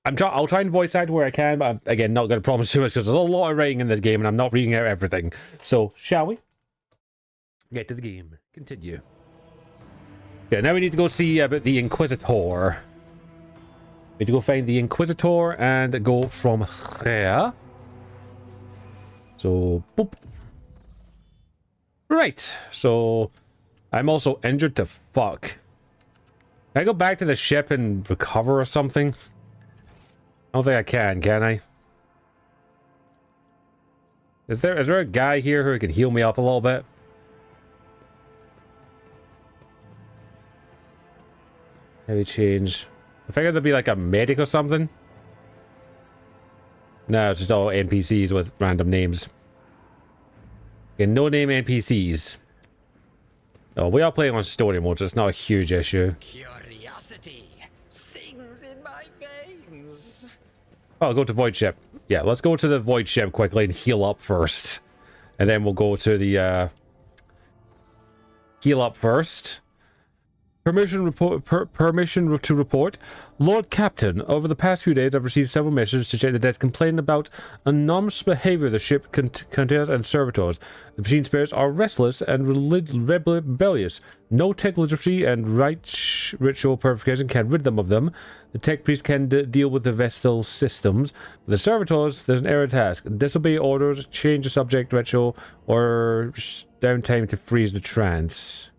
I'll try and voice act where I can, but I'm, again, not going to promise too much because there's a lot of writing in this game and I'm not reading out everything. So, shall we? Get to the game. Continue. Okay, now we need to go see about the Inquisitor. We need to go find the Inquisitor and go from here. So, boop. Right, so I'm also injured to fuck. Can I go back to the ship and recover or something? I don't think I can I? Is there a guy here who can heal me up a little bit? Maybe change. I figured there'd be like a medic or something. No, it's just all NPCs with random names. Okay, no name NPCs. Oh, we are playing on story mode, so it's not a huge issue. Curiosity sings in my veins. Oh, I'll go to Void Ship. Yeah, let's go to the Void Ship quickly and heal up first. And then we'll go to the, heal up first. Permission to report. Lord Captain, over the past few days I've received several messages to check the desk complaining about anomalous behavior the ship contains and servitors. The machine spirits are restless and rebellious. No technology and ritual purification can rid them of them. The tech priest can deal with the vessel systems. But the servitors, there's an error task. Disobey orders, change the subject ritual, or downtime to freeze the trance.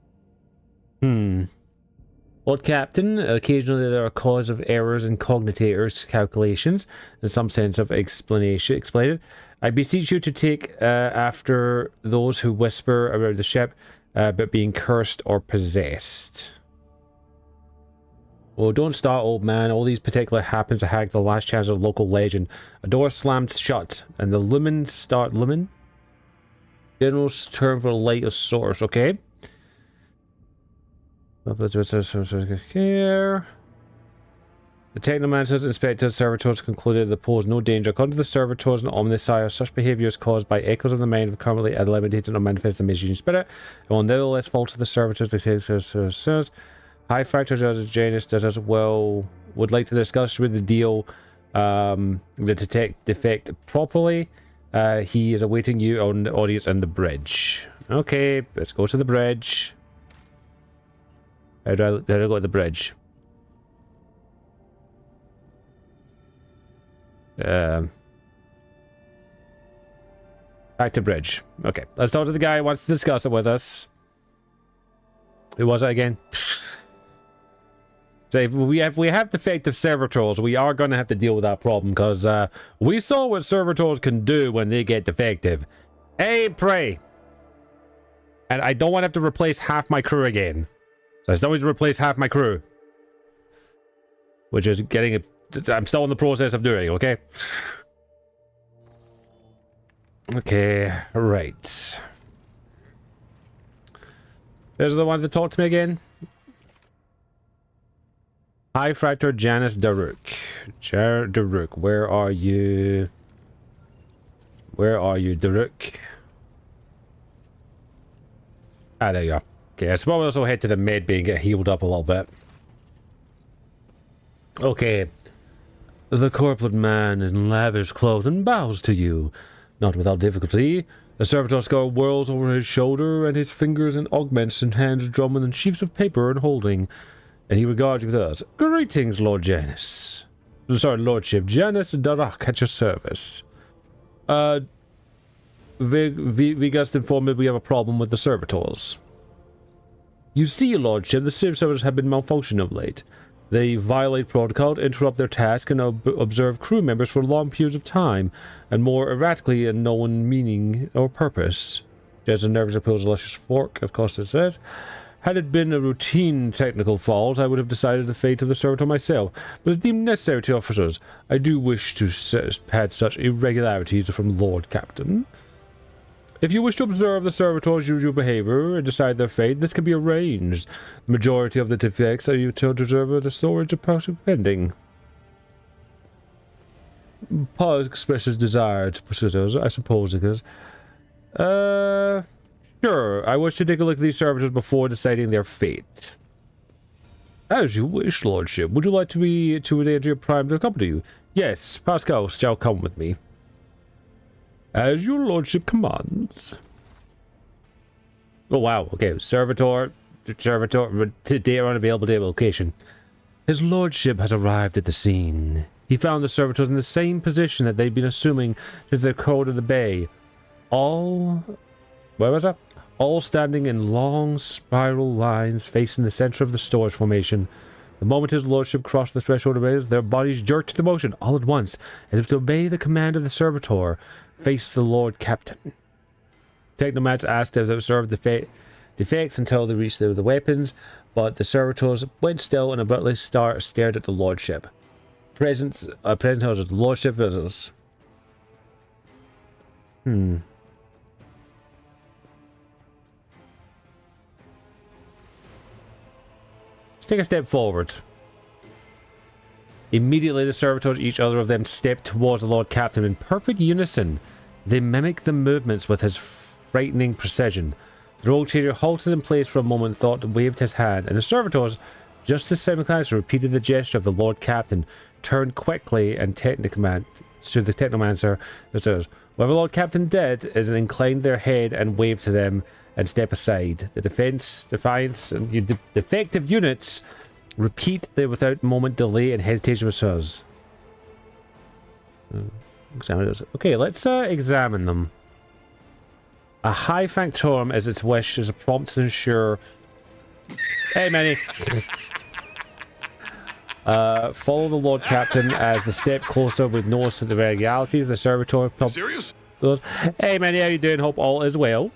Lord Captain, occasionally there are cause of errors in cognitators' calculations, and some sense of explanation explained. I beseech you to take after those who whisper about the ship, but being cursed or possessed. Oh, don't start, old man. All these particular happens to hack the last chance of local legend. A door slammed shut, and the lumen start... Lumen? General's term for light of source, okay? Here. The technomancers, inspectors, servitors concluded they pose no danger. According to the servitors and omniscience, such behavior is caused by echoes of the mind of currently eliminated or manifest the machine spirit. It will nevertheless fall to the servitors. High factors as Janus does as well. Would like to discuss with the deal the detect defect properly. He is awaiting you on the audience and the bridge. Okay, let's go to the bridge. How do I go to the bridge? Back to bridge. Okay, let's talk to the guy who wants to discuss it with us. Who was it again? So if we have defective servitors, we are going to have to deal with that problem because we saw what servitors can do when they get defective. Hey, pray. And I don't want to have to replace half my crew again. So I still need to replace half my crew. Which is getting I'm still in the process of doing, okay? Okay, right. There's the ones that talk to me again. High Fractor Janus Daruk. Daruk, where are you? Where are you, Daruk? Ah, there you are. Okay, I suppose we'll also head to the med bay and get healed up a little bit. Okay. The corpulent man in lavish clothing bows to you, not without difficulty. The servitor scar whirls over his shoulder, and his fingers and augments and hands drumming in sheafs of paper and holding, and he regards you with us. Greetings, Lord Janus. Sorry, Lordship. Janus Darak at your service. Vigast informed me we have a problem with the servitors. You see, Lordship, the servitors have been malfunctioning of late. They violate protocol, interrupt their task, and observe crew members for long periods of time, and more erratically in no one meaning or purpose. There's a nervous appeals a luscious fork, of course it says. Had it been a routine technical fault, I would have decided the fate of the servitor myself, but it deemed necessary to officers. I do wish to had such irregularities from Lord Captain. If you wish to observe the servitors' usual behavior and decide their fate, this can be arranged. The majority of the defects are to observe the storage of pending. Paul expresses desire to pursue those, I suppose it is. Sure, I wish to take a look at these servitors before deciding their fate. As you wish, Lordship. Would you like to be to arrange your prime to accompany you? Yes, Pascal shall come with me. As your Lordship commands. Oh wow, okay. Servitor, data unavailable data location. His Lordship has arrived at the scene. He found the servitors in the same position that they'd been assuming since their code of the bay. All... where was that? All standing in long spiral lines facing the center of the storage formation. The moment his Lordship crossed the threshold of bays, their bodies jerked into motion all at once, as if to obey the command of the servitor. Face the Lord Captain. Technomats asked to observe the defects until they reached the weapons, but the servitors went still and abruptly stared at the Lordship. Present tells us the Lordship visitors. Let's take a step forward. Immediately the servitors, each other of them, stepped towards the Lord Captain in perfect unison. They mimicked the movements with his frightening precision. The rogue changer halted in place for a moment, thought, waved his hand, and the servitors, just as simultaneously repeated the gesture of the Lord Captain, turned quickly and to the technomancer. Whatever Lord Captain did is inclined their head and waved to them and step aside. The defiance, and defective units repeat without moment delay and hesitation with us. Examine those. Okay, let's examine them. A high factorum as its wish is a prompt to ensure. Hey, Manny. Follow the Lord Captain as the step closer with no irregularities. The servitor. Serious? Goes, hey, Manny, how you doing? Hope all is well.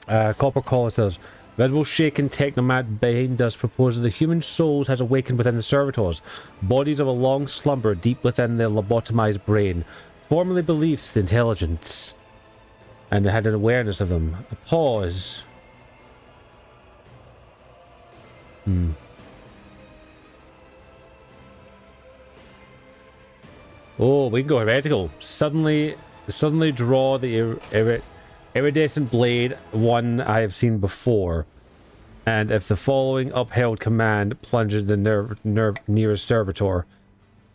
Copper Collar says, visible shaken technomat behind us proposes the human souls has awakened within the servitors, bodies of a long slumber deep within their lobotomized brain, formerly beliefs the intelligence, and had an awareness of them. A pause. Oh, we can go heretical. Suddenly draw the iridescent blade, one I have seen before. And if the following upheld command plunges the nearest servitor.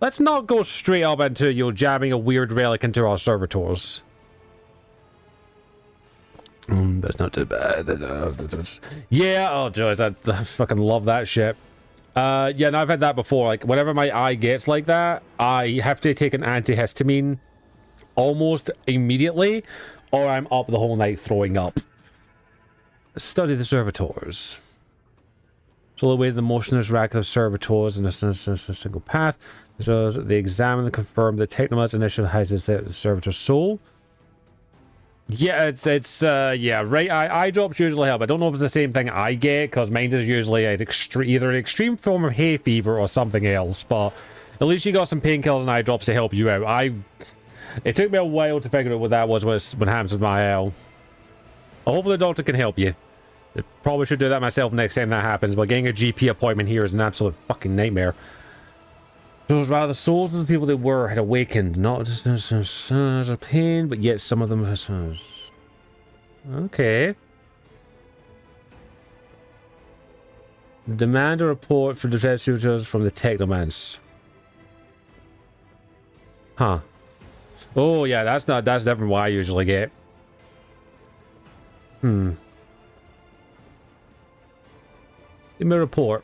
Let's not go straight up into you jamming a weird relic into our servitors. That's not too bad. Yeah, oh jeez, I fucking love that shit. Yeah, no, I've had that before. Like, whenever my eye gets like that, I have to take an antihistamine almost immediately, or I'm up the whole night throwing up. Study the servitors. So the way the motionless rack of servitors in a single path. So they examine and confirm the technomat's initial houses the servitor soul. Yeah, yeah, right. Eye drops usually help. I don't know if it's the same thing I get, because mine is usually either an extreme form of hay fever or something else, but at least you got some painkillers and eye drops to help you out. It took me a while to figure out what that was when happens with my L. Hopefully the doctor can help you. I probably should do that myself next time that happens, but getting a GP appointment here is an absolute fucking nightmare. Those rather the souls of the people they were had awakened, not just as a pain, but yet some of them as okay. Demand a report for defense shooters from the technomans. Huh. Oh yeah, that's different what I usually get. Give me a report.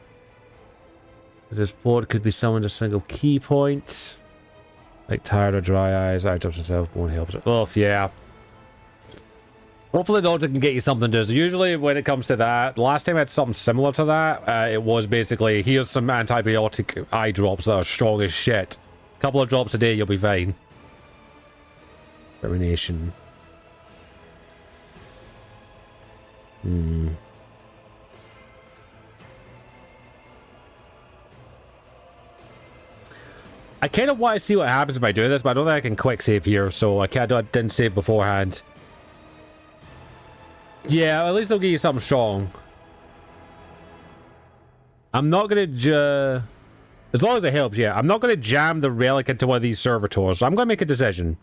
This board could be summoned a single key point. Like tired or dry eyes, eye drops himself won't help. Oh yeah. Hopefully the doctor can get you something to do. So usually when it comes to that, the last time I had something similar to that, it was basically, here's some antibiotic eye drops that are strong as shit. A couple of drops a day, you'll be fine. Termination. I kind of want to see what happens if I do this, but I don't think I can quick save here, so I didn't save beforehand. Yeah, at least they'll give you something strong. I'm not gonna as long as it helps, yeah. I'm not gonna jam the relic into one of these servitors, so I'm gonna make a decision.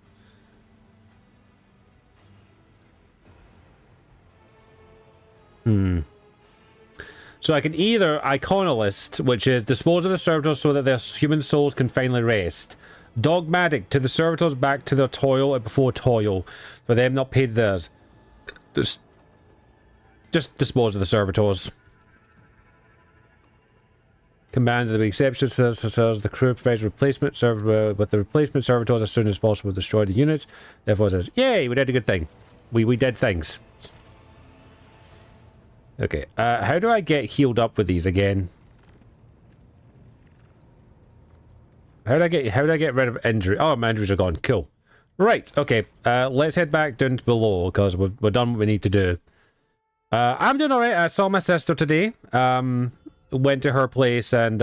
So I can either Iconolist, which is dispose of the servitors so that their human souls can finally rest. Dogmatic, to the servitors back to their toil and before toil, for them not paid theirs. Just dispose of the servitors. Command of the exception says the crew provides replacement with the replacement servitors as soon as possible. Destroy the units. Therefore it says, yay, we did a good thing. We did things. Okay, how do I get healed up with these again? How do I get rid of injury? Oh, my injuries are gone. Cool. Right, okay. Let's head back down to below because we're done what we need to do. I'm doing alright. I saw my sister today. Went to her place and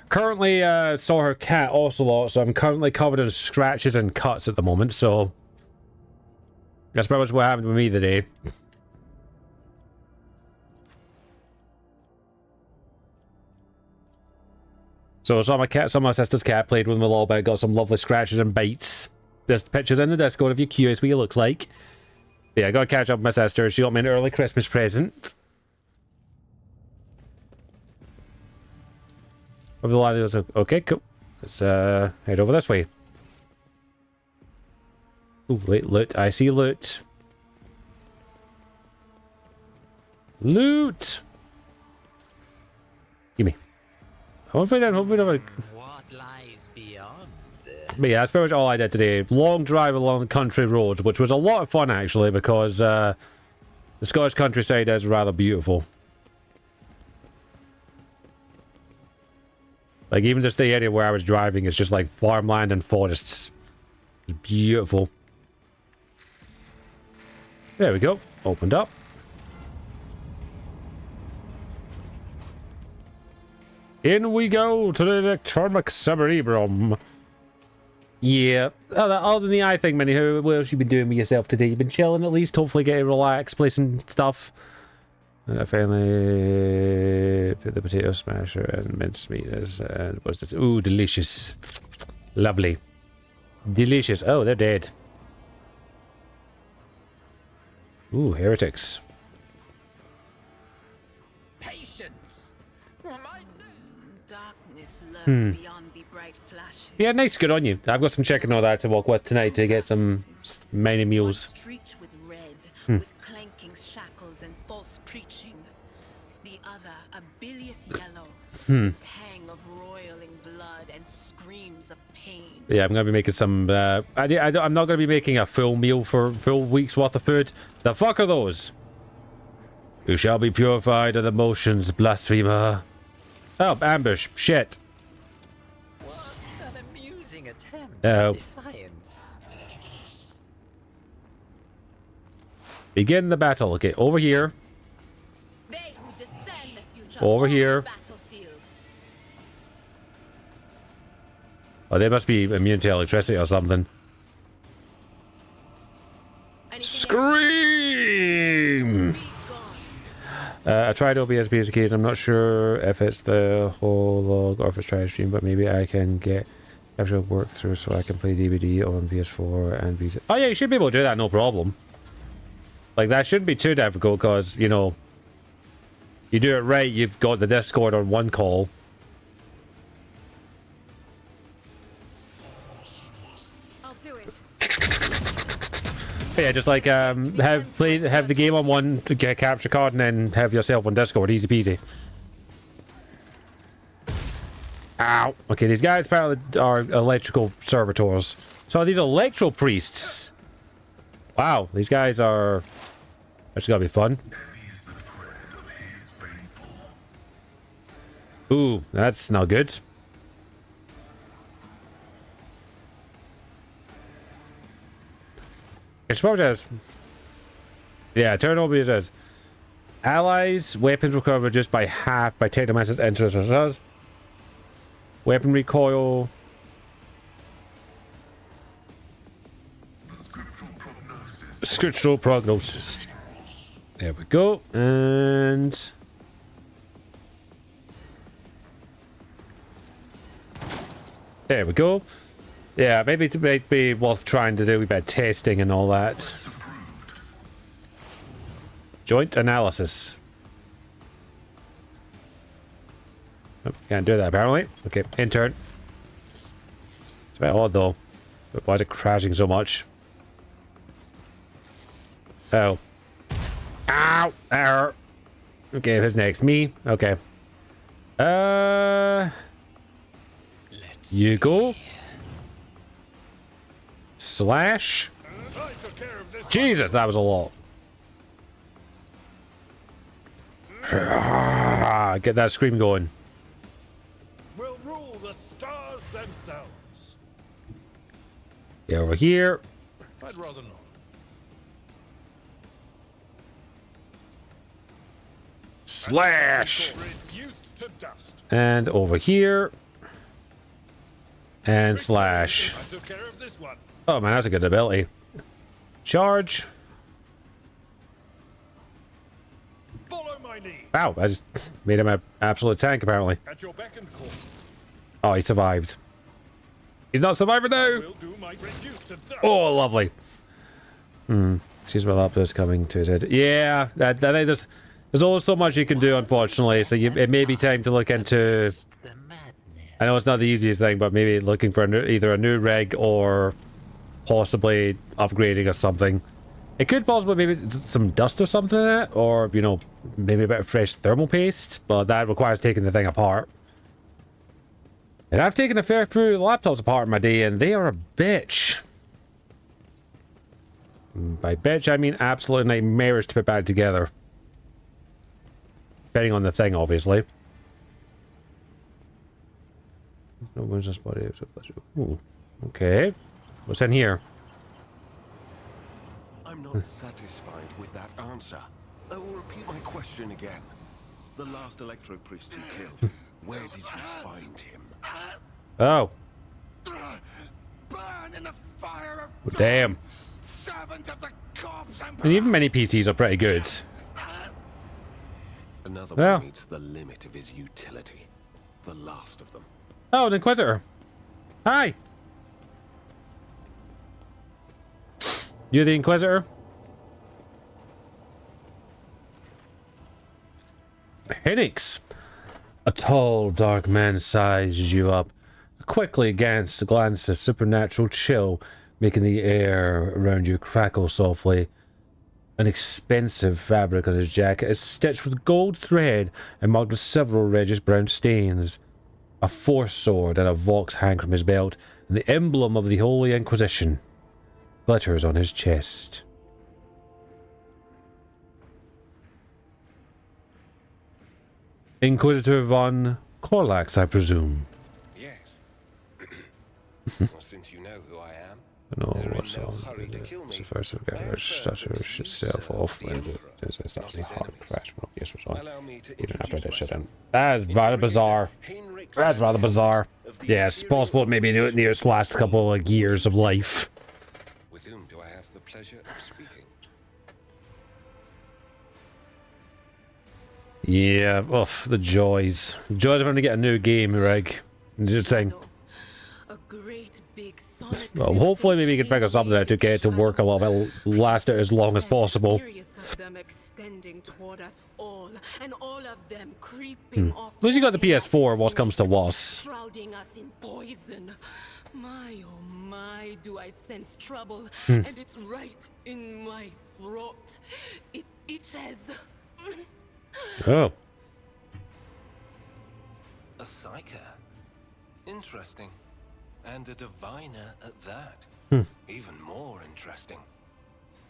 currently saw her cat Ocelot, so I'm currently covered in scratches and cuts at the moment, so that's pretty much what happened with me today. So I saw my sister's cat, played with him a little bit, got some lovely scratches and bites. There's pictures in the Discord if you're curious what he looks like. But yeah, I gotta catch up with my sister. She got me an early Christmas present. Over the line, okay, cool. Let's head over this way. Oh, wait, loot. I see loot. Loot! Gimme. Hopefully don't What lies beyond? But yeah, that's pretty much all I did today. Long drive along the country roads, which was a lot of fun actually, because the Scottish countryside is rather beautiful. Like, even just the area where I was driving is just like farmland and forests. It's beautiful. There we go. Opened up. In we go to the electronic cerebrum. Yeah. Other than the eye thing, Minnie, what else you been doing with yourself today? You been chilling at least? Hopefully getting relaxed, play some stuff. And I finally put the potato smasher and mincemeat and what's this? Ooh, delicious. Lovely. Delicious. Oh, they're dead. Ooh, heretics. Patience. Darkness lurks beyond the bright flashes. Yeah, nice. Good on you. I've got some chicken order to walk with tonight to get some many meals. Streaked with red, with clanking shackles and false preaching. The other, a bilious yellow, the tang of roiling blood and screams of pain. Yeah, I'm going to be making some... I'm not going to be making a full meal for full week's worth of food. The fuck are those? You shall be purified of the motions, blasphemer. Oh, ambush. Shit. What an amusing attempt Uh-oh. at defiance. Begin the battle. Okay, over here. They who descend the future Over on the here. battlefield. Oh, they must be immune to electricity or something. Anything Scream! else? Be gone. I tried OBS basic occasion. I'm not sure if it's the whole log or if it's trying to stream, but maybe I can get actual work through so I can play DVD on PS4 and PS. Oh yeah, you should be able to do that, no problem. Like, that shouldn't be too difficult because, you know, you do it right, you've got the Discord on one call. I'll do it. But yeah, just like have the game on one to get a capture card and then have yourself on Discord, easy peasy. Ow. Okay, these guys apparently are electrical servitors. So these electro priests. Wow, these guys are... That's gotta be fun. Ooh, that's not good. I suppose it is. Yeah, turn over it says. Allies, weapons recover reduced by half by technomancer's interest results. Weapon recoil. Scriptural prognosis. There we go. And there we go. Yeah, maybe it might be worth trying to do a bit of testing and all that. Joint analysis. Oh, can't do that apparently. Okay, intern. It's a bit odd though. But why is it crashing so much? Oh. Ow! Ow! Okay, who's next? Me? Okay. You go. Slash. Jesus, that was a lot. Get that scream going. Will rule the stars themselves. Get over here. I'd rather not. Slash. Reduced to dust. And over here. And slash. I took care of this one. Oh man, that's a good ability. Charge. Follow my lead. Wow, I just made him an absolute tank apparently. At your beck and call. Oh, he survived. He's not surviving now. Will do my reduced to dust. Oh, lovely. Excuse my laptop's coming to it. Yeah, I think there's always so much you can do, unfortunately. So it may be time to look into. The madness. I know it's not the easiest thing, but maybe looking for either a new rig or possibly upgrading or something. It could possibly maybe some dust or something in it, or you know, maybe a bit of fresh thermal paste, but that requires taking the thing apart. And I've taken a fair few laptops apart in my day, and they are a bitch. By bitch, I mean absolute nightmarish to put back together. Depending on the thing, obviously. No, where's this body? Ooh, okay. What's in here? I'm not satisfied with that answer. I will repeat my question again. The last electro priest you killed, where did you find him? Oh. Burn in the fire of Well, damn. servant of the corpse And even many PCs are pretty good. Another Well. one meets the limit of his utility. The last of them. Oh, an Inquisitor. Hi. You're the Inquisitor? Phoenix. A tall, dark man sizes you up. Quickly against a glance of supernatural chill, making the air around you crackle softly. An expensive fabric on his jacket is stitched with gold thread and marked with several reddish brown stains. A force sword and a vox hang from his belt, and the emblem of the Holy Inquisition glitters on his chest. Inquisitor von Corlax, I presume. Yes. Well, since you know who I am, No, They're in what's no on hurry to kill me. the first of I am gathers firm stutters that itself you off serve when the it Emperor, is not actually his hard enemies. crash when yes was on. allow me to Even after introduce this shit in. myself. That is rather bizarre. Heinrich That's rather bizarre. of the Yeah, it's Imperial possible maybe Organization near its last couple of years of life. With whom do I have the pleasure of speaking? Yeah, oof, the joys. The joys of having to get a new game rig. New thing. A great big sonic Well, hopefully maybe you can figure something out to get it to work a little bit, last it as long as possible. Myriads of them extending toward us all, and all of them creeping off. At least you got the PS4, what comes to was. Shrouding us in poison. My oh my, do I sense trouble, and it's right in my throat. It itches. Oh. A psyker. Interesting. And a diviner at that. Even more interesting.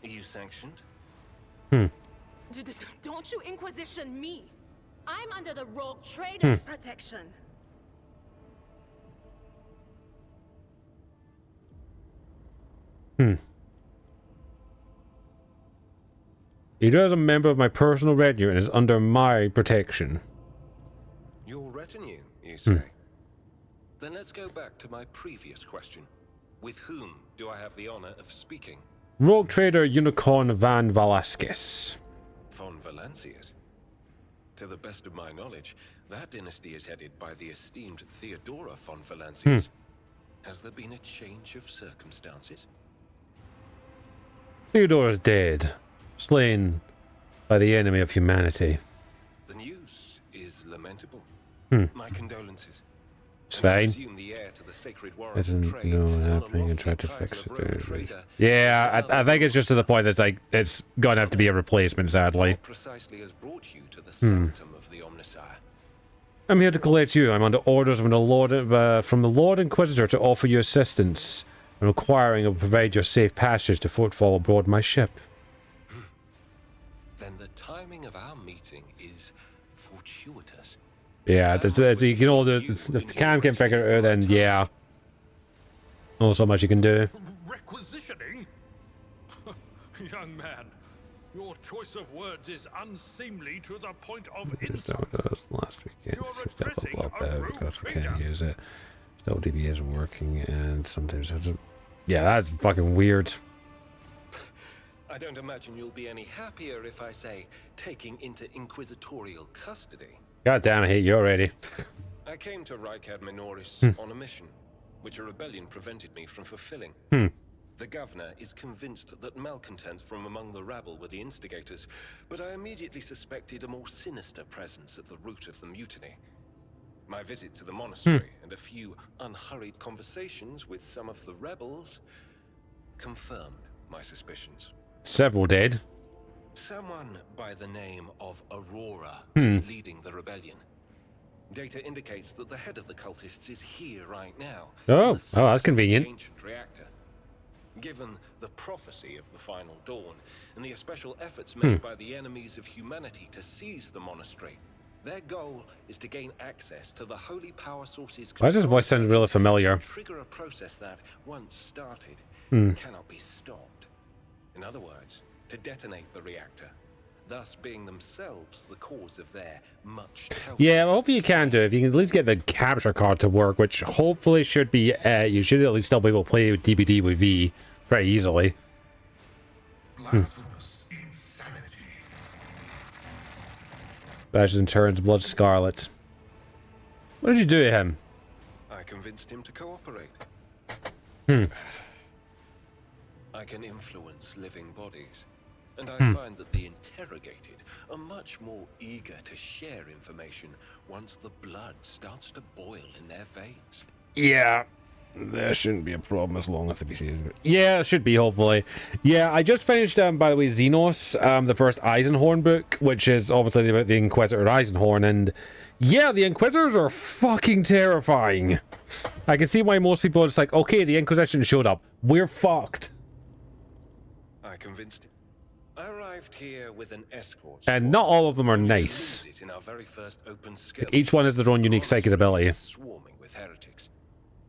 Are you sanctioned? Don't you Inquisition me. I'm under the Rogue Trader's protection. Either as a member of my personal retinue and is under my protection. Your retinue, you say? Then let's go back to my previous question. With whom do I have the honor of speaking? Rogue trader Unicorn Van Velasquez. Von Valancius. To the best of my knowledge, that dynasty is headed by the esteemed Theodora von Valancius. Has there been a change of circumstances? Theodore is dead, slain by the enemy of humanity. The news is lamentable. My condolences. It's And I fine. presume the heir to the sacred warrant of Isn't trade no and the happening and lofty try to title fix of it. rogue trader Yeah, is I think it's just to the point that's like, it's gonna have to be a replacement, sadly. what precisely has brought you to the sanctum of the Omnissiah? I'm here to collect you. I'm under orders from the Lord Inquisitor to offer you assistance. I'm requiring and provide your safe passage to footfall aboard my ship. Then the timing of our meeting is fortuitous. Yeah, you can all do if the cam can figure it out, then yeah. Not so much you can do. Requisitioning? Young man, your choice of words is unseemly to the point of So insult. that was last weekend. You're It's just up addressing above a there rogue because we trader. can't use it. Still DB isn't working and sometimes has to... Yeah, that's fucking weird. I don't imagine you'll be any happier if I say taking into inquisitorial custody. God damn, I hate you already. I came to Rykad Minoris on a mission, which a rebellion prevented me from fulfilling. The governor is convinced that malcontents from among the rabble were the instigators, but I immediately suspected a more sinister presence at the root of the mutiny. My visit to the monastery and a few unhurried conversations with some of the rebels confirmed my suspicions. Several did. Someone by the name of Aurora is leading the rebellion. Data indicates that the head of the cultists is here right now. Oh, in the center that's of the convenient. ancient reactor. Given the prophecy of the final dawn and the special efforts made by the enemies of humanity to seize the monastery, their goal is to gain access to the holy power sources. Why does his voice sound really familiar? Trigger a process that, once started, cannot be stopped. In other words, to detonate the reactor, thus being themselves the cause of their much touted. Yeah, well, hopefully you can do it. If you can at least get the capture card to work, which hopefully should be, you should at least still be able to play with DBD with V pretty easily. Blasphemous insanity. Bastion turns blood scarlet. What did you do to him? I convinced him to cooperate. I can influence living bodies, and I find that the interrogated are much more eager to share information once the blood starts to boil in their veins. Yeah, there shouldn't be a problem as long as the PC. Yeah, it should be, hopefully. Yeah, I just finished, by the way, Xenos, the first Eisenhorn book, which is obviously about the Inquisitor Eisenhorn, and yeah, the Inquisitors are fucking terrifying. I can see why most people are just like, okay, the Inquisition showed up. We're fucked. I convinced him. I arrived here with an escort. And squad, not all of them are and we nice. delivered it in our very first open skirmish. Each one has their own unique psychic ability. Swarming with heretics.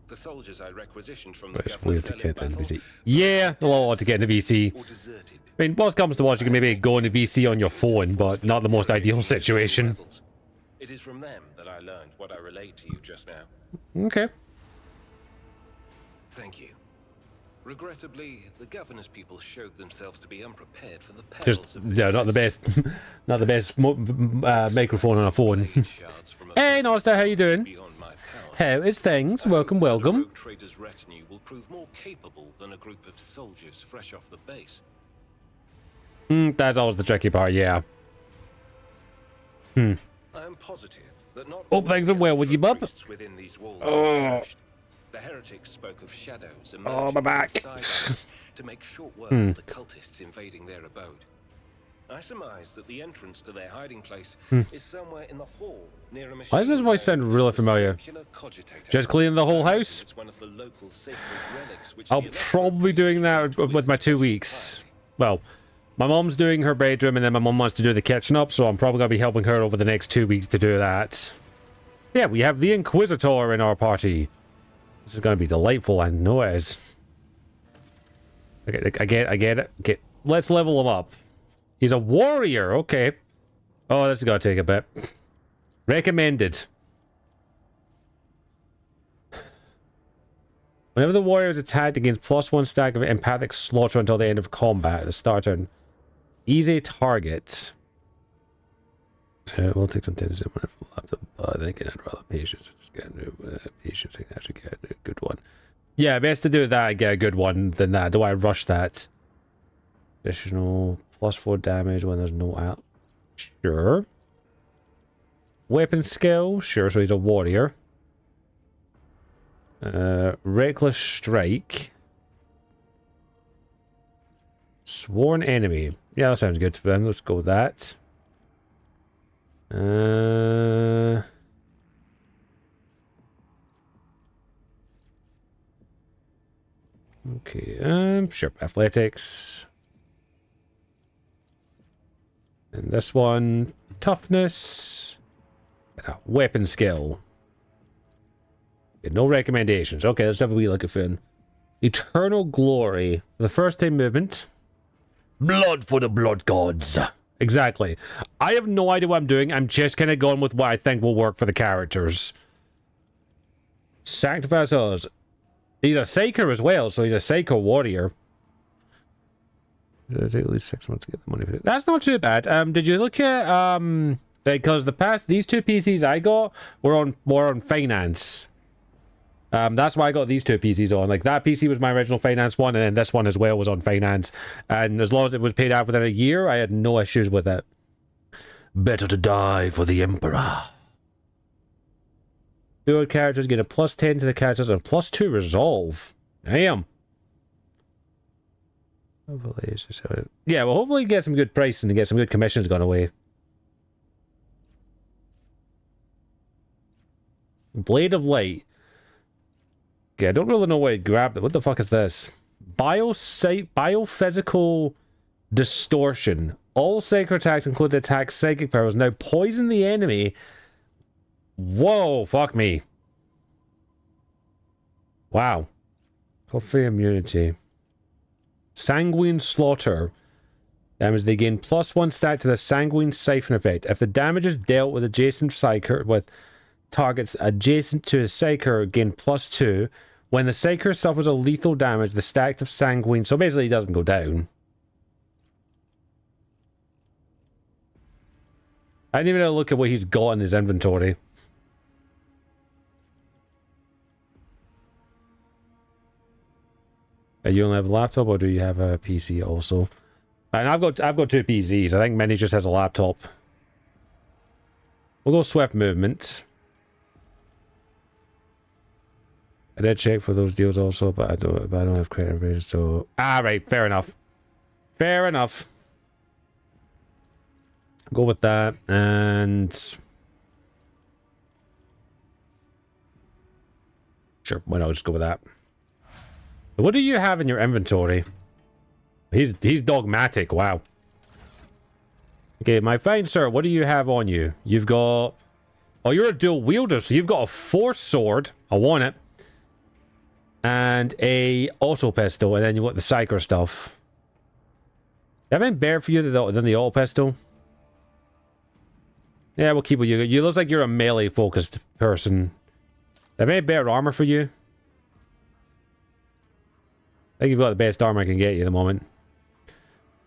The soldiers I requisitioned from the But it's governor weird to fell in get into battle, VC. Yeah, a lot to get into VC. or deserted. I mean, worst comes to worst, you can maybe go into VC on your phone, but not the most ideal situation. It is from them that I learned what I relayed to you just now. Okay. Thank you. Regrettably, the governor's people showed themselves to be unprepared for the perils Just, of this yeah, not the place. best, not the best microphone on a phone. Blade shards from a Hey, business Nosta, how you doing? beyond my power. How is things? I hope Welcome, that the welcome. rogue trader's retinue will prove more capable than a group of soldiers fresh off the base. That's always the tricky part, yeah. I am positive that not Oh, all things the are well with you, bub. priests within these walls Oh. are perished. The heretics spoke of shadows emerging my back. from the sidelines to make short work of the cultists invading their abode. I surmise that the entrance to their hiding place is somewhere in the hall near a machine. Why does this voice sound really known as the familiar? circular cogitator. Just cleaning the whole I imagine house? it's one of the local sacred relics which I'll the Electro probably doing that priests with my 2 weeks. Well, my mom's doing her bedroom, and then my mom wants to do the kitchen up, so I'm probably going to be helping her over the next 2 weeks to do that. Yeah, we have the Inquisitor in our party. This is going to be delightful, I know it is. Okay, I get it. Okay, let's level him up. He's a warrior, okay. Oh, this is going to take a bit. Recommended. Whenever the warrior is attacked against +1 stack of empathic slaughter until the end of combat at the start turn. Easy targets. We'll take some time to see what I laptop. I think I'd rather patience. Just get a new patience. I can actually get a good one. Yeah, best to do that and get a good one than that. Do I rush that? Additional +4 damage when there's no out. Sure. weapon skill. Sure, so he's a warrior. Reckless strike. Sworn enemy. Yeah, that sounds good for him. Let's go with that. Okay, sure. Athletics. And this one, toughness. Weapon skill. No recommendations. Okay, let's have a wee look at Finn. Eternal glory. The first time movement. Blood for the blood gods. Exactly. I have no idea what I'm doing. I'm just kind of going with what I think will work for the characters. Sacrifice us. He's a Saker as well, so he's a Saker warrior. It'll take at least 6 months to get the money for it. That's not too bad. Did you look at because these two PCs I got were on finance. That's why I got these two PCs on. Like, that PC was my original finance one, and then this one as well was on finance. And as long as it was paid out within a year, I had no issues with it. Better to die for the Emperor. Dual characters get a +10 to the characters and +2 resolve. Damn. Yeah, well, hopefully get some good pricing and get some good commissions gone away. Blade of Light. Okay, I don't really know why I grabbed it. What the fuck is this? Biophysical distortion. All sacred attacks, including attacks psychic powers, now poison the enemy. Whoa, fuck me. Wow. Coffee immunity. Sanguine slaughter. Damage they gain +1 stat to the sanguine siphon effect. If the damage is dealt with adjacent psyker with targets adjacent to a psyker gain +2. When the psyker suffers a lethal damage, the stack of sanguine, so basically it doesn't go down. I didn't even look at what he's got in his inventory. You only have a laptop, or do you have a PC also? And I've got two PCs. I think Minnie just has a laptop. We'll go swift movement. I did check for those deals also, but I don't have credit rates, so right, fair enough. Fair enough. Go with that, and sure, why not just go with that. What do you have in your inventory? He's dogmatic, wow. Okay, my fine sir, what do you have on you? You've got... Oh, you're a dual wielder, so you've got a force sword. I want it. And a auto pistol, and then you want the psyker stuff. Do I have anything better for you than the auto pistol? Yeah, we'll keep with you. You look like you're a melee focused person. Do I have any better armor for you? I think you've got the best armor I can get you at the moment.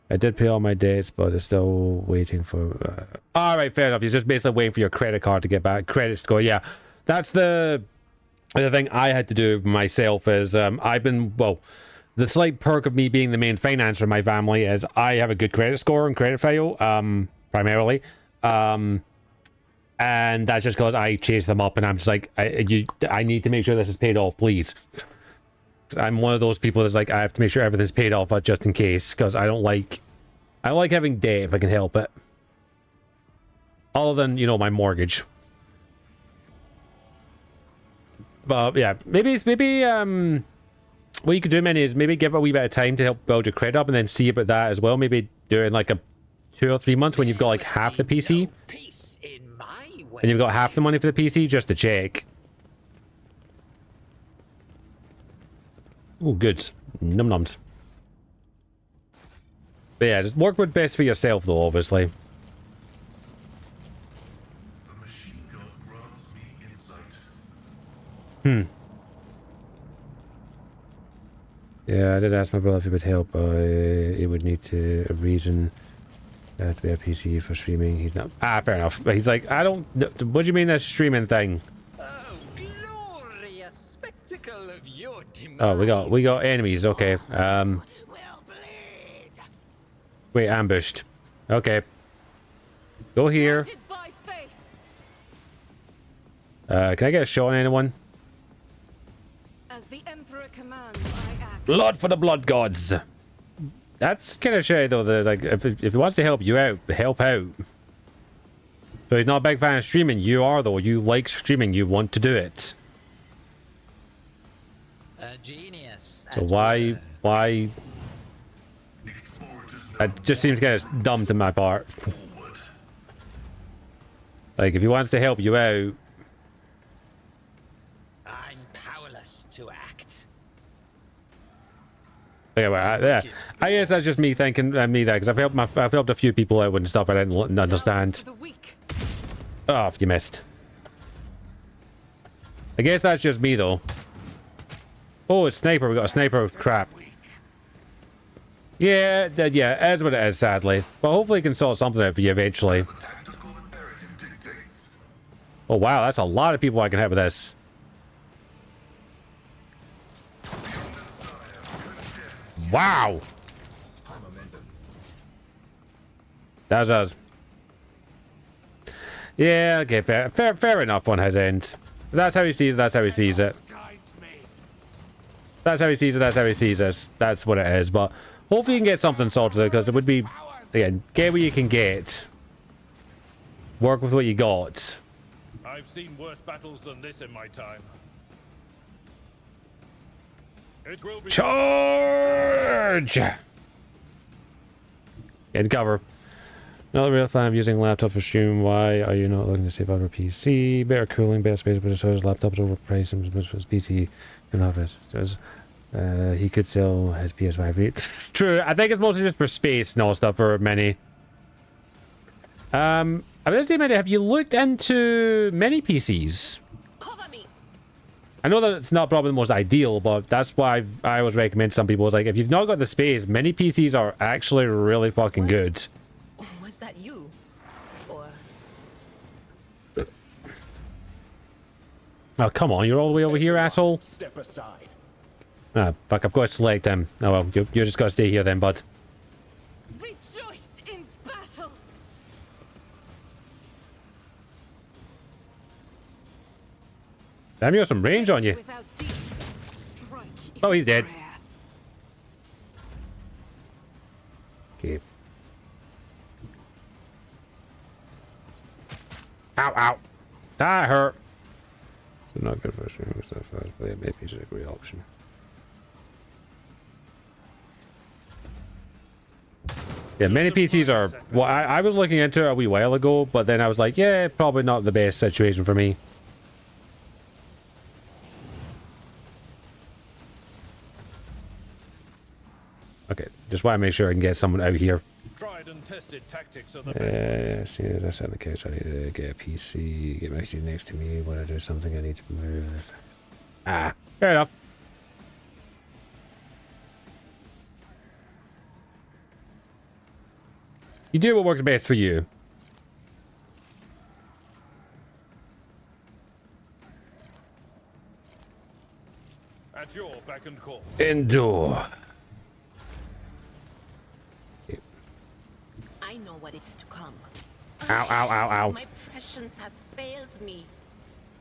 I did pay all my debts, but I'm still waiting for... Alright, fair enough. You're just basically waiting for your credit card to get back. Credits to go. Yeah, that's the thing I had to do myself is I've been... Well, the slight perk of me being the main financer in my family is I have a good credit score and credit file, primarily. And that's just because I chase them up and I'm just like, I need to make sure this is paid off, please. I'm one of those people that's like, I have to make sure everything's paid off just in case, because I don't like having debt if I can help it. Other than, you know, my mortgage. But yeah, maybe what you could do, man, is maybe give it a wee bit of time to help build your credit up and then see about that as well. Maybe do it in like 2 or 3 months when you've got like half the PC. And you've got half the money for the PC just to check. Oh, good. Num nums. But yeah, just work what's best for yourself, though, obviously. The machine god grants me insight. Yeah, I did ask my brother if he would help, but he would need a reason to be a PC for streaming. He's not... fair enough. But he's like, I don't... What do you mean, that streaming thing? Oh, glorious spectacle of your demise. Oh, we got enemies. Okay. Will bleed. Wait, ambushed. Okay. Go here. Guided by faith. Can I get a shot on anyone? As the Emperor commands, I act. Blood for the blood gods. That's kind of shitty though. That like, if he wants to help you out, help out. So he's not a big fan of streaming. You are though. You like streaming. You want to do it. A genius. So why? That just seems kind of dumb to my part. Like, if he wants to help you out... I'm powerless to act. Okay, well, yeah. I guess that's just me thinking, because I've helped a few people out and stuff I didn't understand. Oh, you missed. I guess that's just me, though. Oh, it's sniper. We got a sniper. Crap. Yeah, yeah, it is what it is, sadly. But hopefully we can sort something out for you eventually. Oh, wow, that's a lot of people I can have with this. Wow! That's us. Yeah, okay, fair enough on his end. That's how he sees it, that's how he sees it. That's how he sees it, that's how he sees it. That's what it is, but hopefully you can get something sorted, because it would be, again, get what you can get. Work with what you got. I've seen worse battles than this in my time. It will be Charge! Get cover. Another real fan using laptop for stream. Why are you not looking to save out your PC? Better cooling, better space, but his laptop is overpriced and his PC can have it. Says he could sell his PS5. True, I think it's mostly just for space and all stuff for many. I was gonna say, have you looked into mini PCs? I know that it's not probably the most ideal, but that's why I always recommend some people. It's like, if you've not got the space, mini PCs are actually really fucking good. Was that you? Or Oh, come on, you're all the way over here, asshole. Step aside. Ah, fuck, I've got to select him. Oh well, you're just gotta stay here then, bud. Rejoice in battle. Damn, you have some range on you. Without deep strike is Oh, he's dead. prayer. Okay. Ow, ow. That hurt. So not good for streaming stuff, but yeah, maybe it's a great option. Yeah, many PCs are... Well, I was looking into it a wee while ago, but then I was like, yeah, probably not the best situation for me. Okay, just want to make sure I can get someone out here. tried and tested tactics are the best ones. As soon as I set the case, I need to get a PC, get my seat next to me. When I do something, I need to move this. Ah, fair enough. You do what works best for you. At your beck and call. Endure. I know what is to come. Ow, ow, ow, ow. My prescience has failed me.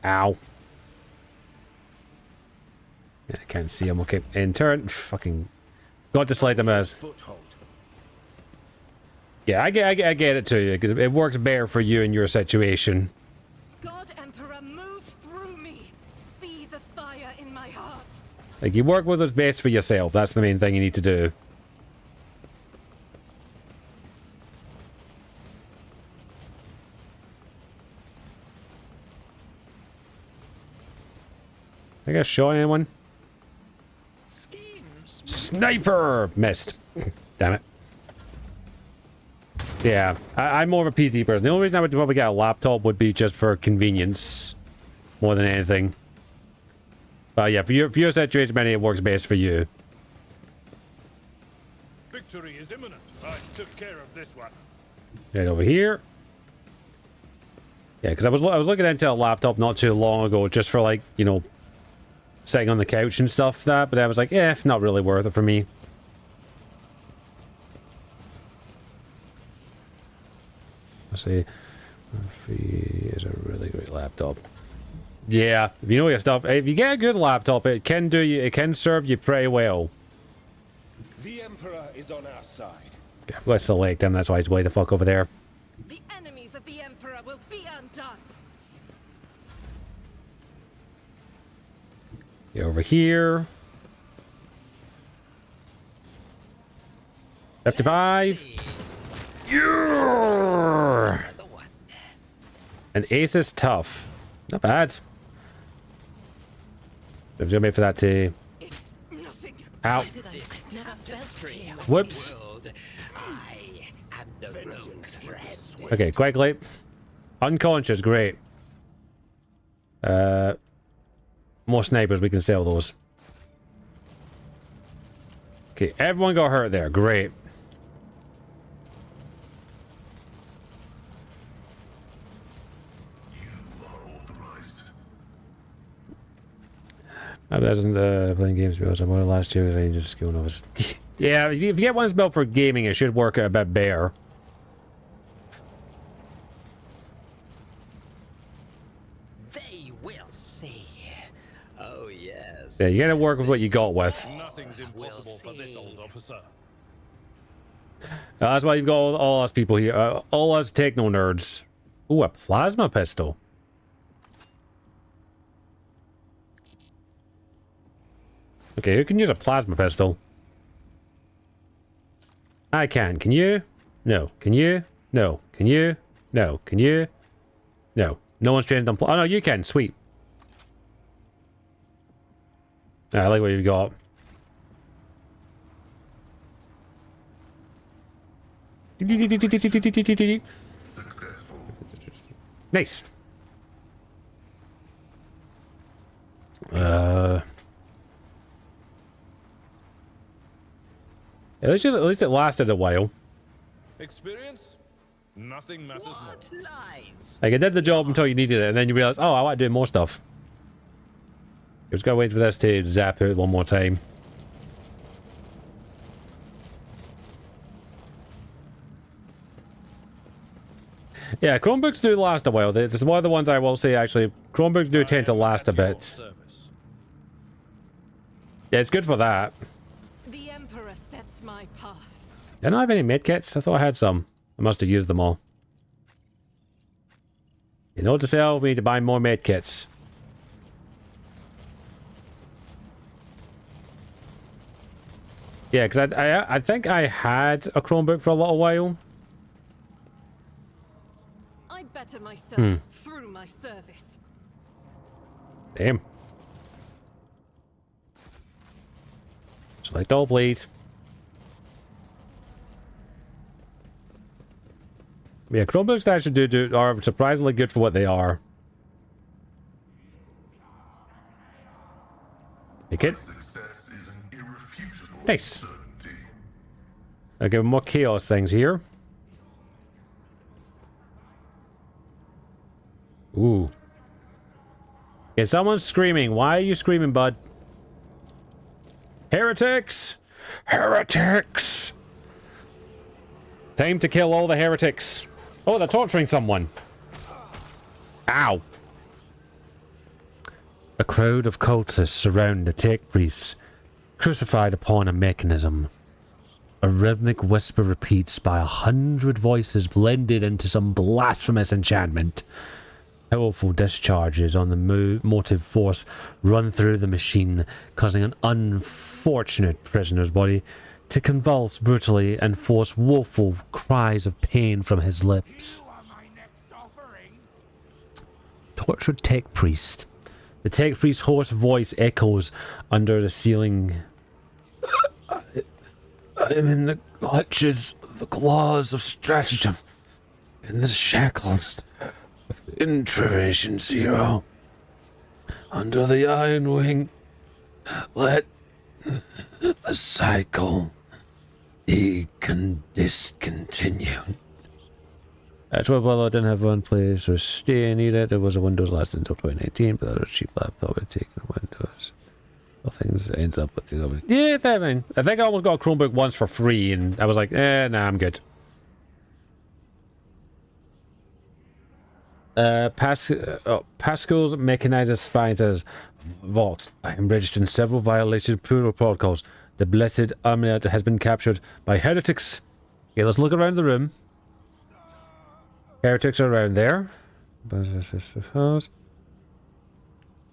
Ow. Yeah, I can't see him. Okay, in turn. Fucking. Got to slide them as. Foothold. Yeah, I get it to you because it works better for you in your situation. God Emperor, move through me. Be the fire in my heart. Like, you work with what's best for yourself. That's the main thing you need to do. I got shot anyone? Schemes. Sniper! Missed. Damn it. Yeah, I'm more of a PC person. The only reason I would probably get a laptop would be just for convenience. More than anything. But yeah, for your situation, Manny, it works best for you. Victory is imminent. I took care of this one. Right over here. Yeah, because I was looking into a laptop not too long ago, just for like, you know, sitting on the couch and stuff. But I was like, yeah, not really worth it for me. Let's see. Is a really great laptop. Yeah, if you know your stuff, if you get a good laptop, it can do you. It can serve you pretty well. The Emperor is on our side. Yeah, let's select him. That's why he's way the fuck over there. The enemies of the Emperor will be undone. Get over here. 55. Yeah. An ace is tough. Not bad. I'm gonna wait for that to. It's nothing. Ow. Whoops. I am the rogue's friend. Okay, quickly. Unconscious, great. More snipers, we can sell those. Okay, everyone got hurt there, great. You are authorized. I wasn't playing games because I'm one of the last year I just skill novice. Yeah, if you get one spell for gaming, it should work a bit better. They will see. Oh, yes. Yeah, you gotta work with what you got with. Nothing's impossible for this old officer. That's why you've got all us people here, all us techno nerds. Ooh, a plasma pistol. Okay, who can use a plasma pistol? I can. Can you? No. Can you? No. Can you? No. Can you? No. No one's trained on oh no, you can. Sweet. I like what you've got. Successful. Nice. At least it lasted a while. Experience? Nothing matters more. What lies? Like, it did the job until you needed it, and then you realize, oh, I want to do more stuff. You just gotta wait for this to zap out one more time. Yeah, Chromebooks do last a while. This is one of the ones I will say, actually. Chromebooks do tend to last a bit. Service. Yeah, it's good for that. The Emperor sets my path. Didn't I have any medkits? I thought I had some. I must have used them all. You know what to sell? We need to buy more medkits. Yeah, because I think I had a Chromebook for a little while. I better myself through my service. Damn. Select all, please. Yeah, Chromebooks actually are surprisingly good for what they are. Take it. Success is an irrefutable Nice. certainty. I'll give them more chaos things here. Ooh. Yeah, someone's screaming. Why are you screaming, bud? Heretics! Heretics! Time to kill all the heretics. Oh, they're torturing someone. Ow. A crowd of cultists surround the tech priests, crucified upon a mechanism. A rhythmic whisper repeats by 100 voices blended into some blasphemous enchantment. Powerful discharges on the motive force run through the machine, causing an unfortunate prisoner's body to convulse brutally and force woeful cries of pain from his lips. Tortured tech priest. The tech priest's hoarse voice echoes under the ceiling. I am in the clutches of the claws of stratagem, in the shackles of Introversion Zero. Under the iron wing, let the cycle be discontinued. At 12, while I didn't have one place or stay near it, it was a Windows lasted until 2019, but that was a cheap laptop had taken Windows. Well, things ends up with the... Yeah, I mean, I think I almost got a Chromebook once for free, and I was like, nah, I'm good. Pascal's mechanized spiders vault. I am registered in several violated protocols. The blessed amulet has been captured by heretics. Okay, let's look around the room. Heretics are around there. We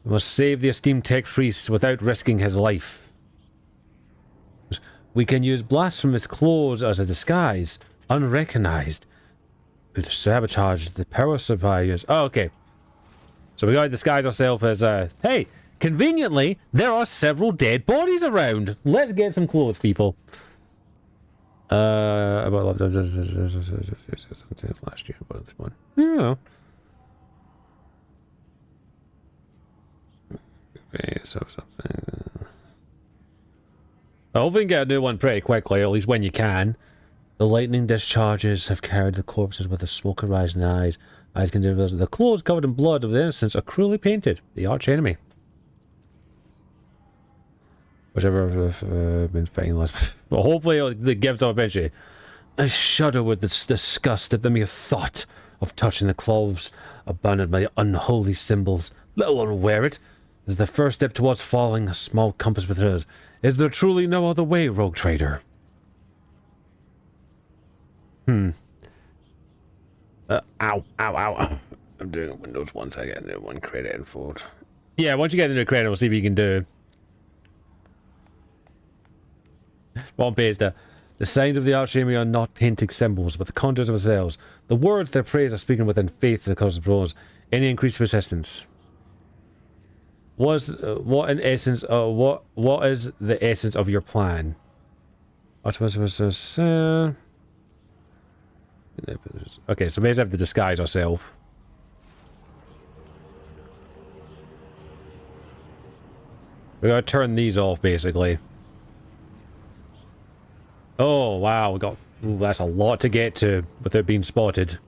must save the esteemed tech priest without risking his life. We can use blasphemous clothes as a disguise, unrecognized. To sabotage the power suppliers. Oh, okay. So we gotta disguise ourselves as, hey, conveniently, there are several dead bodies around. Let's get some clothes, people. About last year, about this one. Yeah. Okay, so something. I hope we can get a new one pretty quickly, at least when you can. The lightning discharges have carried the corpses with the smoke arising in the eyes. Eyes can deliver the clothes covered in blood of the innocents are cruelly painted. The arch enemy. Whichever have been fighting last. But hopefully it gives up eventually. I shudder with this disgust at the mere thought of touching the clothes abandoned by the unholy symbols, let alone wear it. This is the first step towards following a small compass with hers. Is there truly no other way, rogue trader? Ow. I'm doing it Windows once I get a new one credit and forward. Yeah, once you get the new credit, we'll see what you can do. One page there. The signs of the archenemy are not painted symbols, but the contours of themselves. The words they praise are speaking within faith to the cause of bronze. Any increased resistance. What is the essence of your plan? Okay, so we basically have to disguise ourselves. We gotta turn these off, basically. Oh, wow, we got... Ooh, that's a lot to get to without being spotted.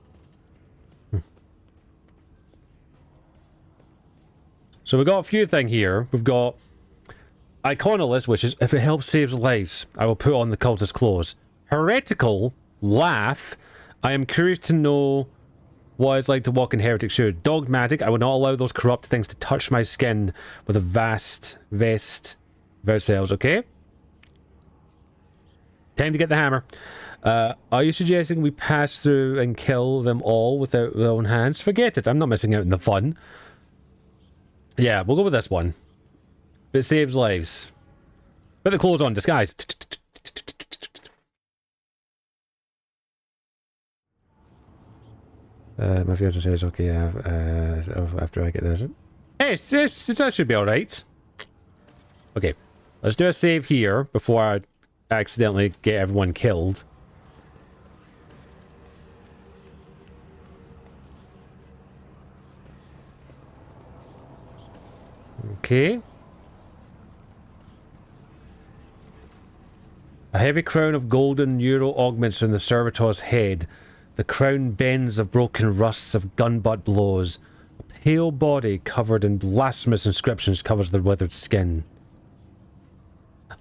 So we've got a few things here. We've got Iconolist, which is, if it helps save lives, I will put on the cultist clothes. Heretical, laugh. I am curious to know what it's like to walk in heretic shoes. Dogmatic, I will not allow those corrupt things to touch my skin with a vast vest of ourselves, okay? Time to get the hammer. Are you suggesting we pass through and kill them all without our own hands? Forget it, I'm not missing out on the fun. Yeah, we'll go with this one. It saves lives. Put the clothes on, disguise. My fiance says, okay, after I get this. Hey, that should be alright. Okay, let's do a save here before I accidentally get everyone killed. Okay. A heavy crown of golden euro augments in the servitor's head. The crown bends of broken rusts of gun-butt blows. A pale body covered in blasphemous inscriptions covers the withered skin.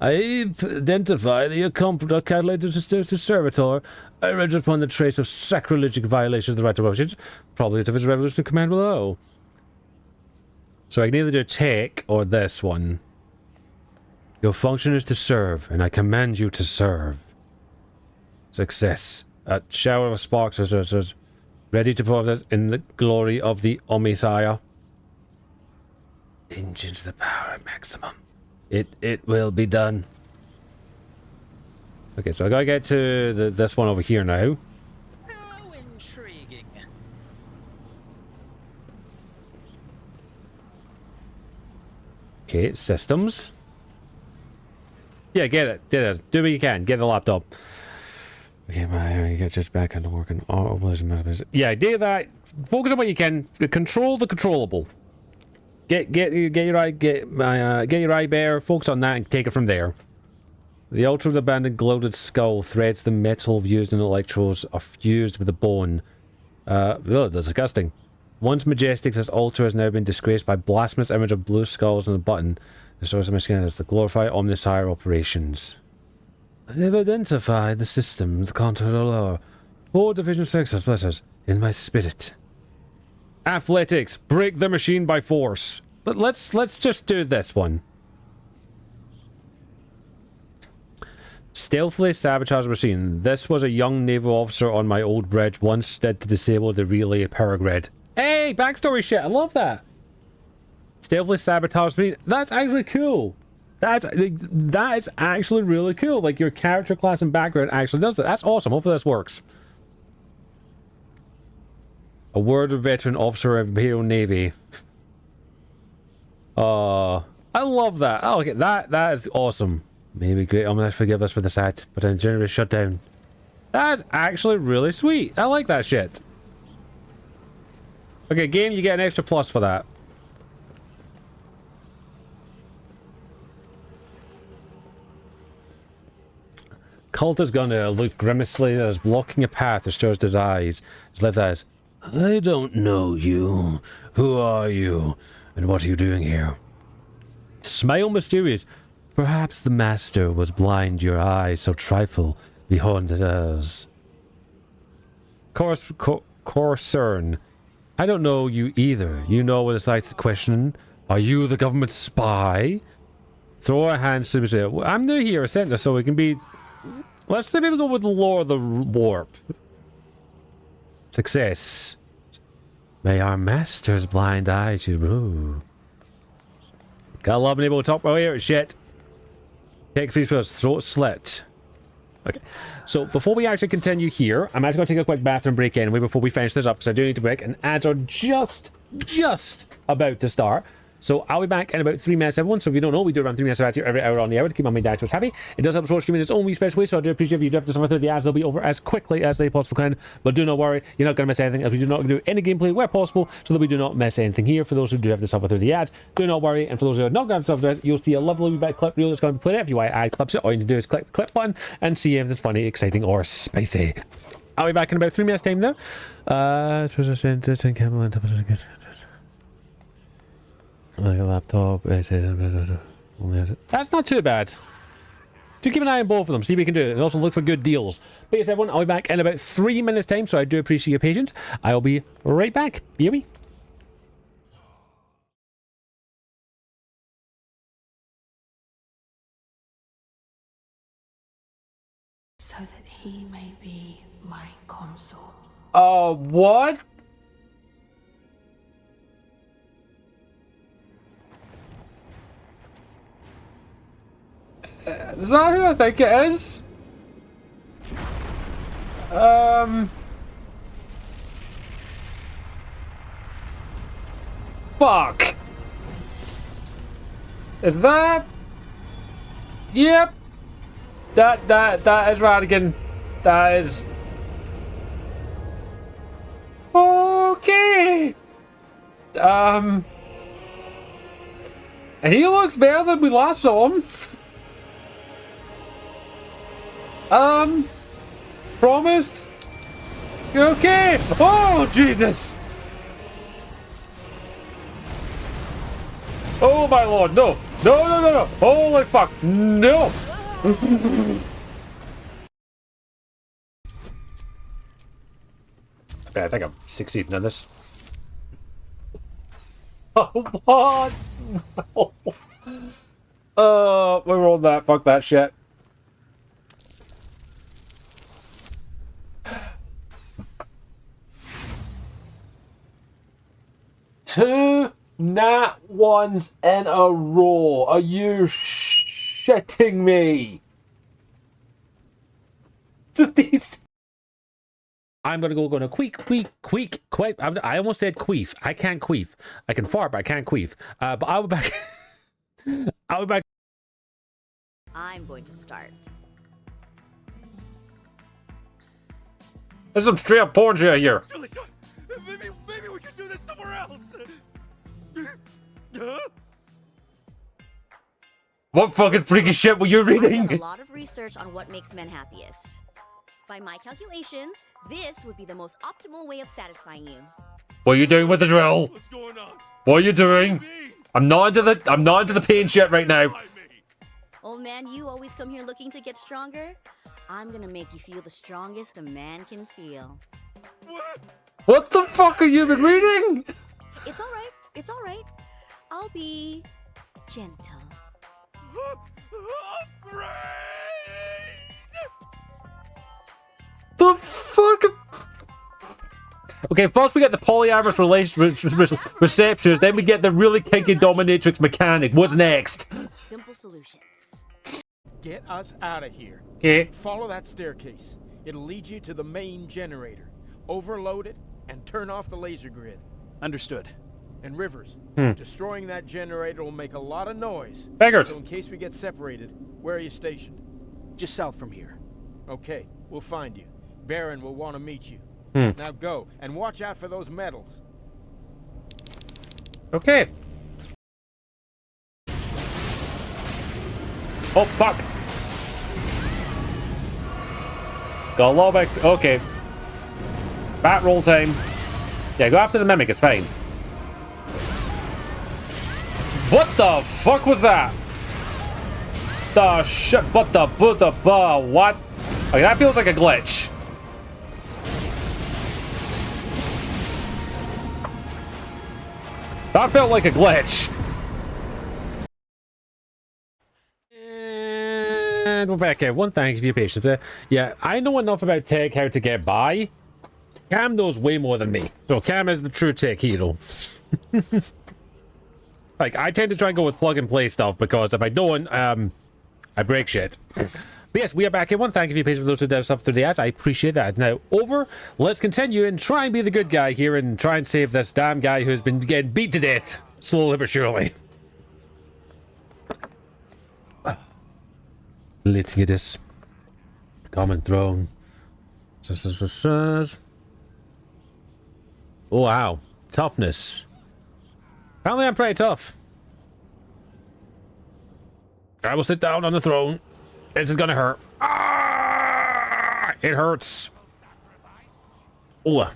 I identify the accumulated servitor. I read upon the trace of sacrilegious violation of the right of revolution, probably of his revolutionary command below. So I can either do tech or this one. Your function is to serve, and I command you to serve. Success. A shower of sparks is ready to pour this in the glory of the Omnissiah. Engines the power at maximum. It will be done. Okay, so I gotta get to this one over here now. How intriguing. Okay, systems. Yeah, get it. Do what you can. Get the laptop. Okay, you get just back into working. Yeah, do that. Focus on what you can. Control the controllable. Get your eye bare. Focus on that and take it from there. The altar of the abandoned gloated skull threads the metal used in electrodes are fused with the bone. That's disgusting. Once majestic, this altar has now been disgraced by blasphemous image of blue skulls on the button. The source of my skin is the glorified Omnissiah operations. They've identified the system, the contour of the lower. 4 Division 6 blessers in my spirit. Athletics. Break the machine by force. Let's just do this one. Stealthily sabotage the machine. This was a young naval officer on my old bridge once did to disable the relay power grid. Hey, backstory shit. I love that. Stealthily sabotage the machine. That's actually cool. That is actually really cool. Like, your character class and background actually does that. That's awesome. Hopefully this works. A word of veteran officer of Imperial Navy. I love that. Oh, okay, that is awesome. Maybe great. I'm gonna forgive us for the set, but then generally shut down. That's actually really sweet. I like that shit. Okay, game, you get an extra plus for that. Cult is gonna look grimacely as blocking a path as shows his eyes. His left eyes. I don't know you. Who are you? And what are you doing here? Smile mysterious. Perhaps the master was blind your eyes, so trifle behind the eyes. Concern. I don't know you either. You know what it's like to question. Are you the government spy? Throw our hands to say, I'm new here, center, so we can be. Let's say maybe go with the lore of the warp. Success. May our master's blind eyes you. Ooh. Gotta love being able to talk. Oh, here, shit. Take 3 spells, throat slit. Okay, so before we actually continue here, I'm actually going to take a quick bathroom break anyway before we finish this up, because I do need to break, and ads are just about to start. So I'll be back in about 3 minutes, everyone. So if you don't know, we do around 3 minutes of ads here every hour on the hour to keep my main dashboards happy. It does help us watch streaming in its own wee special way, so I do appreciate if you do have to suffer through the ads. They'll be over as quickly as they possibly can. But do not worry, you're not going to miss anything, as we do not do any gameplay where possible, so that we do not miss anything here. For those who do have to suffer through the ads, do not worry. And for those who are not going to suffer through it, you'll see a lovely wee bit of clip reel that's going to be played every ad clips it. All you need to do is click the clip button and see anything funny, exciting, or spicy. I'll be back in about 3 minutes time though. Like a laptop. That's not too bad. Do keep an eye on both of them, see what we can do, and also look for good deals. But yes, everyone, I'll be back in about 3 minutes time, so I do appreciate your patience. I'll be right back. Hear me? So that he may be my consort. What? Is that who I think it is? Fuck. Is that? Yep. That is Radigan. That is. Okay. And he looks better than we last saw him. Promised? Okay. Oh, Jesus. Oh, my lord. No. No. Holy fuck. No. Okay, I think I'm succeeding in this. Oh, what? No. We rolled that. Fuck that shit. Two nat ones in a row. Are you shitting me? I'm gonna go queek. I almost said queef. I can't queef. I can fart, but I can't queef. But I'll be back. I'll be back. I'm going to start. There's some straight up porn shit here. Julie, maybe we can do this somewhere else. Huh? What fucking freaky shit were you I've done a reading? lot of research on what makes men happiest. By my calculations, this would be the most optimal way of satisfying you. What are you doing with the drill? What's going on? What are you doing? I'm not into the pain shit right now. Old man, you always come here looking to get stronger. I'm gonna make you feel the strongest a man can feel. What? What the fuck have you been reading? It's all right. It's all right. I'll be gentle. The fuck? Okay, first we get the polyamorous receptionist, then we get the really kinky dominatrix mechanic. What's next? Simple solutions. Get us out of here. Okay. Follow that staircase. It'll lead you to the main generator. Overload it and turn off the laser grid. Understood. And Rivers, destroying that generator will make a lot of noise. Beggars. So in case we get separated, where are you stationed? Just south from here. Okay, we'll find you. Baron will want to meet you. Hmm. Now go, and watch out for those medals. Okay. Oh, fuck. Got a lot of... Okay. Bat roll time. Yeah, go after the mimic, it's fine. What the fuck was that? The shit, what? Okay, that feels like a glitch. That felt like a glitch. And we're back at one. Thank you for your patience. Yeah, I know enough about tech how to get by. Cam knows way more than me. So Cam is the true tech hero. Like, I tend to try and go with plug and play stuff because if I don't, I break shit. But yes, we are back in one. Thank you for your patience for those who did stuff through the ads. I appreciate that. Now, over. Let's continue and try and be the good guy here and try and save this damn guy who's been getting beat to death. Slowly but surely. Let's get this. Common throne. Oh, wow. Toughness. Apparently I'm pretty tough. I will sit down on the throne. This is gonna hurt. Ah! It hurts. Oh.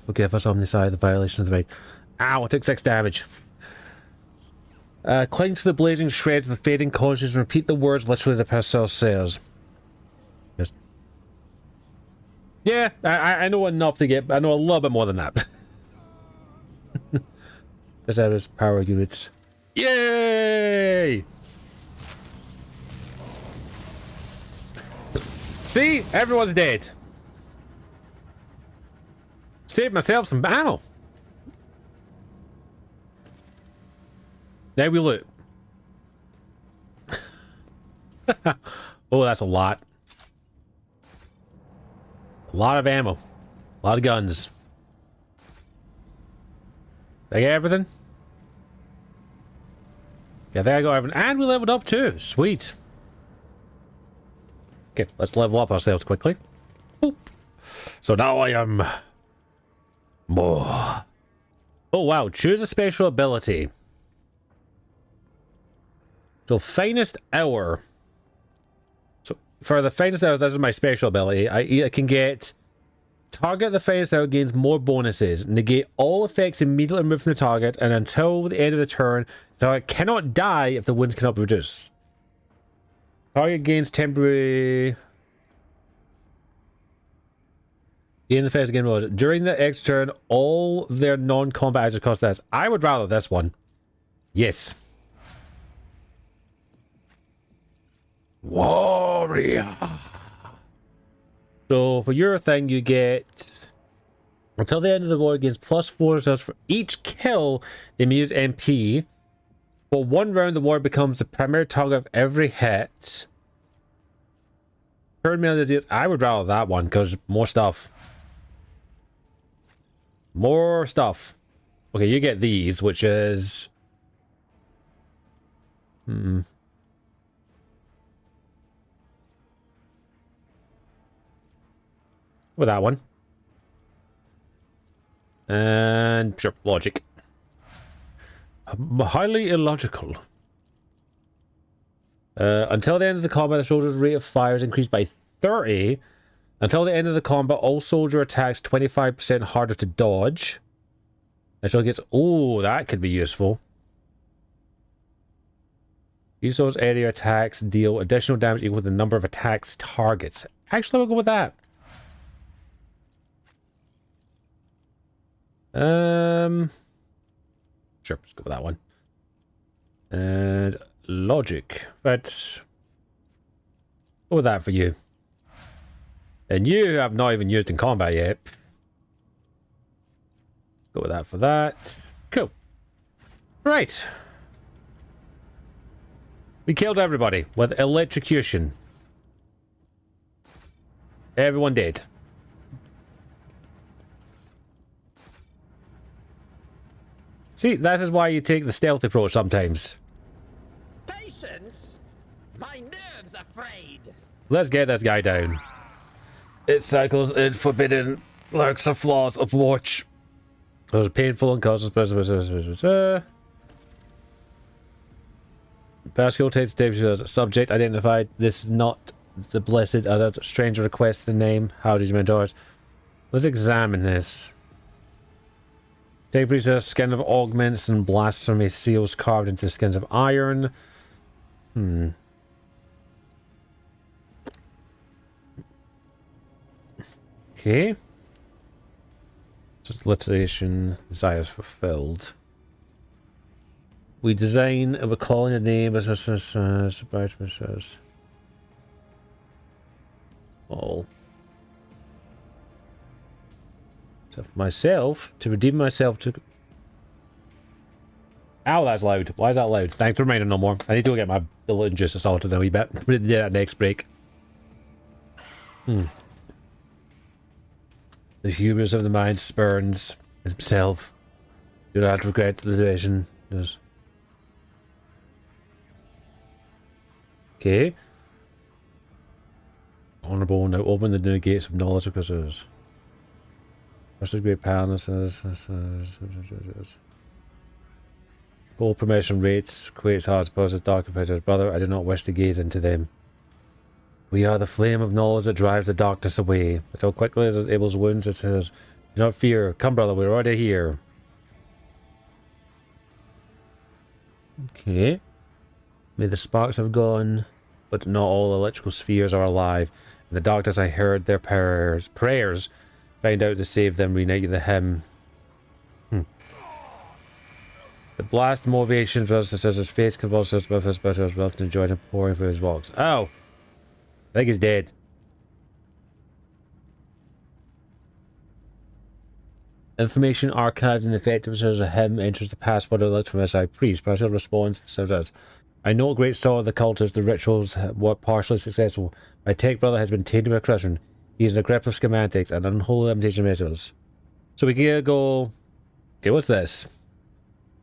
Forgive us on the side of the violation of the right. Ow, I took 6 damage. Cling to the blazing shreds of the fading conscience and repeat the words literally the pastel says. Yes. Yeah, I know enough to get... I know a little bit more than that. Just have his power units. Yay! See? Everyone's dead. Saved myself some ammo. There we loot. Oh, that's a lot. A lot of ammo. A lot of guns. Did I get everything? Yeah, there I go, everything. And we leveled up too. Sweet. Okay, let's level up ourselves quickly. Boop. So now I am more. Oh wow, choose a special ability. So finest hour. So for the finest hour, this is my special ability. I can get target the finest hour gains more bonuses. Negate all effects immediately removed from the target, and until the end of the turn, the target cannot die if the wounds cannot be reduced. Target gains temporary. Gain the effects again. During the extra turn, all their non-combat actions cost less. I would rather this one. Yes. Warrior. So for your thing, you get until the end of the war gains +4 results for each kill. They may use MP. For 1 round, the war becomes the primary target of every hit. I would rather that one because more stuff. More stuff. Okay, you get these, which is with that one. And sure, logic. Highly illogical. Until the end of the combat, the soldier's rate of fire is increased by 30. Until the end of the combat, all soldier attacks 25% harder to dodge. Until it gets... Oh, that could be useful. Use those area attacks deal additional damage equal to the number of attacks targets. Actually, we'll go with that. Sure, let's go with that one. And logic. Let's go with that for you. And you have not even used in combat yet. Go with that for that. Cool. Right. We killed everybody with electrocution. Everyone dead. See, that is why you take the stealth approach sometimes. Patience? My nerves are frayed. Let's get this guy down. It cycles in forbidden lurks of flaws of watch. It was painful and causes Pascal takes David as a subject identified. This is not the blessed as a stranger requests the name. How did you mentor it? Let's examine this. Take priestess, skin of augments and blasphemy seals carved into the skins of iron. Okay. Just alliteration. Desires fulfilled. We design of a calling a name as all. So myself to redeem myself to. Ow, that's loud. Why is that loud? Thanks for reminding no more. I need to go get my diluted juice assaulted a wee bit. We'll do that next break. The hubris of the mind spurns himself. Do not regret the situation. Yes. Okay. Honorable, now open the new gates of knowledge of pursuers. First great palaces. Gold promotion rates, creates hard supposes dark competitors. Brother, I do not wish to gaze into them. We are the flame of knowledge that drives the darkness away. But how quickly as Abel's wounds it says, do not fear. Come, brother, we're already here. Okay. May the sparks have gone, but not all electrical spheres are alive. In the darkness I heard their prayers. Find out to save them, reunite the hymn. The blast motivations was says his face convulses with his better as well to enjoy him pouring for his walks. Oh! I think he's dead. Information archived in the effective as a hymn enters the password of the electromagnetic priest. Partial response so does. I know a great story of the cultures, the rituals were partially successful. My tech brother has been tainted by corruption. He is in the grip of schematics and unholy limitation methods. So we can go. Okay, what's this?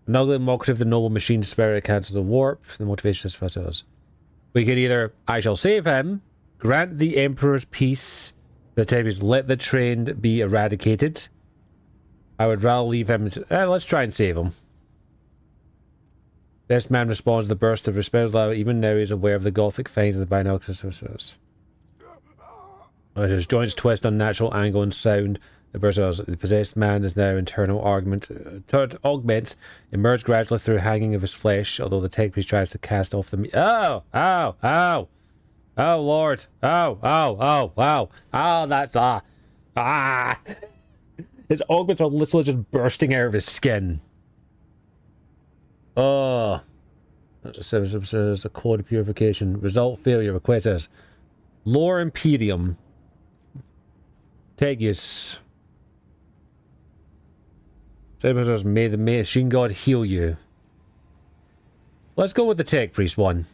Another mocked of the noble machine spirit cancels the warp. The motivation is for us. We could either I shall save him, grant the Emperor's peace, the time is let the trained be eradicated. I would rather leave him. Let's try and save him. This man responds to the burst of respect. Even now he is aware of the gothic finds of the binoculars. His joints twist unnatural angle and sound. The possessed man is now internal augments emerge gradually through hanging of his flesh, although the tech priest tries to cast off the Oh, Lord. Oh, that's his augments are literally just bursting out of his skin. Oh. There's a code of purification. Result failure. Request Lore Imperium. Tegus. May the machine god heal you. Let's go with the tech priest one.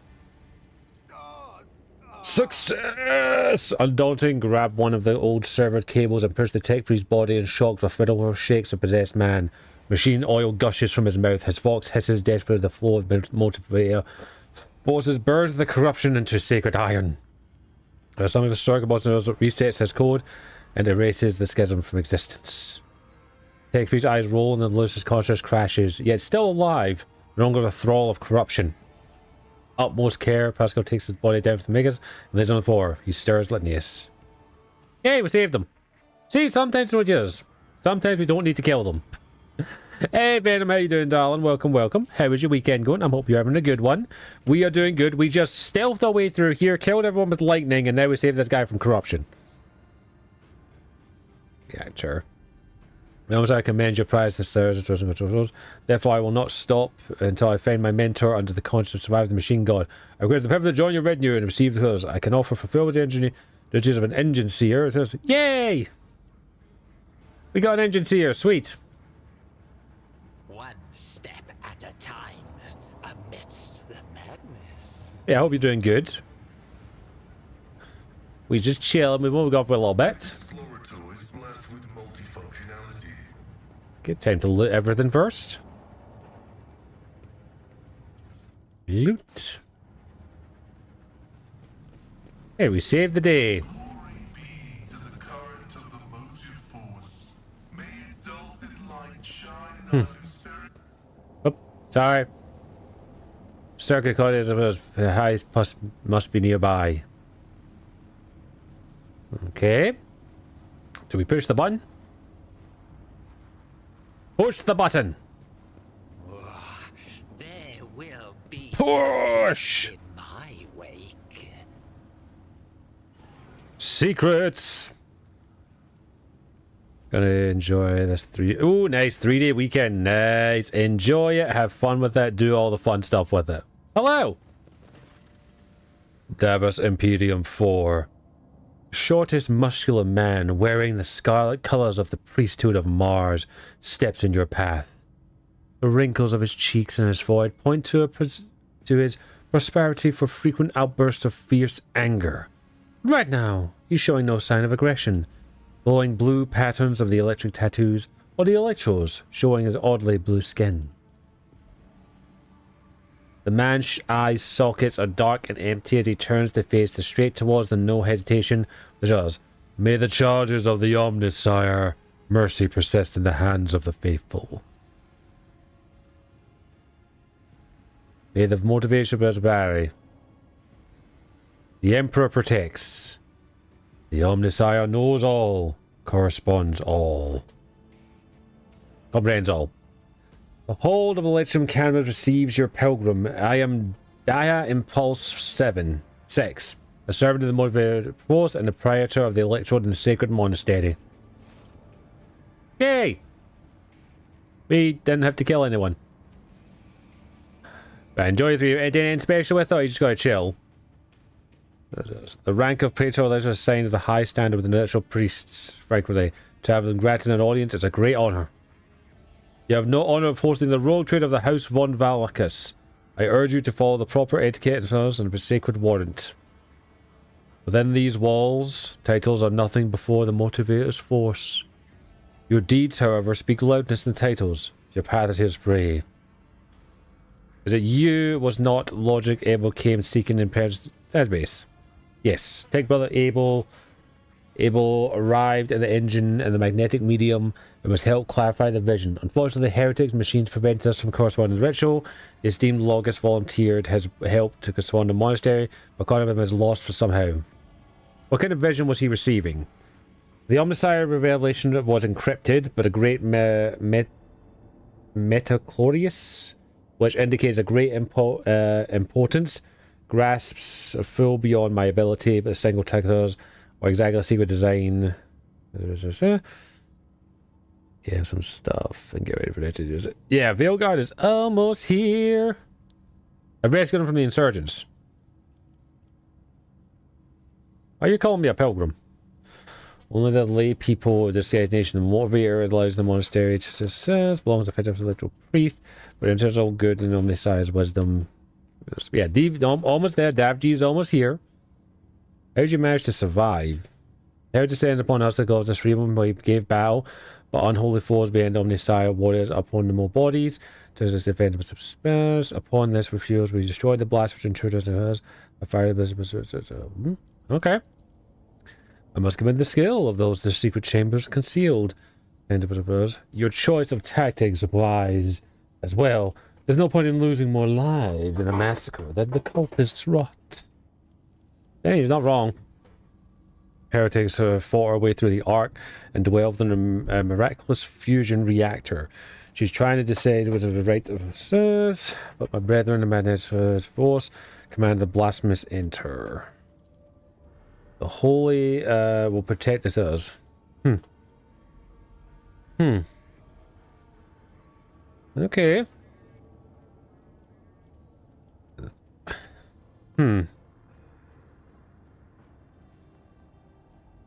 Success! Undaunting, grab one of the old server cables and push the tech priest's body and shocked with fiddle shakes a possessed man. Machine oil gushes from his mouth. His vox hisses desperate as the flow of motivator forces burns the corruption into sacred iron. Some of his historical bosses resets his code and erases the schism from existence. Tech priest's eyes roll and the Lucis conscious crashes, yet still alive, no longer the thrall of corruption. Utmost care, Pascal takes his body down from the Megas and lays on the floor. He stirs Litanius. Yay, we saved them. See, sometimes we just. Sometimes we don't need to kill them. Hey Venom, how you doing, darling? Welcome, welcome. How was your weekend going? I hope you're having a good one. We are doing good. We just stealthed our way through here, killed everyone with lightning, and now we saved this guy from corruption. Yeah, sure. I commend your prize to sirs. Therefore, I will not stop until I find my mentor under the conscience to survive the machine god. I request the privilege to join your retinue and receive the clothes. I can offer fulfillment engineer duties of an engine seer. Yay! We got an engine seer. Sweet. One step at a time amidst the madness. Yeah, I hope you're doing good. We just chill and we won't go for a little bit. Explorator is blessed with multifunctionality. Good time to loot everything first. Loot. Hey, we saved the day. Glory be to the current of the motive force. May its dulcet light shine in our spirit. Oh, sorry. Circuit code is the highest must be nearby. Okay. Do we push the button? Push the button. There will be Push. in my wake. Secrets. Gonna enjoy this Ooh, nice 3-day weekend. Nice. Enjoy it. Have fun with it. Do all the fun stuff with it. Hello. Davos Imperium 4. Shortest muscular man wearing the scarlet colors of the priesthood of Mars steps in your path. The wrinkles of his cheeks and his forehead point to his prosperity for frequent outbursts of fierce anger. Right now, he's showing no sign of aggression, glowing blue patterns of the electric tattoos, or the electros showing his oddly blue skin. The man's eyes sockets are dark and empty as he turns to face straight towards them, no hesitation. Just, may the charges of the Omnissiah mercy persist in the hands of the faithful. May the motivation be vary. The Emperor protects. The Omnissiah knows all, corresponds all. Comprehends all. The hold of the Electrum canvas receives your pilgrim. I am Dia Impulse 6, a servant of the motivated force and the proprietor of the Electrode in the Sacred Monastery. Yay! We didn't have to kill anyone. Right, enjoy the anything special with, or you just gotta chill. The rank of Praetor is assigned to the high standard with the natural priests, frequently. To have them granted an audience is a great honor. You have no honor of hosting the rogue trade of the House von Valacus. I urge you to follow the proper etiquette and the sacred warrant. Within these walls, titles are nothing before the motivator's force. Your deeds, however, speak loudness than titles. Your path is brave. Is it you was not logic Abel came seeking in base? Yes. Take brother Abel. Abel arrived at the engine and the magnetic medium and must help clarify the vision. Unfortunately, the heretics machines prevented us from corresponding with ritual. The esteemed Logus volunteered his help to correspond to the monastery, but one of him is lost for somehow. What kind of vision was he receiving? The Omnissiah revelation was encrypted, but a great metachlorius, which indicates a great importance, grasps full beyond my ability, but a single tactile or exactly a secret design. Yeah, some stuff and get ready for that to use it. Yeah, Veilguard is almost here. I've rescued him from the insurgents. Why are you calling me a pilgrim? Only the lay people of this guy's nation, the motivator allows the monastery to says belongs to the literal priest, but in terms of all good and Omnissiah's wisdom. Yeah, almost there. Davji is almost here. How did you manage to survive? How descended upon us the gods of freedom we gave battle, but unholy foes behind Omnissiah warriors upon the more bodies. To this defend with spares. Upon this refusal, we destroyed the blast which intruders and hers. A fire okay. I must commend the skill of those the secret chambers concealed. And your choice of tactics applies as well. There's no point in losing more lives in a massacre than the cultists wrought. Hey, he's not wrong. Heretics fought our way through the Ark and dwelled in a miraculous fusion reactor. She's trying to decide whether the right of us, but my brethren in magnetic force command the blasphemous enter. The holy will protect us. Okay. Hmm.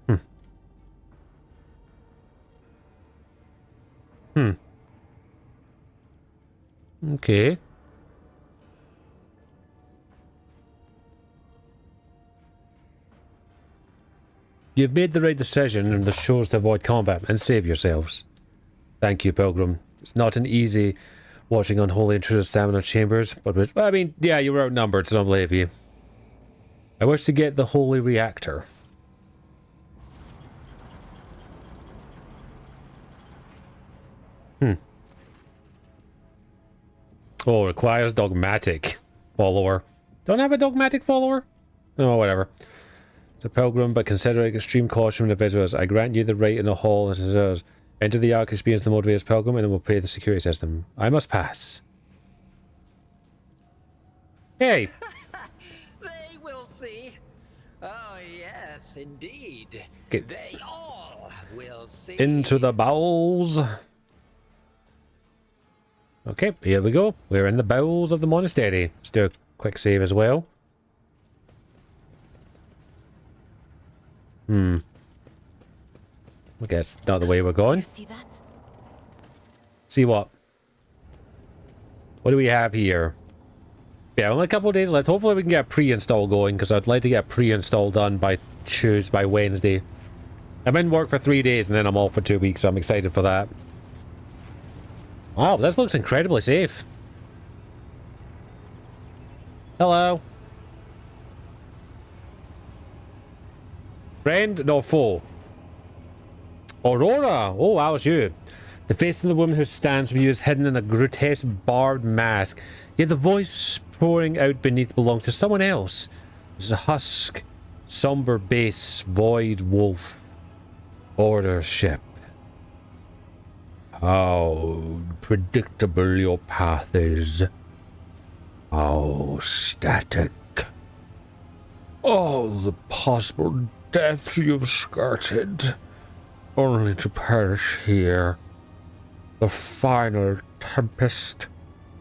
Hmm. Hmm. Okay. You've made the right decision and the chose to avoid combat and save yourselves. Thank you, Pilgrim. It's not an easy watching unholy intrusive stamina chambers, but I mean, yeah, you were outnumbered, so I don't blame you. I wish to get the holy reactor. Hmm. Oh, requires dogmatic follower. Don't have a dogmatic follower? Oh, whatever. It's a pilgrim, but considering extreme caution from individuals, I grant you the right in the hall that deserves. Enter the arc, experience the motivated pilgrim, and it will pay the security system. I must pass. Hey! They will see. Oh, yes, indeed. Get They all will see. into the bowels. Okay, here we go. We're in the bowels of the monastery. Let's do a quick save as well. I guess not the way we're going. See that? See what? What do we have here? Yeah, only a couple of days left. Hopefully we can get a pre-install going, because I'd like to get pre-install done by by Wednesday. I'm in work for 3 days and then I'm off for 2 weeks, so I'm excited for that. Wow, this looks incredibly safe. Hello. Friend? No, foe. Aurora! Oh, wow, it's you. The face of the woman who stands for you is hidden in a grotesque barbed mask, yet the voice pouring out beneath belongs to someone else. It's a husk, somber bass, void wolf. Order ship. How predictable your path is. How static. All the possible death you've skirted, only to perish here. The final tempest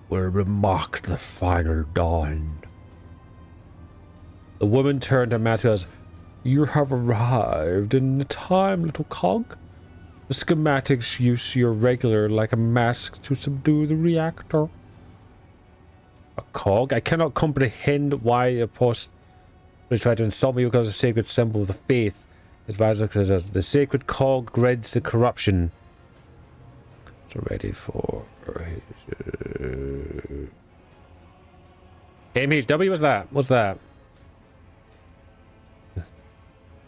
will remark the final dawn. The woman turned to Matt and goes, "You have arrived in time, little cog. The schematics use your regular like a mask to subdue the reactor." A cog? I cannot comprehend why a post would try to insult me because of the sacred symbol of the faith. Advisor says, the sacred cog grids the corruption. So ready for... MHW, what's that? What's that?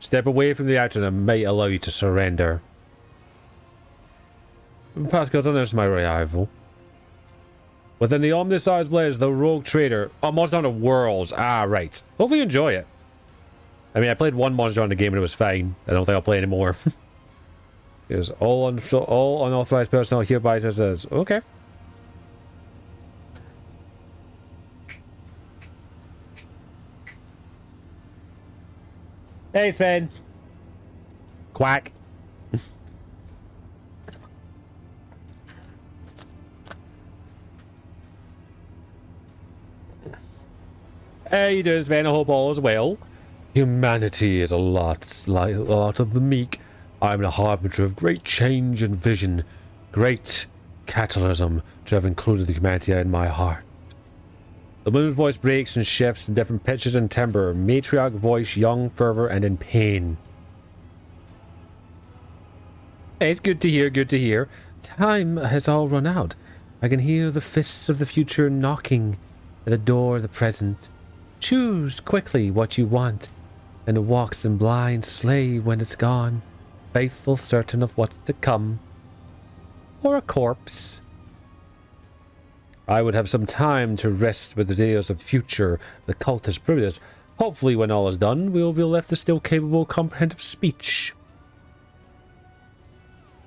Step away from the action and might allow you to surrender. Pascal, don't notice my rival. Within the Omniscience Blaze, the rogue trader. Oh, Monster Hunter Worlds. Ah, right. Hopefully you enjoy it. I mean, I played one Monster Hunter game and it was fine. I don't think I'll play anymore. It was all unauthorized personnel hereby says, okay. Hey, Sven. Quack. How you doing, Sven? I hope all is well. Humanity is a lot of the meek. I'm the harbinger of great change and vision, great catalysm to have included the humanity in my heart. The woman's voice breaks and shifts in different pitches and timbre, matriarch voice, young, fervor, and in pain. It's good to hear, good to hear. Time has all run out. I can hear the fists of the future knocking at the door of the present. Choose quickly what you want, and it walks in blind slave when it's gone, faithful certain of what's to come. Or a corpse. I would have some time to rest with the tales of future, the cultist privileges. Hopefully when all is done, we will be left a still capable, comprehensive speech.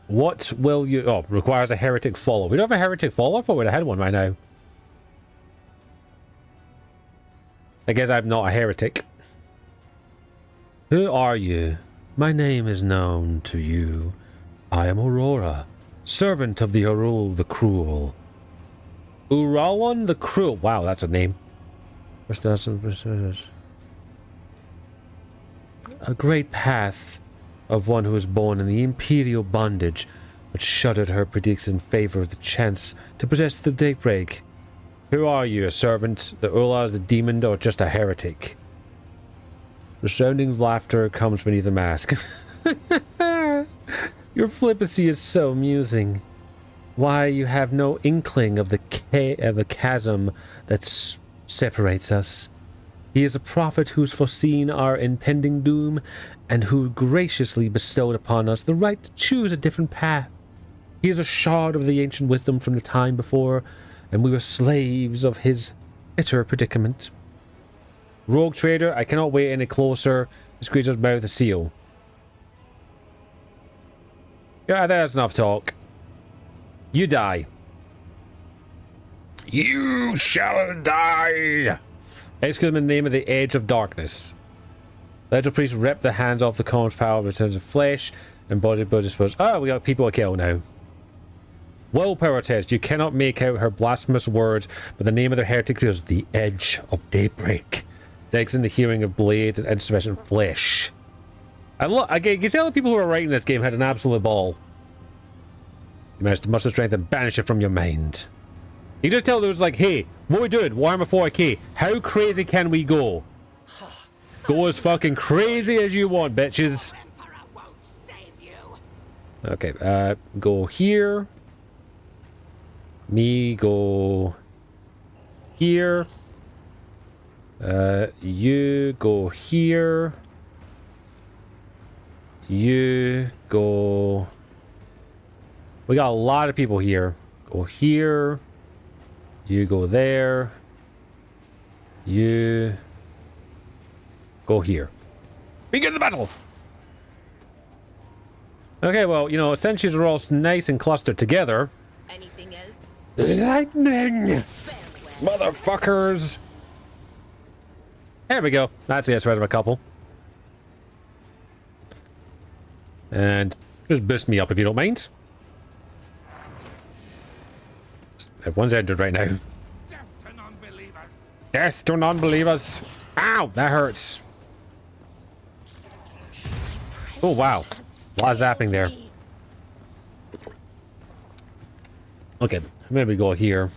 What will you... Oh, requires a heretic follow. We don't have a heretic follow? I thought we'd have had one right now. I guess I'm not a heretic. Who are you? My name is known to you. I am Aurora, servant of the Horul the Cruel. Urawan the Cruel. Wow, that's a name. A great path of one who was born in the imperial bondage, but shuddered her predicts in favor of the chance to possess the daybreak. Who are you, a servant, the Ula is the demon, or just a heretic? The sounding laughter comes beneath the mask. Your flippancy is so amusing. Why, you have no inkling of the chasm that separates us. He is a prophet who's foreseen our impending doom, and who graciously bestowed upon us the right to choose a different path. He is a shard of the ancient wisdom from the time before, and we were slaves of his bitter predicament. Rogue trader, I cannot wait any closer. This creature's mouth a seal. Yeah, that's enough talk. You die. You shall die! Execute in the name of the Age of Darkness. Let the priest rip the hands off the corpse power, returns of flesh, and body disposed. Oh, we got people to kill now. Willpower test. You cannot make out her blasphemous words, but the name of the heretic is the Edge of Daybreak. Dex in the hearing of blade and insufficient flesh. Again, you can tell the people who are writing this game had an absolute ball. You managed to muster strength and banish it from your mind. You can just tell there was like, hey, what are we doing? Warhammer 40k. How crazy can we go? Go as fucking crazy as you want, bitches. Okay, go here. Me go here. You go here. You go. We got a lot of people here. Go here. You go there. You go here. Begin the battle! Okay, well, you know, since you're all nice and clustered together. Anything else? Lightning! Motherfuckers! There we go. That's the rid of a couple. And just boost me up if you don't mind. Everyone's entered right now. Death to non-believers! Death to non-believers! Ow! That hurts. Oh, wow. A lot of zapping there. Okay, maybe go here.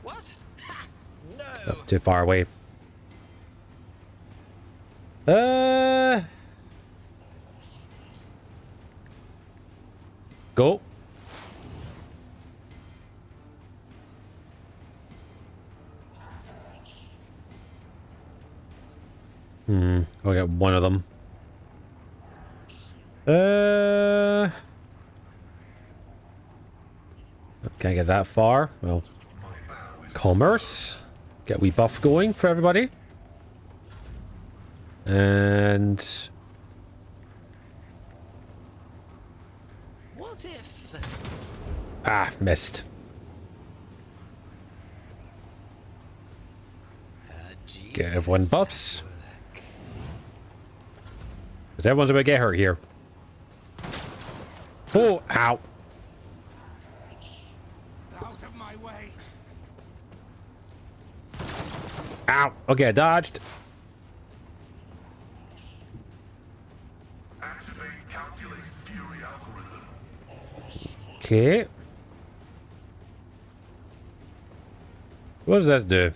What? Ha! No. Oh, too far away. Go. I'll get one of them. Can't get that far. Well, commerce. Get we buff going for everybody. And What if? missed. Get everyone buffs. Because everyone's about to get hurt here. Oh, ow. Out of my way! Ow. Okay, I dodged. Activate calculated fury algorithm. Okay. What does this do?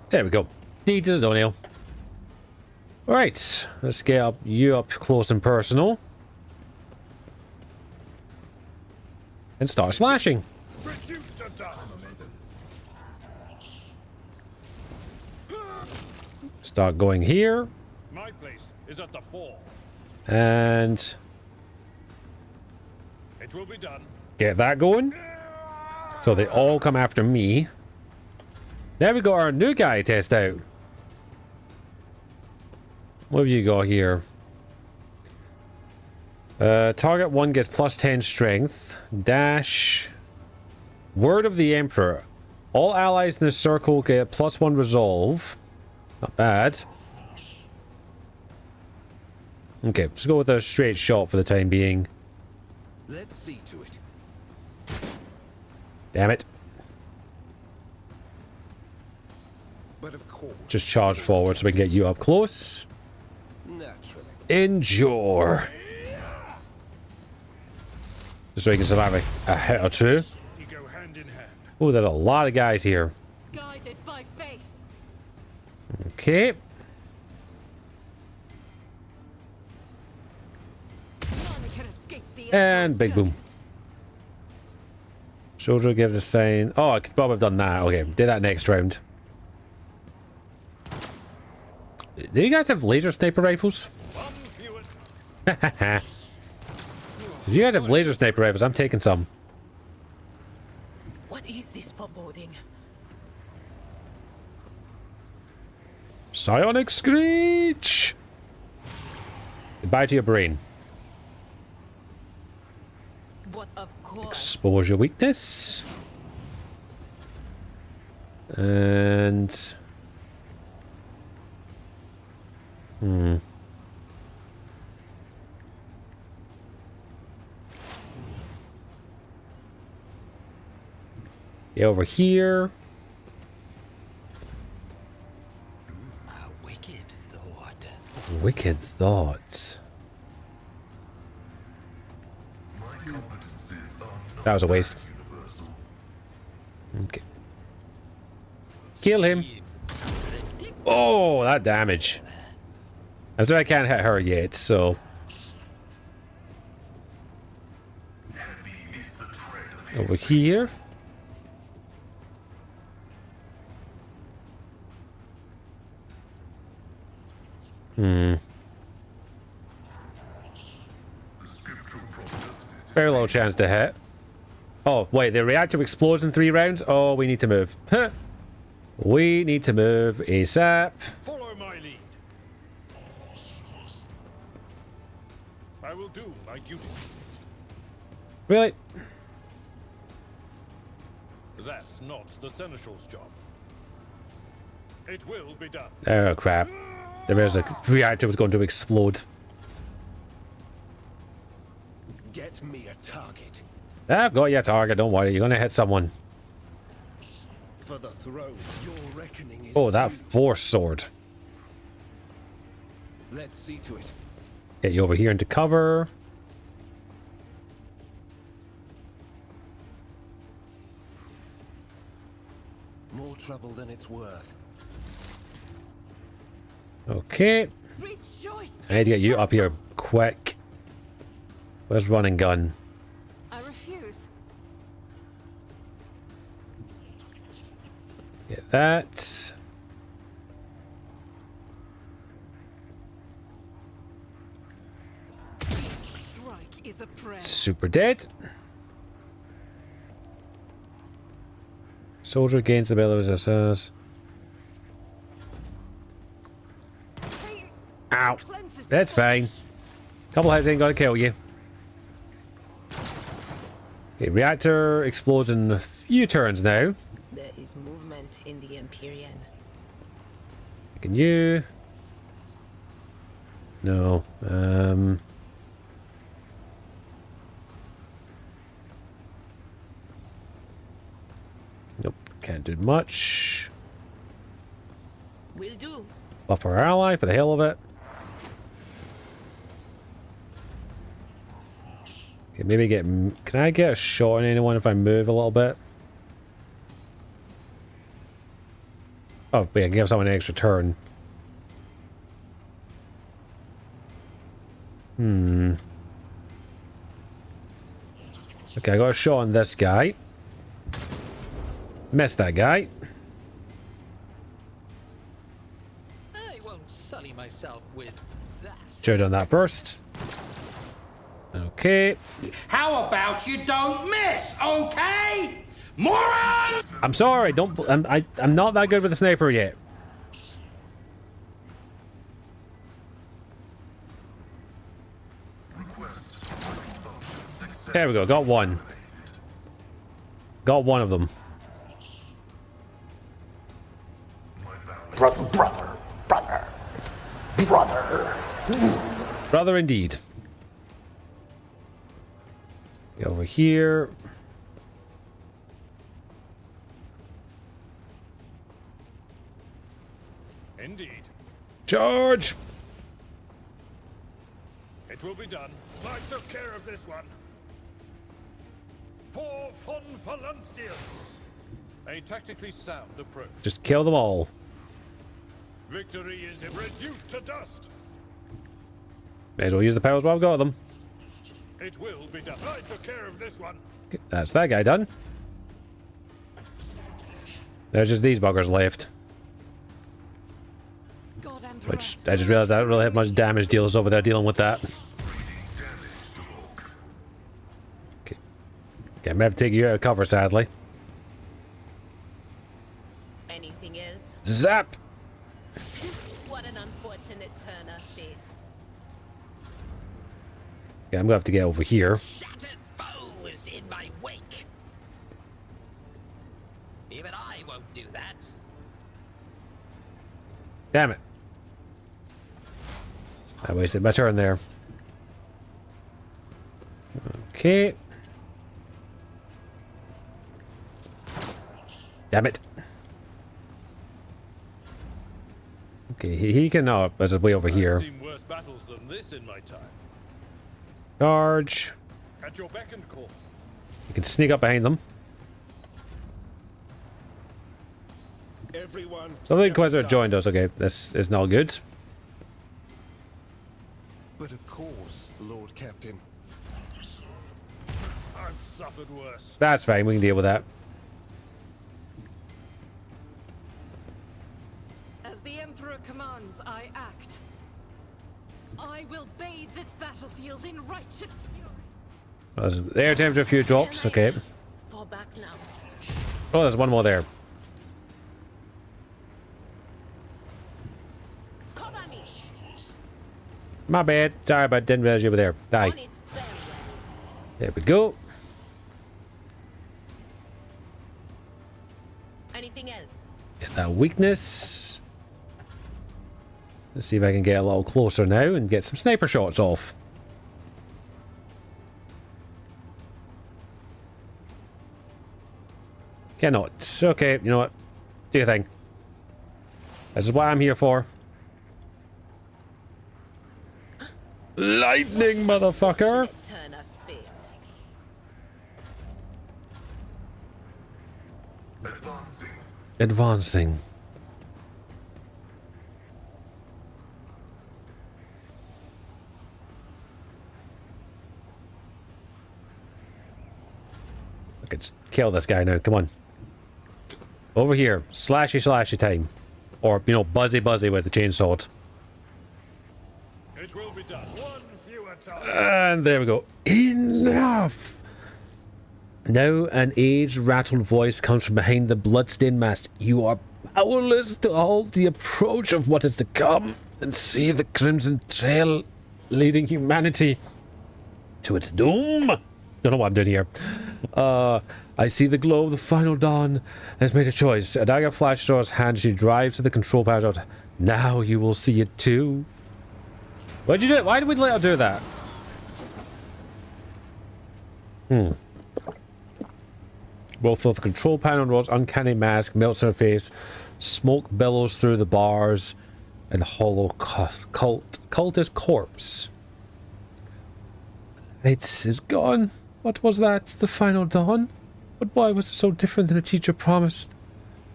There we go. D to the toenail. Alright, let's get you up close and personal. And start slashing. Reduced to dust! Start going here. My place is at the fore. And It will be done. get that going. So they all come after me. There we go, our new guy test out. What have you got here? Target 1 gets plus 10 strength. Dash. Word of the Emperor. All allies in this circle get +1 resolve. Not bad. Okay, let's go with a straight shot for the time being. Let's see to it. Damn it. But of course, Just charge forward so we can get you up close. naturally. Endure. Just so you can survive a hit or two. You go hand in hand. Oh, there's a lot of guys here. Guided by faith. Okay. None can escape the And Emperor's big boom. judgment. Soldier gives a sign. Oh, I could probably have done that. Okay, do that next round. Do you guys have laser sniper rifles? If you guys have laser sniper rifles, I'm taking some. What is this foreboding? Psionic Screech! Goodbye to your brain. But of course. Expose your weakness. And... Yeah, over here. A wicked thought. Wicked thoughts. My competencies are not That was a waste. universal. Okay. Kill him. Oh, that damage. I'm sorry I can't hit her yet, so... Heavy is the tread of his Over here. scriptural proverbs. Very low chance to hit. Oh, wait, the reactor explodes in 3 rounds? Oh, we need to move. Huh. We need to move ASAP. Follow my lead. I will do my duty. Really? That's not the Seneschal's job. It will be done. Oh, crap. There's a reactor was going to explode. Get me a target. I've got your target, don't worry. You're going to hit someone. For the throne, your reckoning is Oh, that due. force sword. Let's see to it. Get you over here into cover. More trouble than it's worth. Okay. Rejoice. I need to get you up here quick. Where's run and gun? I refuse. Get that. Strike is a prayer. Super dead. Soldier gains the ability to assess. Ow. Cleanses That's fine. Couple heads ain't gonna kill you. Okay, reactor explodes in a few turns now. There is movement in the Empyrean. Can you? No. Nope. Can't do much. Will do. Buff our ally for the hell of it. Okay, maybe get... Can I get a shot on anyone if I move a little bit? Oh, wait, I can give someone an extra turn. Okay, I got a shot on this guy. Missed that guy. I won't sully myself with that. Should've done that burst. Okay. How about you don't miss, okay? Moron! I'm sorry, don't... I'm not that good with the sniper yet. There we go, got one. Got one of them. Brother. Brother indeed. Get over here. Indeed. Charge! It will be done. I took care of this one. For Von Valancius. A tactically sound approach. Just kill them all. Victory is reduced to dust. May as well use the powers while I've got them. It will be done. I took care of this one. That's that guy done. There's just these buggers left. God, Emperor. Which, I just realized I don't really have much damage dealers over there dealing with that. Okay. Okay, I'm gonna have to take you out of cover, sadly. Anything else? Zap! What an unfortunate turn of fate. Okay, I'm gonna have to get over here. Shattered foes in my wake. Even I won't do that. Damn it. I wasted my turn there. Okay. Damn it. Okay, he can as it's way over here. I've seen worse battles than this in my time. Charge. At your beck and call. You can sneak up behind them. Everyone. So the step Inquisitor aside. joined us. Okay, this is not good. But of course, Lord Captain. I've suffered worse. That's fine, we can deal with that. As the Emperor commands, I act. I will bathe this battlefield in righteous fury. There, time for a few drops. Okay. Fall back now. Oh, there's one more there. Cover me. My bad. Sorry, but didn't realize you were there. Die. On it, very well. There we go. Anything else? Get that weakness. Let's see if I can get a little closer now and get some sniper shots off. Cannot. Okay, you know what? Do your thing. This is what I'm here for. Lightning, motherfucker! Turn of fate. Advancing. Let's kill this guy now. Come on. Over here. Slashy, slashy time. Or, you know, buzzy, buzzy with the chainsaw. It will be done. One fewer time. And there we go. Enough! Now an aged, rattled voice comes from behind the bloodstained mask. You are powerless to halt the approach of what is to come and see the crimson trail leading humanity to its doom. Don't know what I'm doing here. I see the glow of the final dawn has made a choice. A dagger flashes through his hand. She drives to the control panel. Now you will see it too. Why'd you do it? Why did we let her do that? Both of the control panel rolls, uncanny mask melts in her face, smoke billows through the bars, and the hollow cultist corpse. Light is gone. What was that? The final dawn? But why was it so different than the teacher promised?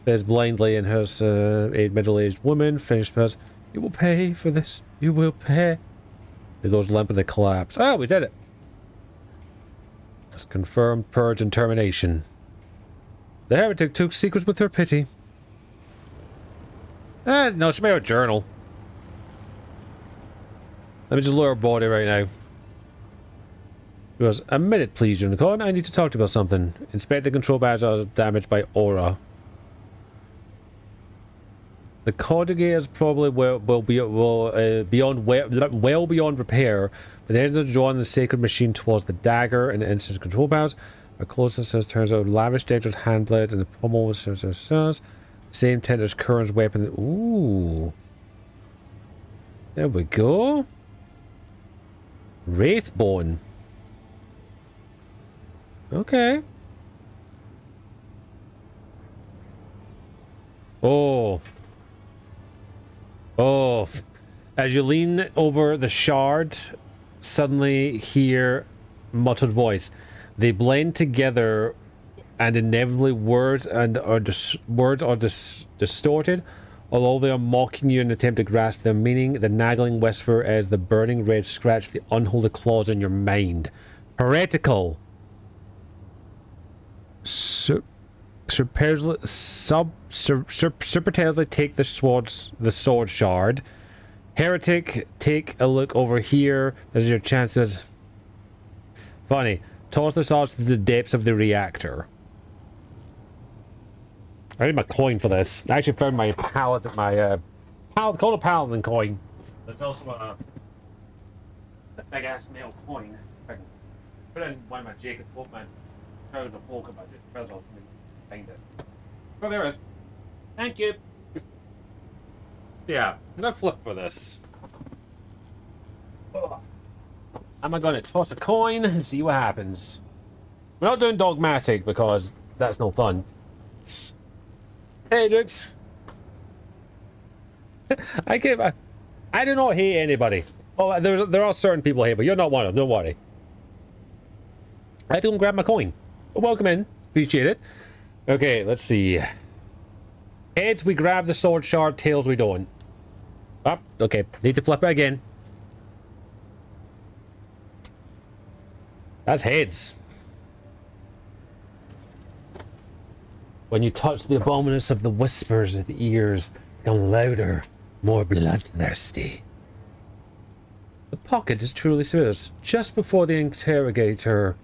There's blindly in her a middle-aged woman, finished with, you will pay for this. You will pay. It goes limp and they collapse. Oh, we did it. That's confirmed purge and termination. The heretic took secrets with her pity. No, she made a journal. Let me just lower her body right now. It was, a minute please, Unicorn. I need to talk to you about something. Inspect the control badge damaged by aura. The Cordigators probably will be well beyond repair, but they ended up drawing the sacred machine towards the dagger and the instant control badge. A closest turns out lavish dangerous hand blade and the pommel was same tender's current weapon. Ooh. There we go. Wraithbone. Okay. Oh. Oh. As you lean over the shard, suddenly hear muttered voice. They blend together, and inevitably words are distorted. Although they are mocking you in an attempt to grasp their meaning, the nagging whisper as the burning red scratch the unholy claws in your mind. Heretical. Surreptitiously take the sword shard. Heretic, take a look over here. There's your chances. Funny. Toss the swords to the depths of the reactor. I need my coin for this. I actually found my paladin, called a paladin coin. There's also a big ass nail coin. I can put in one of my Jacob Boatman. There's a polka budget. There's all find it. Oh, there it is. Thank you. Yeah, I'm gonna flip for this. Am I gonna toss a coin and see what happens? We're not doing dogmatic because that's no fun. Hey, Dukes. I do not hate anybody. Oh, there are certain people here, but you're not one of them. Don't worry. I had to go and grab my coin. But welcome in. Appreciate it. Okay, let's see. Heads, we grab the sword shard. Tails, we don't. Oh, okay. Need to flip it again. That's heads. When you touch the abominance of the whispers of the ears become louder, more bloodthirsty. The pocket is truly serious. Just before the interrogator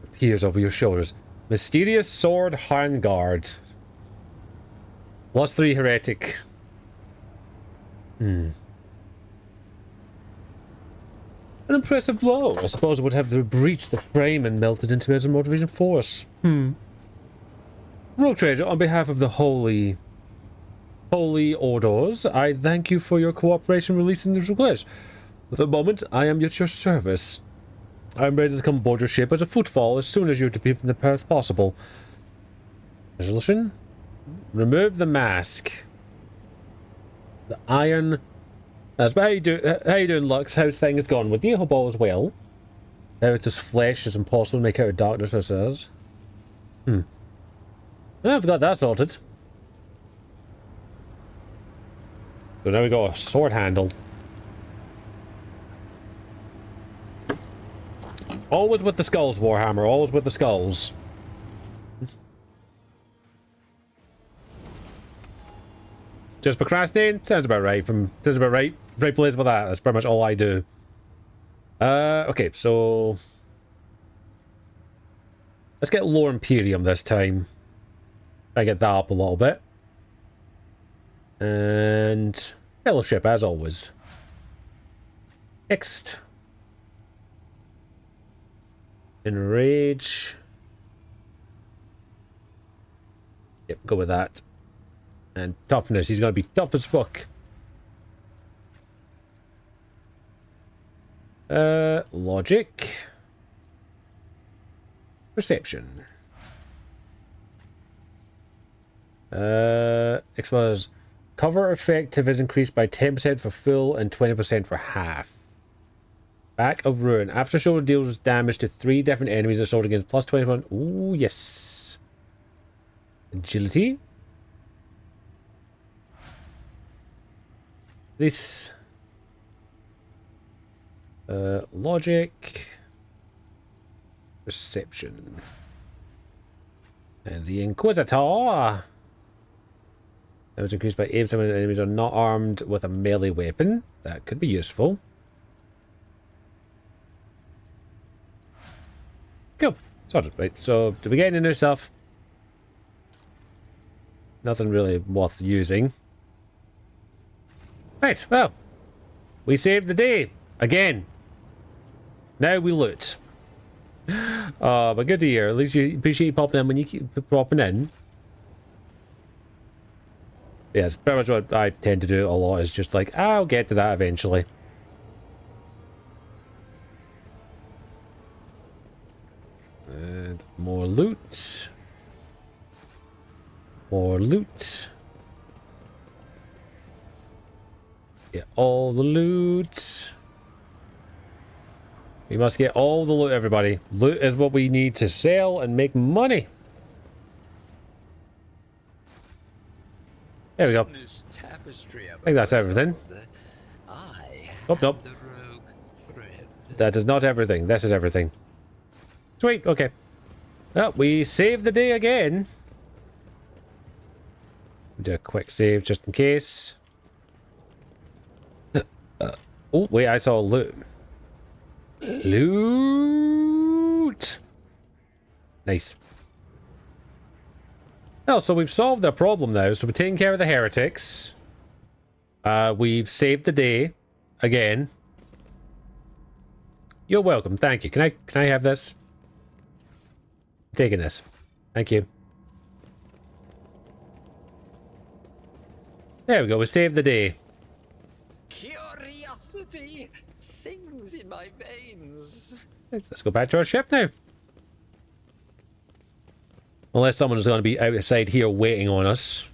appears over your shoulders. Mysterious sword handguard. +3 heretic. An impressive blow. I suppose it would have to breach the frame and melted into it as a motivating force. Rogue Trader, on behalf of the Holy Orders, I thank you for your cooperation releasing this request. At the moment, I am at your service. I am ready to come aboard your ship as a footfall as soon as you depart from the path possible. Resolution? Remove the mask. The iron. That's how you doing, Lux? How's things gone with you? Hope all is well. Now it's as flesh as impossible to make out of darkness, it says. Well, I've got that sorted. So now we got a sword handle. Always with the skulls, Warhammer. Always with the skulls. Just procrastinating? Sounds about right. Sounds about right. Right place for that. That's pretty much all I do. Okay, so let's get Lore Imperium this time. Try to get that up a little bit. And Fellowship, as always. Next. Enrage. Yep, go with that. And toughness, he's gonna be tough as fuck. Logic. Perception. Expose. Cover effective is increased by 10% for full and 20% for half. Back of Ruin. After shoulder deals damage to 3 different enemies assault against plus 21. Ooh, yes. Agility. This. Logic. Perception. And the Inquisitor. That was increased by 8% when enemies are not armed with a melee weapon. That could be useful. Cool. Sorted. Right, so did we get any new stuff? Nothing really worth using. Right, well. We saved the day. Again. Now we loot. But good to hear. At least you appreciate you popping in when you keep popping in. Yes, pretty much what I tend to do a lot is just like, I'll get to that eventually. And more loot. More loot. Get all the loot. We must get all the loot, everybody. Loot is what we need to sell and make money. There we go. This tapestry I think that's everything. Nope, nope. The rogue thread. That is not everything. This is everything. Sweet, okay. Well, we saved the day again. Do a quick save just in case. Oh, wait, I saw loot. Loot! Nice. Well, so we've solved our problem now. So we're taking care of the heretics. We've saved the day. Again. You're welcome. Thank you. Can I have this? I'm taking this. Thank you. There we go. We saved the day. Curiosity sings in my veins. Let's go back to our ship now. Unless someone is going to be outside here waiting on us.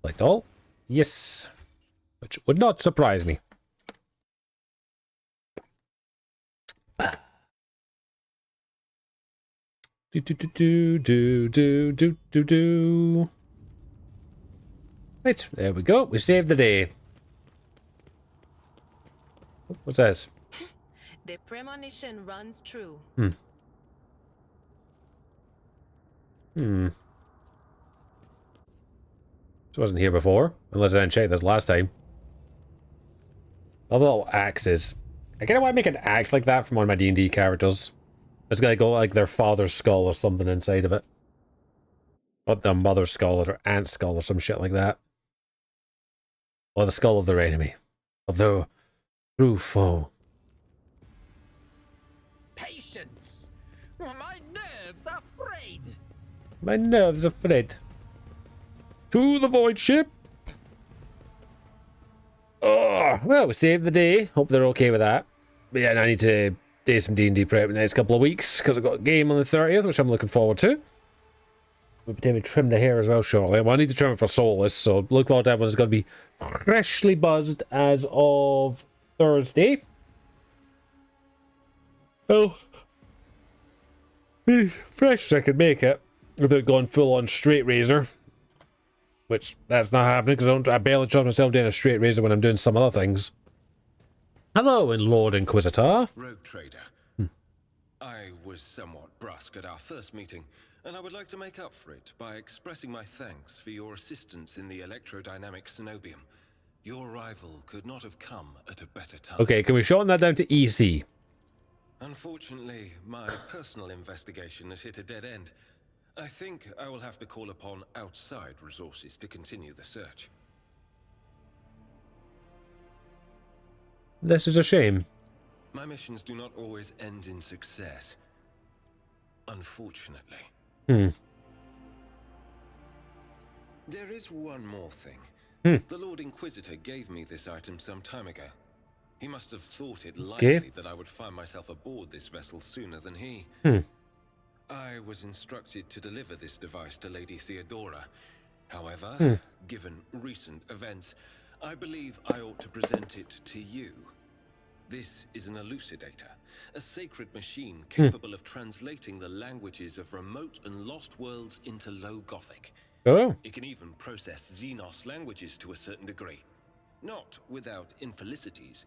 Select all. Yes. Which would not surprise me. Do. Right, there we go. We saved the day. What's this? The premonition runs true. This wasn't here before, unless I didn't check this last time. Love little axes. I kind of want to make an axe like that from one of my D&D characters. It's gonna go like their father's skull or something inside of it. Or their mother's skull or their aunt's skull or some shit like that. Or the skull of their enemy. Of their true foe. Patience! My nerves are frayed! My nerves are frayed. To the void ship! Oh, well, we saved the day. Hope they're okay with that. But yeah, I need to do some D&D prep in the next couple of weeks, because I've got a game on the 30th, which I'm looking forward to. We'll be able to trim the hair as well shortly. Well, I need to trim it for Soulless, so look forward to that one. It's going to be freshly buzzed as of Thursday. Oh. Fresh as I could make it, without going full on straight razor. Which, that's not happening, because I barely trust myself doing a straight razor when I'm doing some other things. Hello, and Lord Inquisitor. Rogue Trader. I was somewhat brusque at our first meeting, and I would like to make up for it by expressing my thanks for your assistance in the electrodynamic Cenobium. Your arrival could not have come at a better time. Okay, can we shorten that down to EC? Unfortunately, my personal investigation has hit a dead end. I think I will have to call upon outside resources to continue the search. This is a shame. My missions do not always end in success. Unfortunately. There is one more thing. The Lord Inquisitor gave me this item some time ago. He must have thought it likely that I would find myself aboard this vessel sooner than he. I was instructed to deliver this device to Lady Theodora. However, given recent events, I believe I ought to present it to you. This is an elucidator, a sacred machine capable of translating the languages of remote and lost worlds into Low Gothic. Oh. It can even process Xenos languages to a certain degree. Not without infelicities,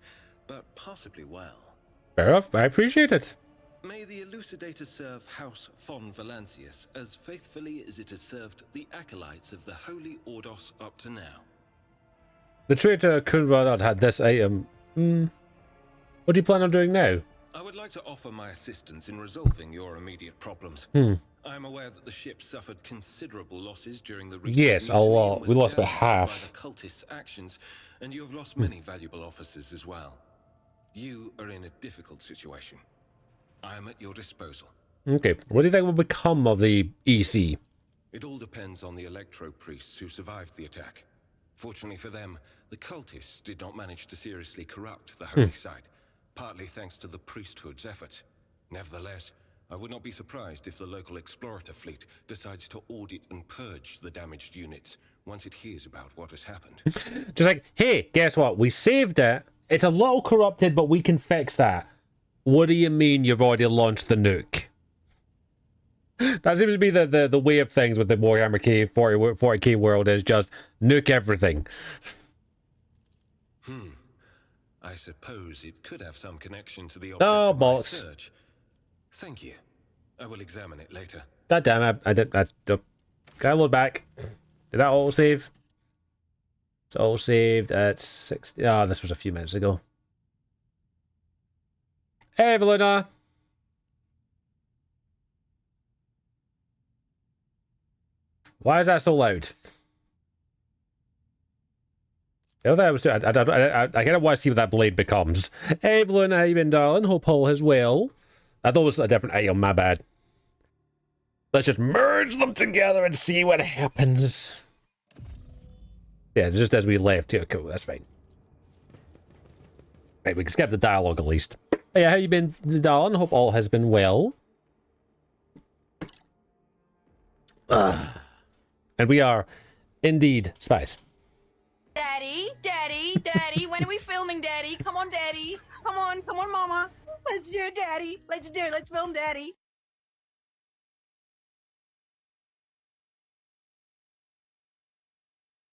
but possibly well. Fair enough, I appreciate it. May the elucidator serve House von Valancius as faithfully as it has served the acolytes of the Holy Ordos up to now. The traitor Kunrad had this item. What do you plan on doing now? I would like to offer my assistance in resolving your immediate problems. I am aware that the ship suffered considerable losses during the recent Yes, a lot. We lost about half. by the cultists' actions, and you have lost many valuable officers as well. You are in a difficult situation. I am at your disposal. Okay, what do you think will become of the EC? It all depends on the electro-priests who survived the attack. Fortunately for them, the cultists did not manage to seriously corrupt the holy site, partly thanks to the priesthood's efforts. Nevertheless, I would not be surprised if the local explorator fleet decides to audit and purge the damaged units once it hears about what has happened. Just like, hey, guess what? We saved it. It's a little corrupted, but we can fix that. What do you mean you've already launched the nuke? That seems to be the way of things with the Warhammer 40K world, is just nuke everything. I suppose it could have some connection to the object Oh, of my bollocks. search. Thank you. I will examine it later. God damn it, I can I load back? Did that auto save? It's all saved at 60. Ah, this was a few minutes ago. Hey, Valuna. Why is that so loud? I don't think I was doing. I kind of want to see what that blade becomes. Hey, Valuna, how you been, darling? Hope all is well. I thought it was a different item. My bad. Let's just merge them together and see what happens. Yeah, it's just as we left. Yeah, cool. That's fine. Right, we can skip the dialogue at least. Yeah, how you been, darling? Hope all has been well. And we are indeed spies. Daddy, Daddy, Daddy, when are we filming, Daddy? Come on, Daddy. Come on, Mama. Let's do it, Daddy. Let's do it. Let's film, Daddy.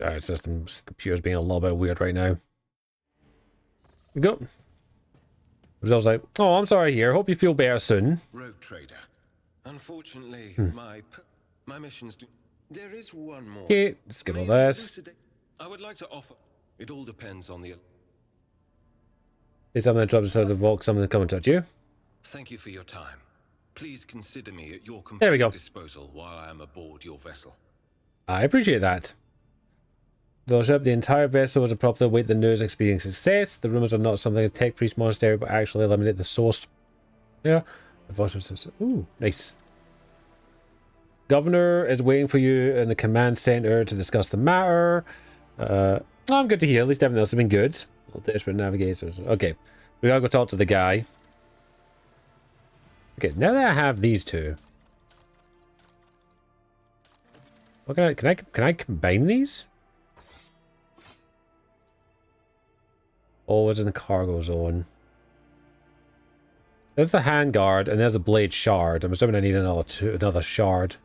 Alright, system's computer's being a little bit weird right now. Go. Results like, oh, I'm sorry here. Hope you feel better soon. Rogue trader. Unfortunately, my missions do. There is one more. Okay, let's get all this. I would like to offer. It all depends on the. Is something that drops inside the vault, something to come and touch you? Thank you for your time. Please consider me at your There we go. complete disposal while I am aboard your vessel. I appreciate that. They'll ship the entire vessel to properly await the news experiencing success. The rumors are not something a tech priest monastery, but actually eliminate the source. Yeah. The voice says, ooh, nice. Governor is waiting for you in the command center to discuss the matter. I'm good to hear. At least everything else has been good. All desperate navigators. Okay. We gotta go talk to the guy. Okay, now that I have these two. What can I combine these? Always in the cargo zone. There's the handguard, and there's a blade shard. I'm assuming I need another shard.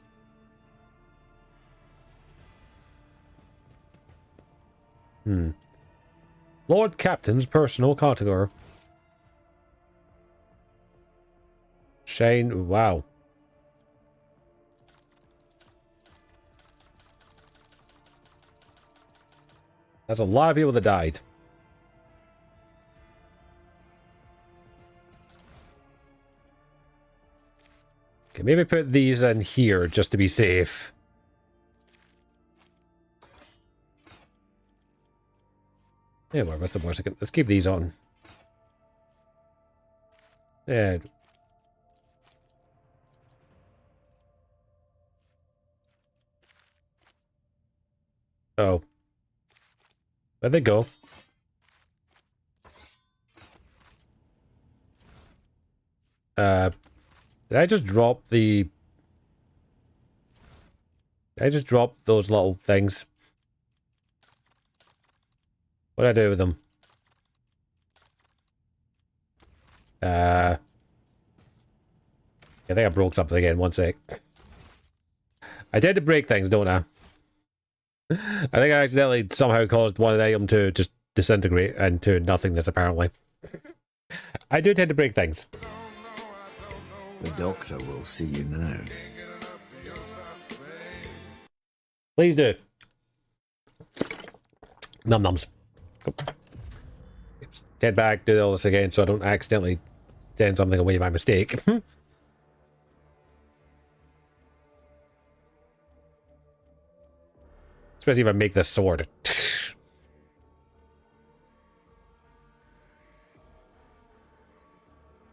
Lord Captain's personal contour. Shane, wow. That's a lot of people that died. Okay, maybe put these in here just to be safe. Yeah, well, what's the more second? Let's keep these on. Yeah. Oh. Where'd they go? Did I just drop the... Did I just drop those little things? What did I do with them? I think I broke something again. One sec. I tend to break things, don't I? I think I accidentally somehow caused one of them to just disintegrate into nothingness, apparently. I do tend to break things. The doctor will see you now. Please do. Num nums. Head back, do all this again so I don't accidentally send something away by mistake. Especially if I make this sword.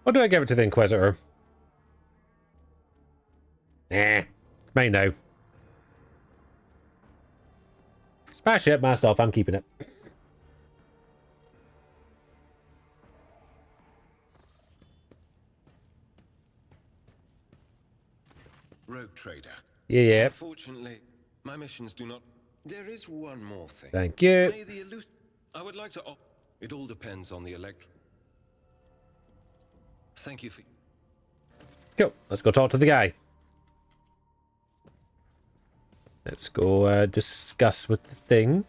What do I give it to the Inquisitor? It's mine now. Smash it, my stuff. I'm keeping it. Rogue trader. Yeah. Unfortunately, my missions do not. There is one more thing. Thank you. May the I would like to. It all depends on the Thank you for. Cool. Let's go talk to the guy. Let's go discuss with the thing.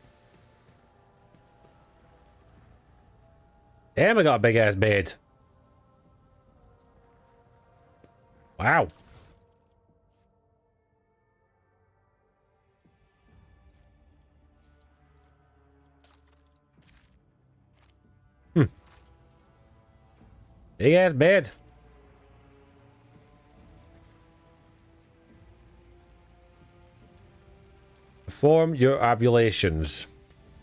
Damn, I got a big ass bed. Wow. Big ass bed. Perform your oblations.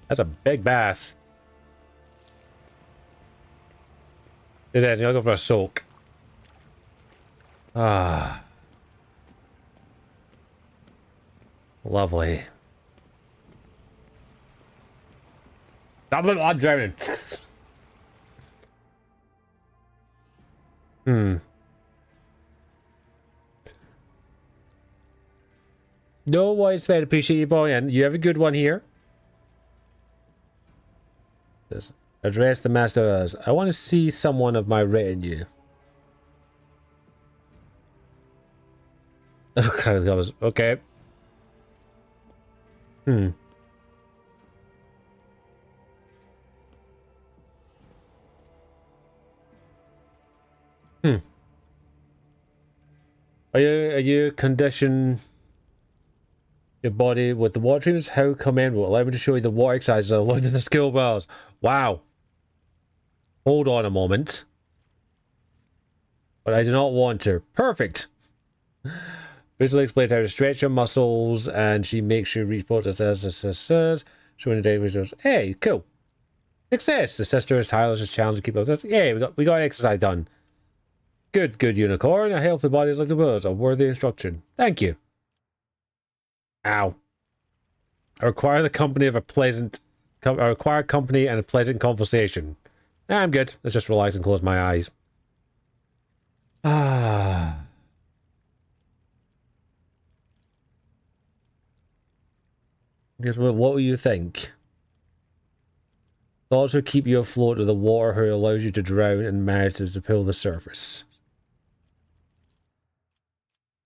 That's a big bath. Is that? I'll go for a soak. Ah. Lovely. I'm drowning. No worries, man. Appreciate you buying in. You have a good one here. Just address the master as I want to see someone of my retinue. Okay. Are you condition your body with the water treatments? How commendable. Allow me to show you the water exercises I learned in the skill wells. Wow. Hold on a moment. But I do not want to. Perfect. Visually explains how to stretch your muscles, and she makes you reach forward. Showing the day results. Hey, cool. Success. The sister is tireless, is challenged to keep up with this. Hey, we got exercise done. Good unicorn. A healthy body is like the world's. A worthy instruction. Thank you. Ow. I require the company of a pleasant... I require company and a pleasant conversation. I'm good. Let's just relax and close my eyes. Ah. What will you think? Thoughts will keep you afloat with the water who allows you to drown and manages to pull the surface.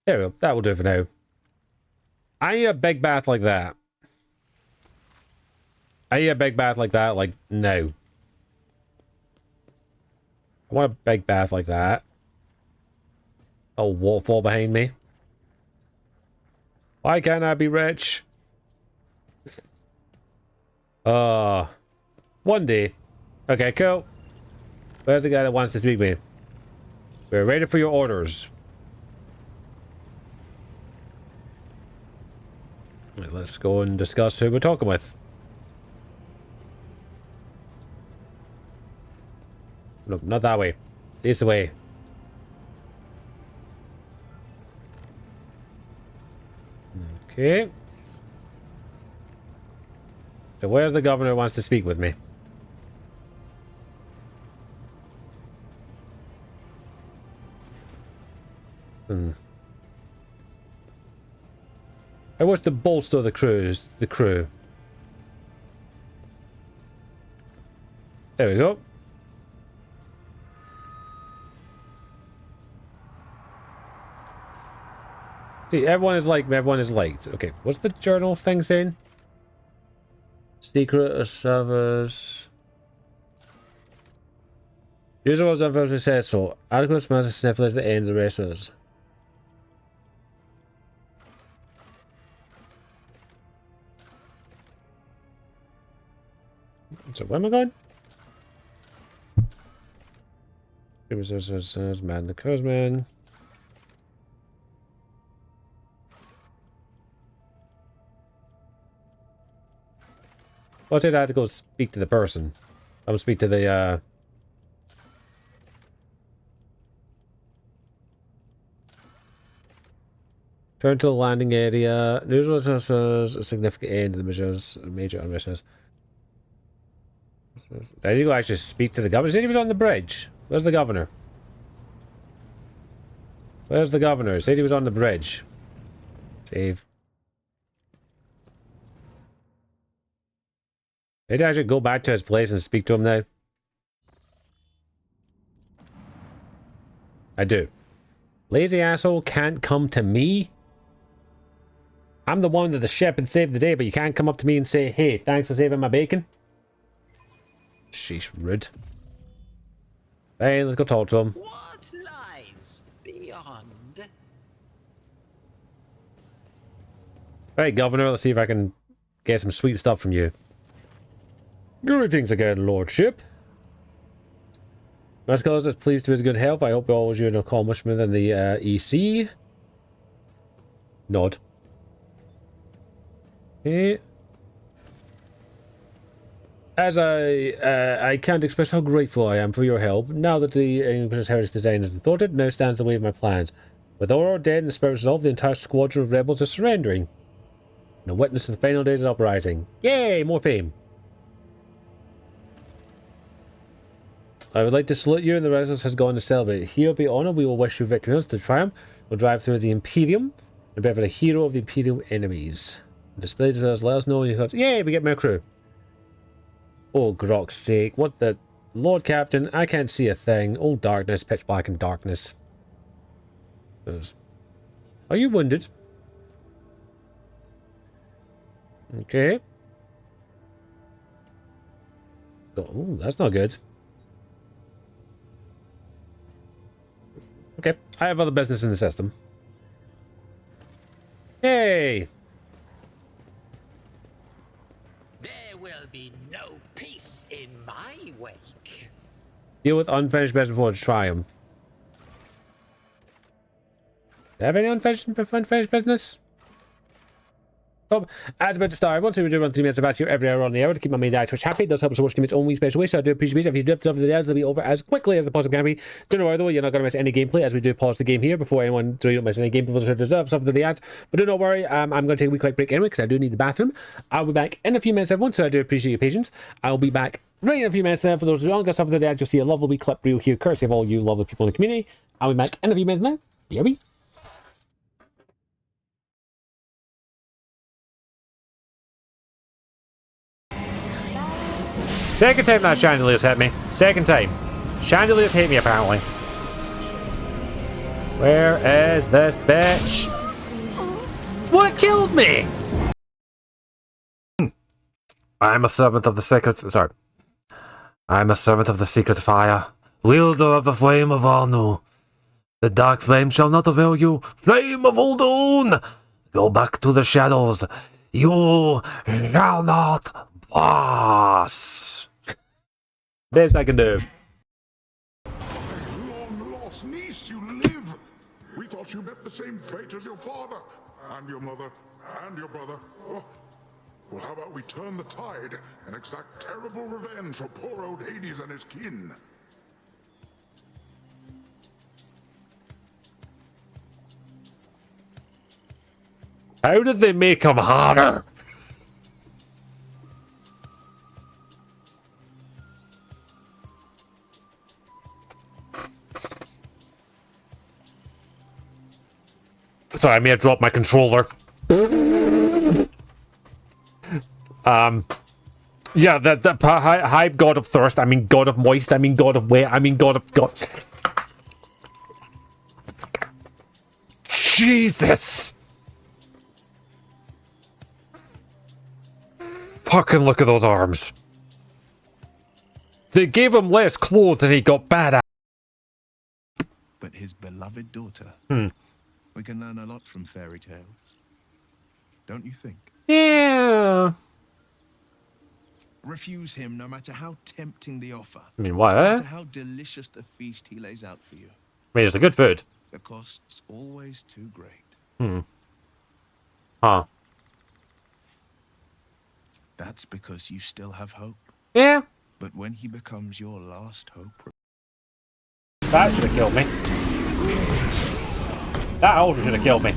There we go. That will do for now. I need a big bath like that. I need a big bath like that, like, no. I want a big bath like that. A waterfall behind me. Why can't I be rich? One day. Okay, cool. Where's the guy that wants to speak to me? We're ready for your orders. Right, let's go and discuss who we're talking with. No, not that way. This way. Okay. So where's the governor who wants to speak with me? I wish to bolster the crew. There we go. See, everyone is liked. Okay, what's the journal thing saying? Secret of service. User was unfortunately said so. Adequate amount of sniffle is the end of the rest of us. So where am I going? It was man the Cosman. Well, I had to go speak to the person. I will speak to the Turn to the landing area. News was a significant end to the major unrest. I need to actually speak to the governor. Is anybody on the bridge? Where's the governor? Where's the governor? Said he was on the bridge. Save. Need to actually go back to his place and speak to him now. I do. Lazy asshole can't come to me. I'm the one that the ship and saved the day, but you can't come up to me and say, hey, thanks for saving my bacon. Sheesh, rude. Hey, let's go talk to him. What lies beyond? Hey, Governor, let's see if I can get some sweet stuff from you. Greetings again, Lordship. Mascot is pleased to his good health. I hope all was your accomplishment in the EC. Nod. Okay. As I can't express how grateful I am for your help. Now that the Inquisitor's heritage design has been thwarted, now stands the way of my plans. With Aurora dead and the spirits resolved, the entire squadron of rebels is surrendering. And a witness to the final days of uprising. Yay! More fame. I would like to salute you, and the rest of us has gone to celebrate. Here be honored, we will wish you victory to triumph. We'll drive through the Imperium and be the hero of the Imperial enemies. Displays us, let us know when you got. Yay, we get more crew. Oh, Grok's sake, what the... Lord Captain, I can't see a thing. Oh, darkness, pitch black and darkness. Are you wounded? Okay. Oh, that's not good. Okay, I have other business in the system. Yay! There will be no peace in my wake. Deal with unfinished business before triumph. Do I have any unfinished business? Oh, as about to start, I want to do run 3 minutes of ads here every hour on the hour to keep my main Twitch happy. It does help us so much in its own wee special way, so I do appreciate it. If you drift up to the ads, they'll be over as quickly as the possible can be. Don't worry though, you're not going to miss any gameplay as we do pause the game here before anyone, so you don't miss any gameplay stuff to the ads. But do not worry, I'm going to take a wee quick break anyway because I do need the bathroom. I'll be back in a few minutes, everyone, so I do appreciate your patience. I'll be back right in a few minutes then. For those who don't get stuff to the ads, you'll see a lovely wee clip reel here, courtesy of all you lovely people in the community. I'll be back in a few minutes now. BRB. Second time that chandelier's hit me. Second time. Chandelier's hit me, apparently. Where is this bitch? What killed me? I'm a servant of the secret... Sorry. I'm a servant of the secret fire. Wielder of the flame of Anu. The dark flame shall not avail you. Flame of Uldun! Go back to the shadows. You shall not pass. Best I can do. Long lost niece, you live. We thought you met the same fate as your father, and your mother, and your brother. Oh. Well, how about we turn the tide and exact terrible revenge for poor old Hades and his kin? How did they make him harder? Sorry, I may have dropped my controller. Yeah, the high god of thirst, I mean god of moist, I mean god of wet, I mean god of god. Jesus! Fucking look at those arms. They gave him less clothes and he got bad at. But his beloved daughter. We can learn a lot from fairy tales. Don't you think? Yeah. Refuse him no matter how tempting the offer. I mean, what? No matter how delicious the feast he lays out for you. I mean, it's a good food. The cost's always too great. Huh. That's because you still have hope. Yeah. But when he becomes your last hope... That should have killed me. That also should have killed me.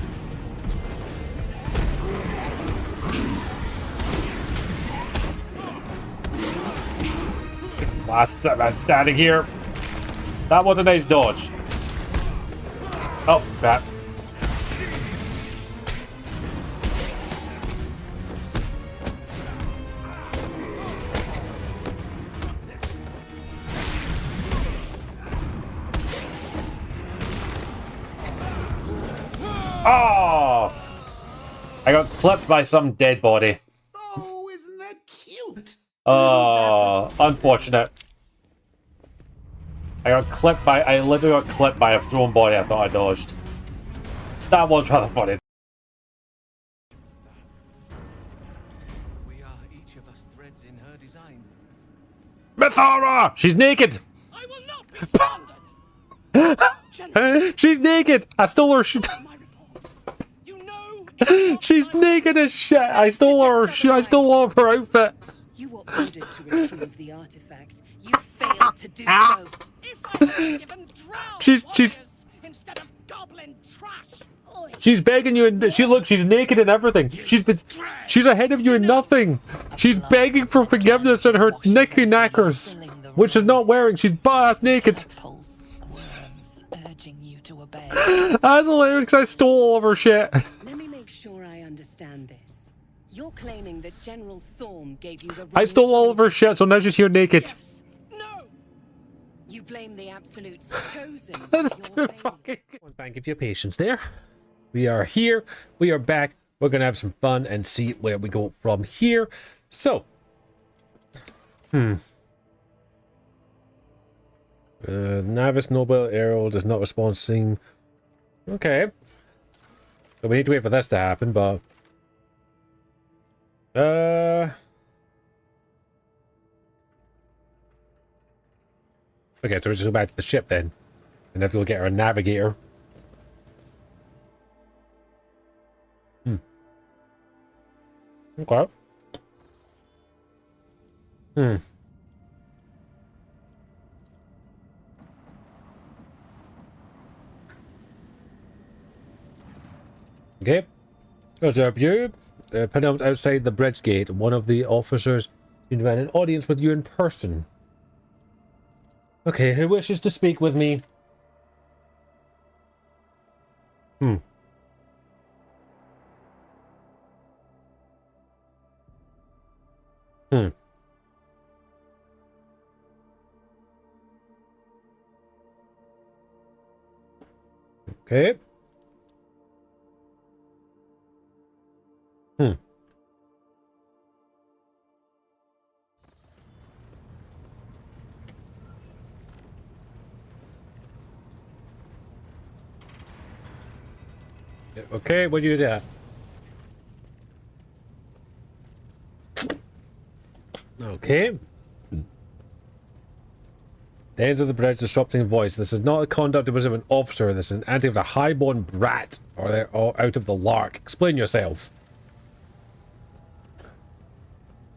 Last man standing here. That was a nice dodge. Oh, crap. Oh! I got clipped by some dead body. Oh, isn't that cute? Oh, unfortunate. I literally got clipped by a thrown body I thought I dodged. That was rather funny. We are each of us threads in her design. Mithara! She's naked! I will not be slandered! She's naked! I stole her shit. You know She's naked as shit! I stole her I stole all of her outfit! You were ordered to retrieve the artifact. You failed to do Ah. so. if I were given drow She's instead of goblin trash. she's begging you and she's naked and everything. She's ahead of you in nothing. She's begging for forgiveness in her knicky knackers, which she's not wearing. She's butt-ass naked. Urging you to obey. That's hilarious because I stole all of her shit. Let me make sure I understand this. You're claiming that General Thorm gave you the I stole all of her shit, so now she's here naked. You blame the Absolute's chosen. That's too fucking good. Thank you for your patience there. We are here. We are back. We're going to have some fun and see where we go from here. So. Navis Noble Arrow does not respond seeing. Okay. So we need to wait for this to happen, but. Okay, so we just go back to the ship then. And have to go get our navigator. Okay. Okay. Observe you. Pronounced outside the bridge gate. One of the officers invited an audience with you in person. Okay, who wishes to speak with me? Okay. Okay, what do you do? Okay. The ends of the bridge disrupting voice. This is not a conduct of an officer. This is an antic of a high-born brat, or they're all out of the lark. Explain yourself.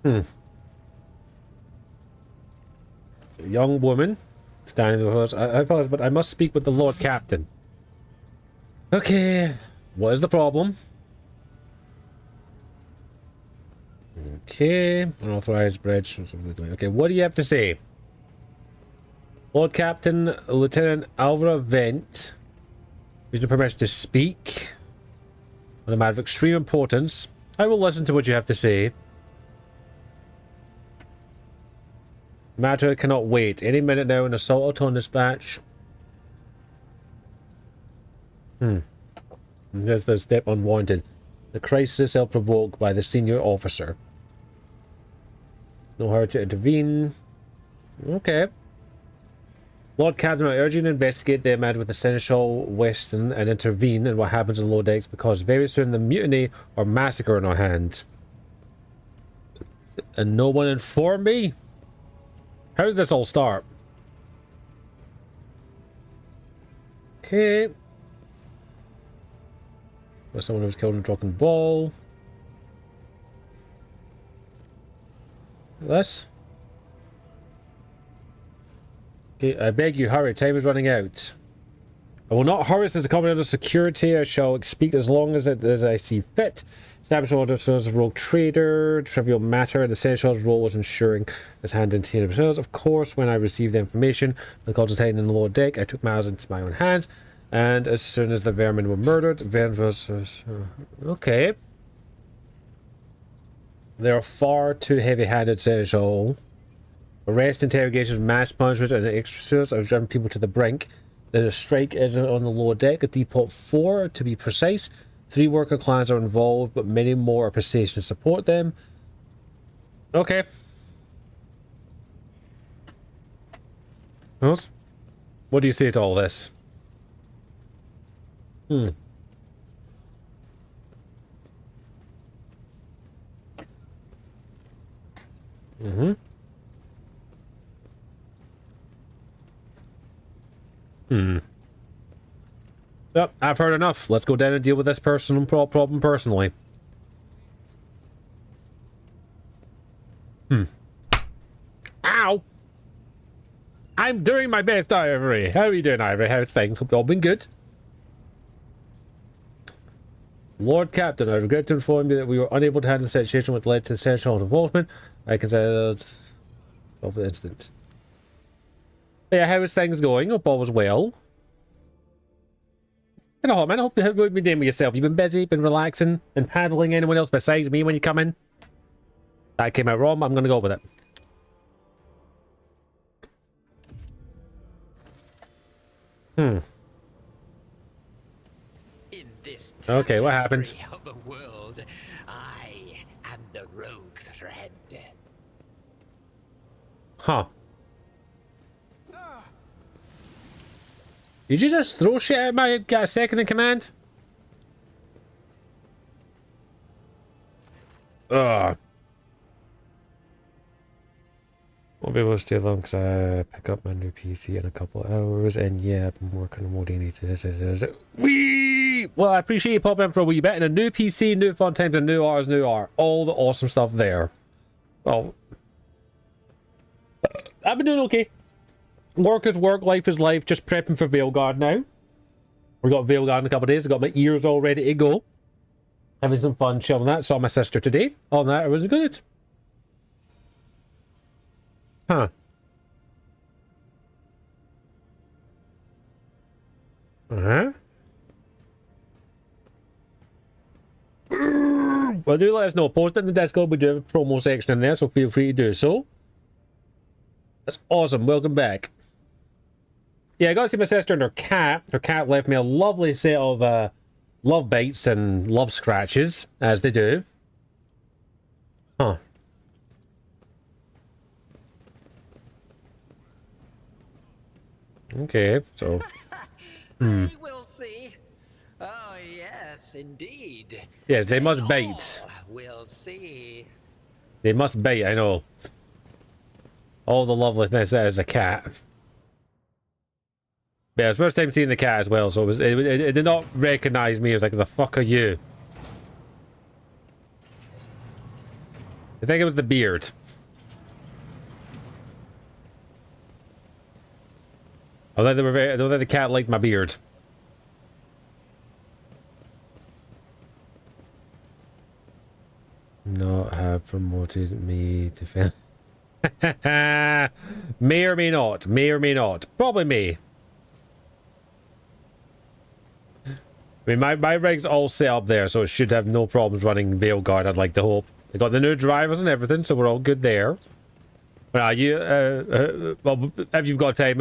A young woman standing before us. I apologize, but I must speak with the Lord Captain. Okay. What is the problem? Okay. Unauthorized bridge. Okay, what do you have to say? Lord Captain, Lieutenant Alvara Vent gives you permission to speak on a matter of extreme importance. I will listen to what you have to say. Matter cannot wait. Any minute now, an assault on dispatch. There's the step unwanted. The crisis self-provoked by the senior officer. No hurry to intervene. Okay. Lord Captain, I urge you to investigate the matter with the Seneschal Weston and intervene in what happens in Low Decks, because very soon the mutiny or massacre in our hands. And no one informed me? How did this all start? Okay. Well, someone who was killed in a drunken ball. This? Okay, I beg you, hurry. Time is running out. I will not hurry since the company under security. I shall speak as long as I see fit. Establish orders as a rogue trader. Trivial matter. The Seneschal's role was ensuring his hand in team themselves. Of course, when I received the information, the call was hiding in the lower deck. I took matters into my own hands. And as soon as the vermin were murdered, okay. They are far too heavy-handed, Seneschal. Arrest, interrogations, mass punishment, and executions have driven people to the brink. The strike is on the lower deck at Depot 4, to be precise. 3 worker clans are involved, but many more are positioned to support them. Okay. What do you say to all this? Mm-hmm. Yep, I've heard enough. Let's go down and deal with this personal problem personally. Ow! I'm doing my best, Ivory. How are you doing, Ivory? How's things? Hope you all been good. Lord Captain, I regret to inform you that we were unable to handle the situation which led to sexual involvement. I consider it of the incident. Yeah, how is things going? Hope all was well. Man, I hope you've been doing with yourself. You've been busy, been relaxing, and paddling anyone else besides me when you come in. That came out wrong, I'm gonna go with it. Okay, what happened? Of the world, I am the rogue thread. Huh. Did you just throw shit at my second in command? Ugh. Won't be able to stay long because I pick up my new PC in a couple of hours, and yeah, I've been working on more DNA. Wee! Well, I appreciate you popping in for a wee bit, and a new PC, new fun times, and new hours, new art. All the awesome stuff there. Well, I've been doing okay. Work is work, life is life, just prepping for Veilguard now. We got Veilguard in a couple of days, I got my ears all ready to go. Having some fun chilling that. Saw my sister today. All that, it was good. Huh. Well, do let us know. Post it in the Discord. We do have a promo section in there, so feel free to do so. That's awesome. Welcome back. Yeah, I got to see my sister and her cat. Her cat left me a lovely set of love bites and love scratches, as they do. Huh. Okay, so... We will see. Oh, yes, indeed. Yes, they must bite. We'll see. They must bite, I know. All the loveliness that is a cat. Yeah, it was the first time seeing the cat as well, so it did not recognize me. It was like, the fuck are you? I think it was the beard. I don't think the cat liked my beard. Not have promoted me to film. May or may not. May or may not. Probably may. I mean, my rig's all set up there, so it should have no problems running Veilguard, I'd like to hope. I got the new drivers and everything, so we're all good there. Well, if you've got time,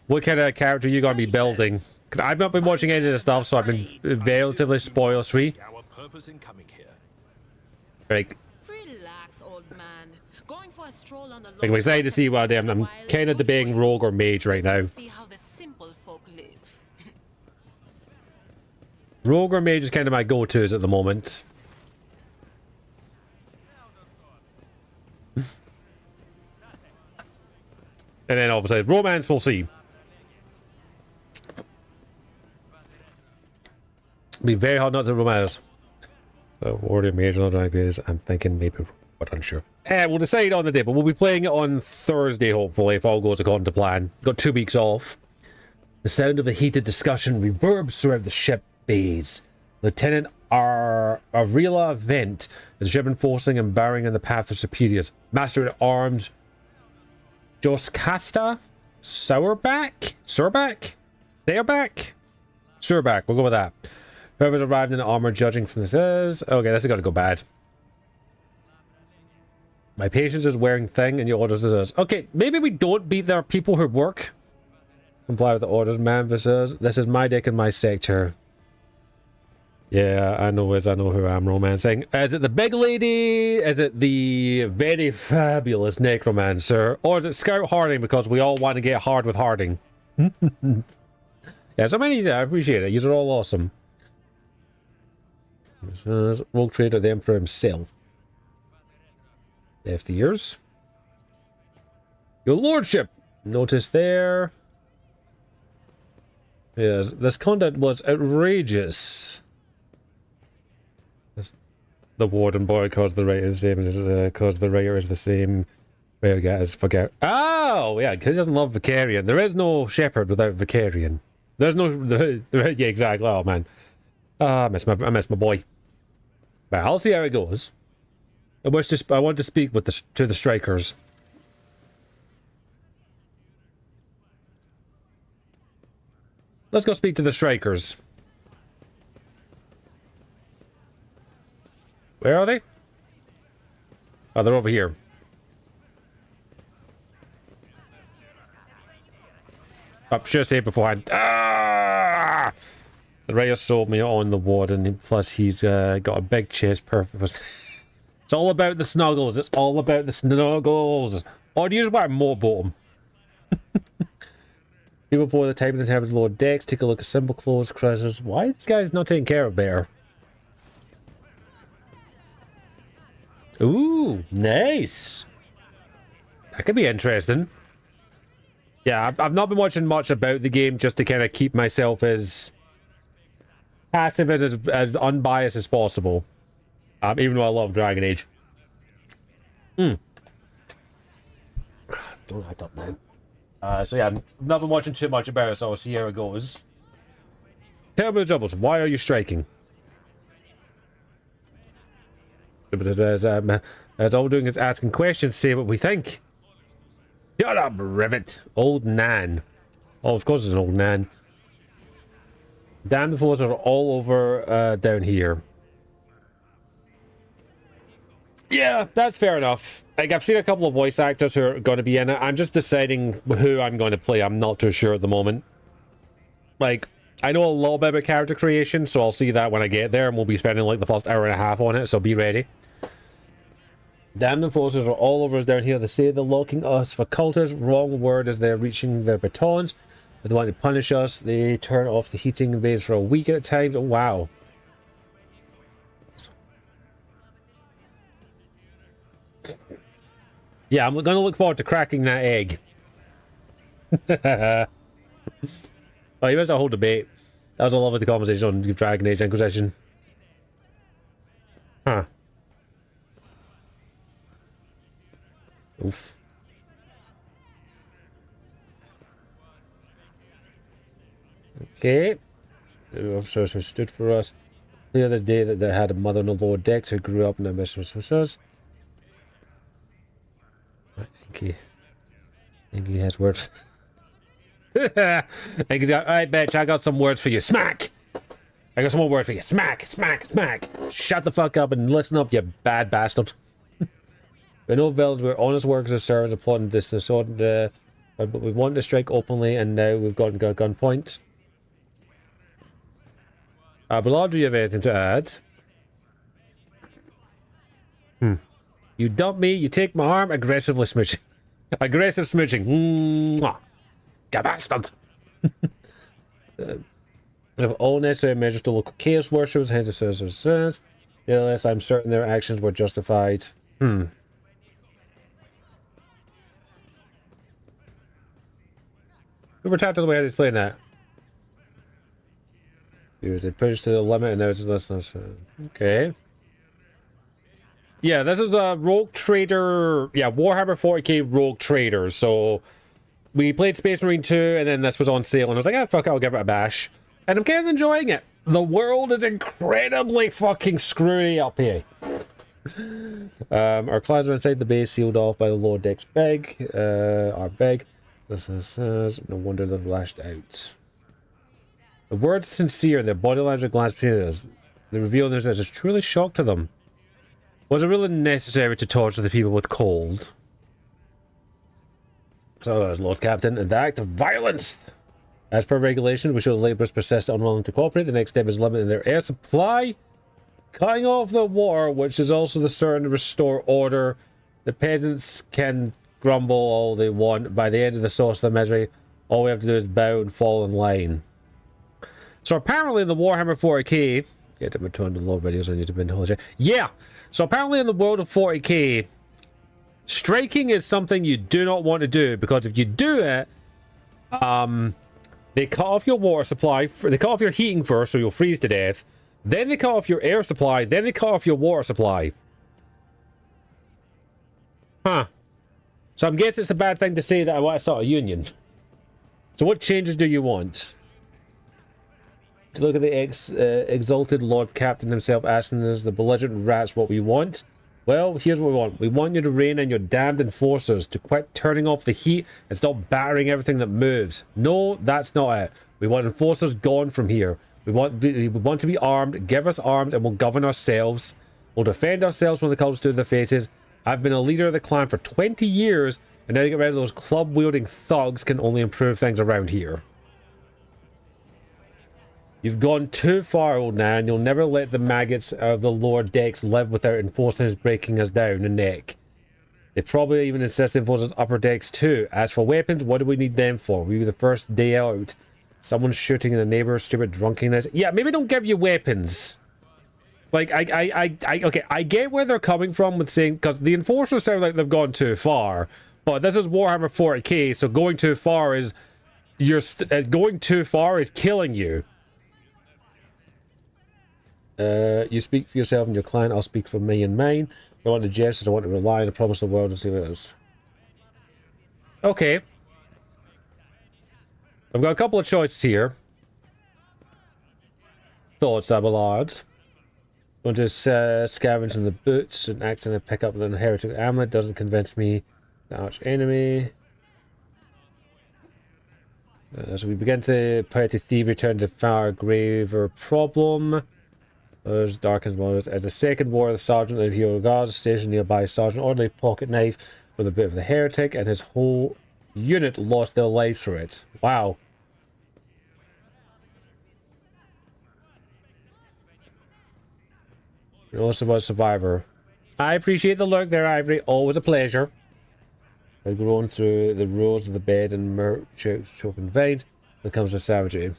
what kind of character are you going to be building? Because I've not been watching any of the stuff, so I've been relatively spoiler-free. Right. Relax, old man. Going for a stroll on the I'm excited to see what I am. I'm kind of debating rogue or mage right now. See how the simple folk live. Rogue or mage is kind of my go-tos at the moment. And then obviously romance, we'll see. Be very hard not to romance. So warrior mage not ideas. I'm thinking maybe, but unsure. We'll decide on the day, but we'll be playing it on Thursday hopefully if all goes according to plan. Got 2 weeks off. The sound of a heated discussion reverbs throughout the ship bays. Lieutenant Arvila Vent is ship enforcing and barring in the path of superiors. Master at Arms Joskasta Surback? We'll go with that. Whoever's arrived in armor judging from this is... Okay, this is going to go bad. My patience is wearing thin and your orders is... Okay, maybe we don't beat their people who work. Comply with the orders, man. This is my dick and my sector. Yeah, I know who I'm romancing. Is it the big lady? Is it the very fabulous necromancer? Or is it Scout Harding because we all want to get hard with Harding? Yeah, so many, I appreciate it. You're all awesome. Rogue Trader, the Emperor himself. Their fears. Your Lordship! Notice there. Yes, this conduct was outrageous. The Warden boy caused the rate is the same as caused the rater is the same. Well, guys, forget. Oh, yeah, because he doesn't love Vicarian. There is no shepherd without Vicarian. There's no. Yeah, exactly. Oh man, I miss my boy. But I'll see how it goes. I want to speak with to the strikers. Let's go speak to the strikers. Where are they? Oh, they're over here. I should have said beforehand. Ah! The Rayo sold me on the Warden. Plus, he's got a big chest purpose. It's all about the snuggles. It's all about the snuggles. Or do you just want more bottom? People before the time in the Lord Dex, take a look at simple clothes, crushers. Why this guy's not taking care of Bear? Ooh, nice. That could be interesting. Yeah, I've not been watching much about the game just to kind of keep myself as passive as unbiased as possible. Even though I love Dragon Age. Don't act up now. So yeah, I've not been watching too much about it, so I'll see how it goes. Terrible Doubles, why are you striking? But as all we're doing is asking questions, say what we think. Shut up, Rivet. Old Nan. Oh, of course it's an old Nan. Damn, the floors are all over down here. Yeah, that's fair enough. Like, I've seen a couple of voice actors who are going to be in it. I'm just deciding who I'm going to play. I'm not too sure at the moment. Like, I know a little bit about character creation, so I'll see that when I get there, and we'll be spending like the first hour and a half on it, so be ready. Damn, the forces are all over us down here. They say they're locking us for cultists. Wrong word as they're reaching their batons. They want to punish us. They turn off the heating bays for a week at a time. Oh, wow. Yeah, I'm going to look forward to cracking that egg. Oh, you missed a whole debate. That was a lovely conversation on Dragon Age Inquisition. Huh. Oof. Okay. The officers who stood for us the other day that they had a mother in the Lord Dex who grew up in the mistress with us. I think he has words. I think he's got, alright, bitch, I got some words for you. Smack! I got some more words for you. Smack, smack, smack. Shut the fuck up and listen up, you bad bastard. We know villains, we're honest workers of service, applauding this disorder, but we want to strike openly, and now we've got gunpoint. Ballard, do you have anything to add? You dump me, you take my arm, aggressively smooching. Aggressive smooching. Mwah. You bastard. We have all necessary measures to local chaos worshippers, hence it says. Nevertheless, I'm certain their actions were justified. We were talking to the way he's playing that. They pushed to the limit and now it's less than... Okay. Yeah, this is a Rogue Trader... Yeah, Warhammer 40k Rogue Trader, so... we played Space Marine 2, and then this was on sale, and I was like, ah, fuck it, I'll give it a bash. And I'm kind of enjoying it. The world is incredibly fucking screwy up here. Our clans are inside the base, sealed off by the lower decks beg. Our beg. This is, no wonder they've lashed out. The words sincere, their body language glance between us. They reveal themselves as truly shock to them. Was it really necessary to torture the people with cold? So there's Lord Captain, and the act of violence. As per regulation, we show the laborers persist unwilling to cooperate. The next step is limiting their air supply. Cutting off the water, which is also the certain to restore order. The peasants can grumble all they want. By the end of the source of the misery, all we have to do is bow and fall in line. So apparently in the Warhammer 40k... Get to return to low videos on YouTube. Yeah! So apparently in the world of 40k, striking is something you do not want to do, because if you do it, they cut off your water supply, they cut off your heating first, so you'll freeze to death, then they cut off your air supply, then they cut off your water supply. Huh. So I'm guessing it's a bad thing to say that I want to start a union. So what changes do you want? To look at the exalted Lord Captain himself asking us, the belligerent rats, what we want. Well, here's what we want. We want you to rein in your damned enforcers, to quit turning off the heat and stop battering everything that moves. No, that's not it. We want enforcers gone from here. We want to be armed. Give us arms and we'll govern ourselves. We'll defend ourselves when the cultists do their faces. I've been a leader of the clan for 20 years, and now to get rid of those club-wielding thugs can only improve things around here. You've gone too far, old man. You'll never let the maggots of the lower decks live without enforcers breaking us down the neck. They probably even insist they enforce upper decks too. As for weapons, what do we need them for? We were the first day out. Someone's shooting in the neighbor, stupid drunkenness. Yeah, maybe don't give you weapons. Like, okay, I get where they're coming from with saying, because the enforcers sound like they've gone too far. But this is Warhammer 40k, so going too far is, going too far is killing you. You speak for yourself and your clan, I'll speak for me and mine. I want to jest, I want to rely on the promise of the world and see what it is. Okay. I've got a couple of choices here. Thoughts, Abelard. Want to scavenge in the boots and accidentally pick up the heretic amulet doesn't convince me. The arch enemy. So we begin to petty thievery turn to far graver problem. There's darkens models. As a second war, the sergeant of Hero Guard stationed nearby sergeant ordinary pocket knife with a bit of the heretic, and his whole unit lost their lives for it. Wow. You're also about survivor. I appreciate the lurk there, Ivory. Always a pleasure. I've grown through the roads of the bed and choking veins when it comes to savagery.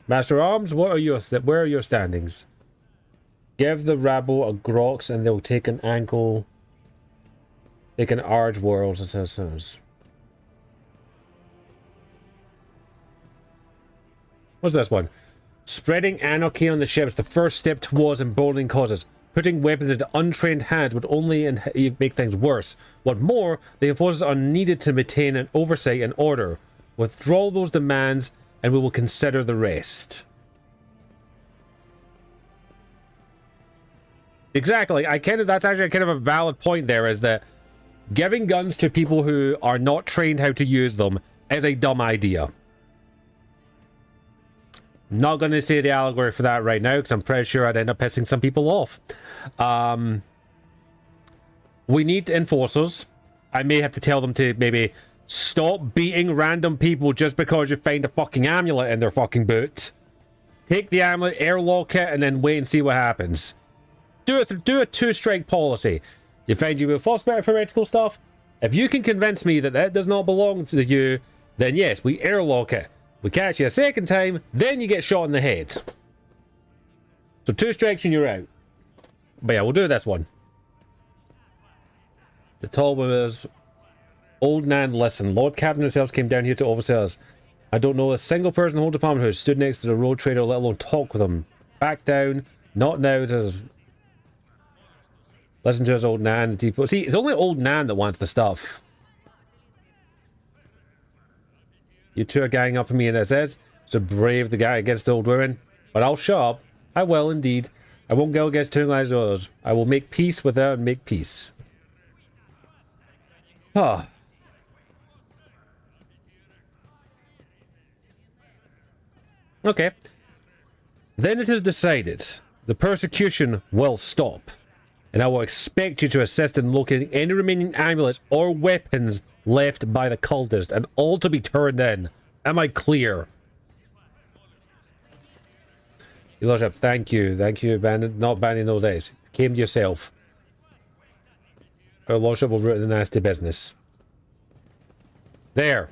Master Arms, where are your standings? Give the rabble a grox and they'll take an ankle. They can arge worlds, it says. What's this one? Spreading anarchy on the ships, the first step towards emboldening causes. Putting weapons into untrained hands would only make things worse. What more, the enforcers are needed to maintain an oversight and order. Withdraw those demands and we will consider the rest. Exactly. That's actually kind of a valid point there, is that giving guns to people who are not trained how to use them is a dumb idea. Not going to say the allegory for that right now, because I'm pretty sure I'd end up pissing some people off. We need enforcers. I may have to tell them to maybe stop beating random people just because you find a fucking amulet in their fucking boot. Take the amulet, airlock it, and then wait and see what happens. Do a two-strike policy. You find you will force better for heretical stuff. If you can convince me that that does not belong to you, then yes, we airlock it. We catch you a second time, then you get shot in the head. So 2 strikes and you're out. But yeah, we'll do this one. The tall one is Old Nan, listen. Lord Captain himself came down here to oversee us. I don't know a single person in the whole department who stood next to the road trader, let alone talk with him. Back down. Not now. Listen to us, Old Nan. The depot. See, it's only Old Nan that wants the stuff. You two are ganging up on me in SS, so brave the guy against the old women. But I'll shut up. I will indeed. I won't go against two lies or others. I will make peace with her and make peace. Ah. Okay. Then it is decided. The persecution will stop. And I will expect you to assist in locating any remaining amulets or weapons left by the cultist, and all to be turned in. Am I clear? Your Lordship, thank you. Thank you, not banning those days. Came to yourself. Our Lordship will root the nasty business. There.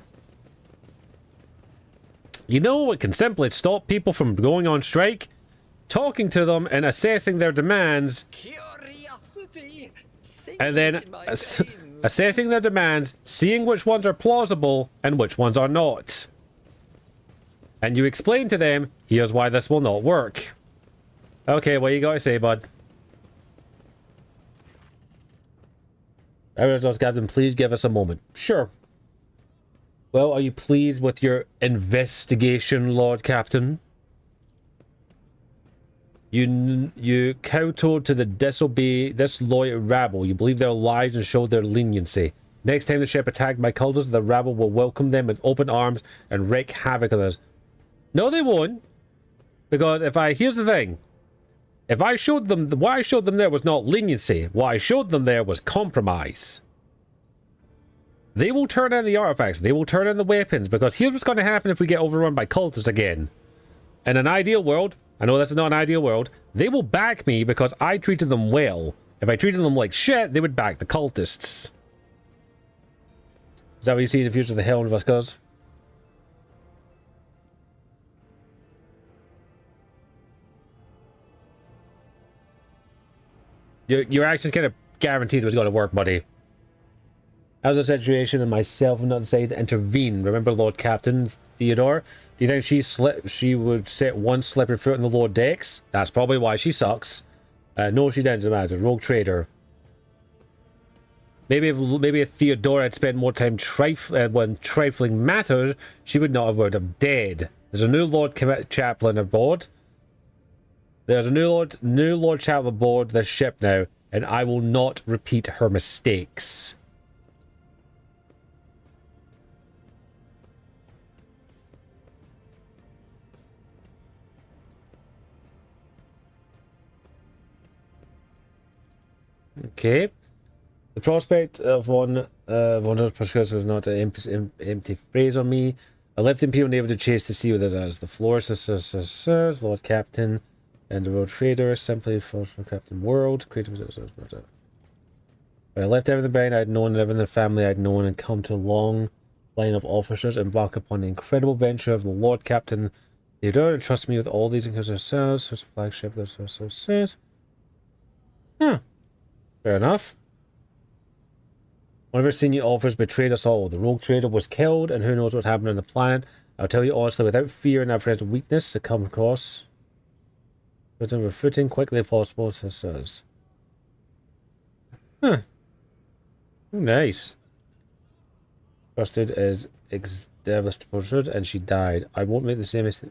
You know what can simply stop people from going on strike? Talking to them and assessing their demands. Curiosity. And then assessing their demands, seeing which ones are plausible and which ones are not. And you explain to them, here's why this will not work. Okay, what you gotta say, bud? Alright, Captain, please give us a moment. Sure. Well, are you pleased with your investigation, Lord Captain? You kowtowed to the disloyal rabble. You believe their lies and showed their leniency. Next time the ship attacked by cultists, the rabble will welcome them with open arms and wreak havoc on us. No, they won't. Because here's the thing. If I showed them, what I showed them there was not leniency. What I showed them there was compromise. They will turn in the artifacts. They will turn in the weapons. Because here's what's going to happen if we get overrun by cultists again. In an ideal world, I know this is not an ideal world, they will back me because I treated them well. If I treated them like shit, they would back the cultists. Is that what you see in the future of the Hell of us, cuz? Your actions kind of guaranteed it was going to work, buddy. How's the situation and myself have not decided to intervene? Remember Lord Captain Theodore? Do you think she would set one slippery foot in the lower decks? That's probably why she sucks. No, she doesn't matter. Rogue trader. Maybe if Theodora had spent more time when trifling matters, she would not have dead. There's a new Lord Chaplain aboard. There's a new Lord Chaplain aboard this ship now, and I will not repeat her mistakes. Okay. The prospect of one is not an empty phrase on me. I left the Imperial Navy to chase the sea with us as the floor, Lord Captain, and the road trader, simply for Captain World. But I left everything behind I'd known, and everything in the family I'd known, and come to a long line of officers and embark upon the incredible venture of the Lord Captain Theodore, and trust me with all these inclusive cells, such a flagship that's so says. Fair enough. One of our senior officers betrayed us all. The rogue trader was killed, and who knows what happened on the planet. I'll tell you honestly, without fear and apprehensive weakness to come across. Put on footing quickly as possible, it says. Huh. Ooh, nice. Trusted is established, and she died. I won't make the same mistake.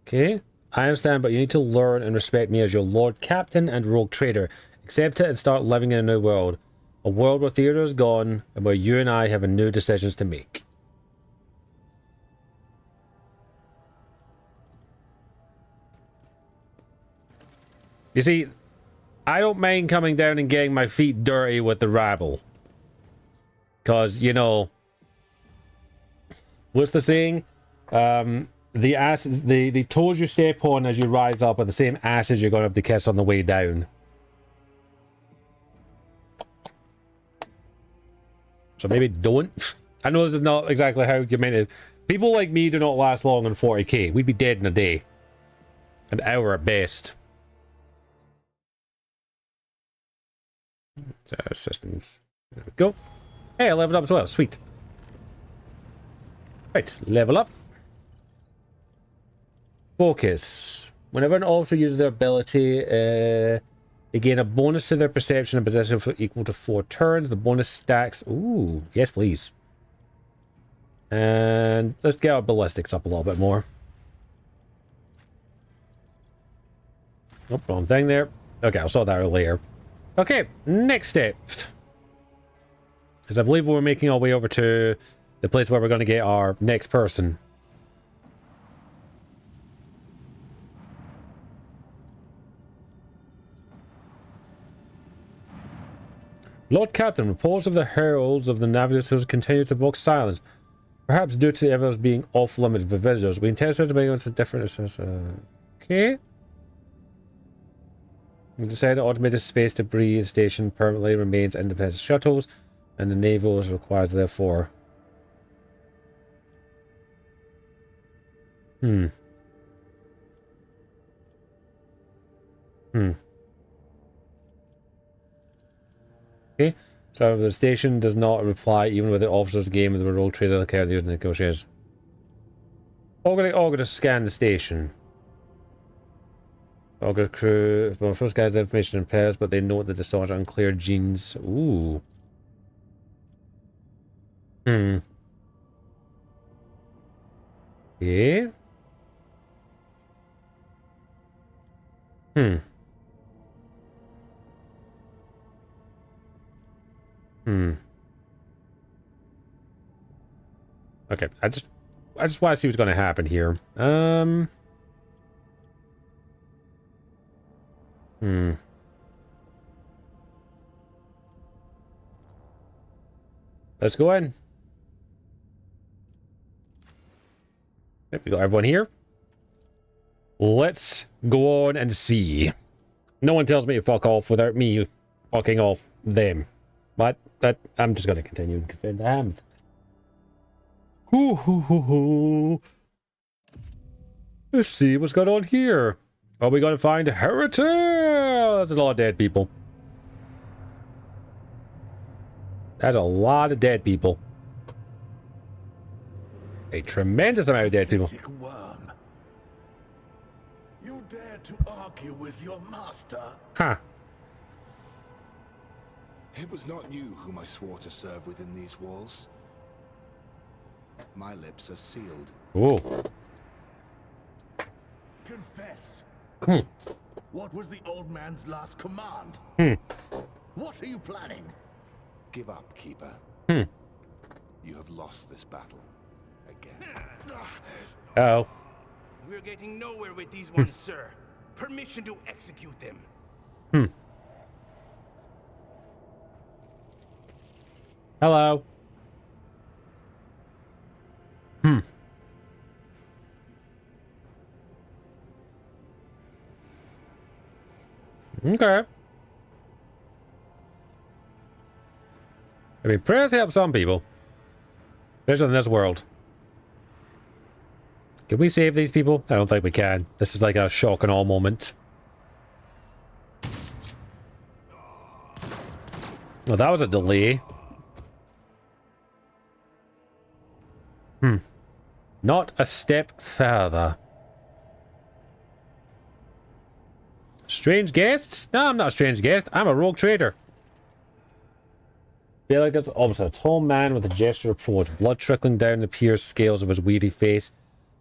Okay. I understand, but you need to learn and respect me as your Lord Captain and Rogue Trader. Accept it and start living in a new world. A world where theater is gone, and where you and I have new decisions to make. You see, I don't mind coming down and getting my feet dirty with the rabble. Because, you know... What's the saying? The toes you step on as you rise up are the same asses you're going to have to kiss on the way down. So maybe don't. I know this is not exactly how you meant it. People like me do not last long on 40k. We'd be dead in a day. An hour at best. So, systems. There we go. Hey, I leveled up as well. Sweet. Right, level up. Focus. Whenever an officer uses their ability, they gain a bonus to their perception and possession for equal to 4 turns. The bonus stacks. Ooh, yes, please. And let's get our ballistics up a little bit more. Oh, wrong thing there. Okay, I saw that earlier. Okay, next step. Because I believe we're making our way over to the place where we're going to get our next person. Lord Captain, reports of the heralds of the navigators continue to evoke silence. Perhaps due to evidence being off-limits for visitors. We intend to bring on some different... Okay. We decided automated space debris station permanently remains independent shuttles, and the naval is required therefore. Okay. So the station does not reply even with the officer's game of the role trader care the negotiators. Augur to scan the station. Augur crew. Well, first guys the information in pairs, but they note the distorted unclear genes. Ooh. Yeah. Okay, I just want to see what's going to happen here. Let's go in. Yep, we got everyone here. Let's go on and see. No one tells me to fuck off without me fucking off them. But I'm just going to continue and defend the hand. Let's see what's going on here. Are we going to find Heretic? That's a lot of dead people. That's a lot of dead people. A tremendous amount of dead people. Worm. You dare to argue with your master? Huh. It was not you whom I swore to serve within these walls. My lips are sealed. Ooh. Confess. What was the old man's last command? What are you planning? Give up, Keeper. You have lost this battle. Again. Uh-oh. We're getting nowhere with these ones, sir. Permission to execute them. Hello. Okay. I mean, prayers help some people. Especially in this world. Can we save these people? I don't think we can. This is like a shock and awe moment. Well, that was a delay. Not a step further. Strange guests? No, I'm not a strange guest. I'm a rogue trader. Feel like it's opposite. A tall man with a gesture of approach. Blood trickling down the pierced scales of his weedy face.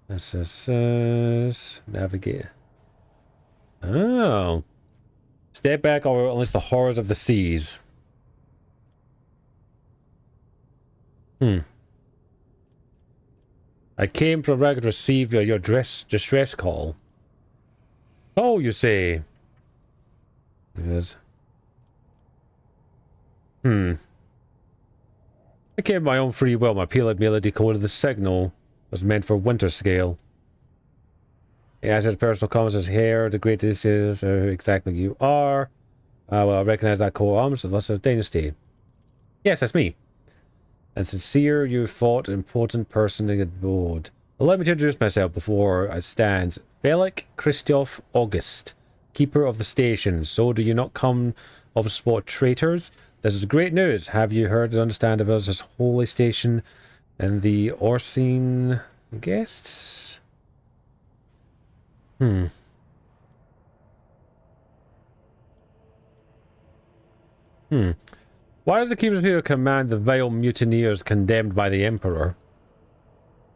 This is... navigate. Oh. Step back or unleash the horrors of the seas. I came from Rag to receive your distress call. Oh, you say? Yes. I came of my own free will. My Peeled Mila decoded the signal. Was meant for winter scale. He asked personal comments as hair. The greatest is who exactly you are. Well, I recognize that core arms of Lesser Dynasty. Yes, that's me. And sincere, you fought an important person aboard. Allow me to introduce myself before I stand. Felix Christoph August, keeper of the station. So do you not come of a spot traitors? This is great news. Have you heard and understand of us as holy station and the Orsine guests? Why does the Keeper's Hero command the vile mutineers condemned by the Emperor?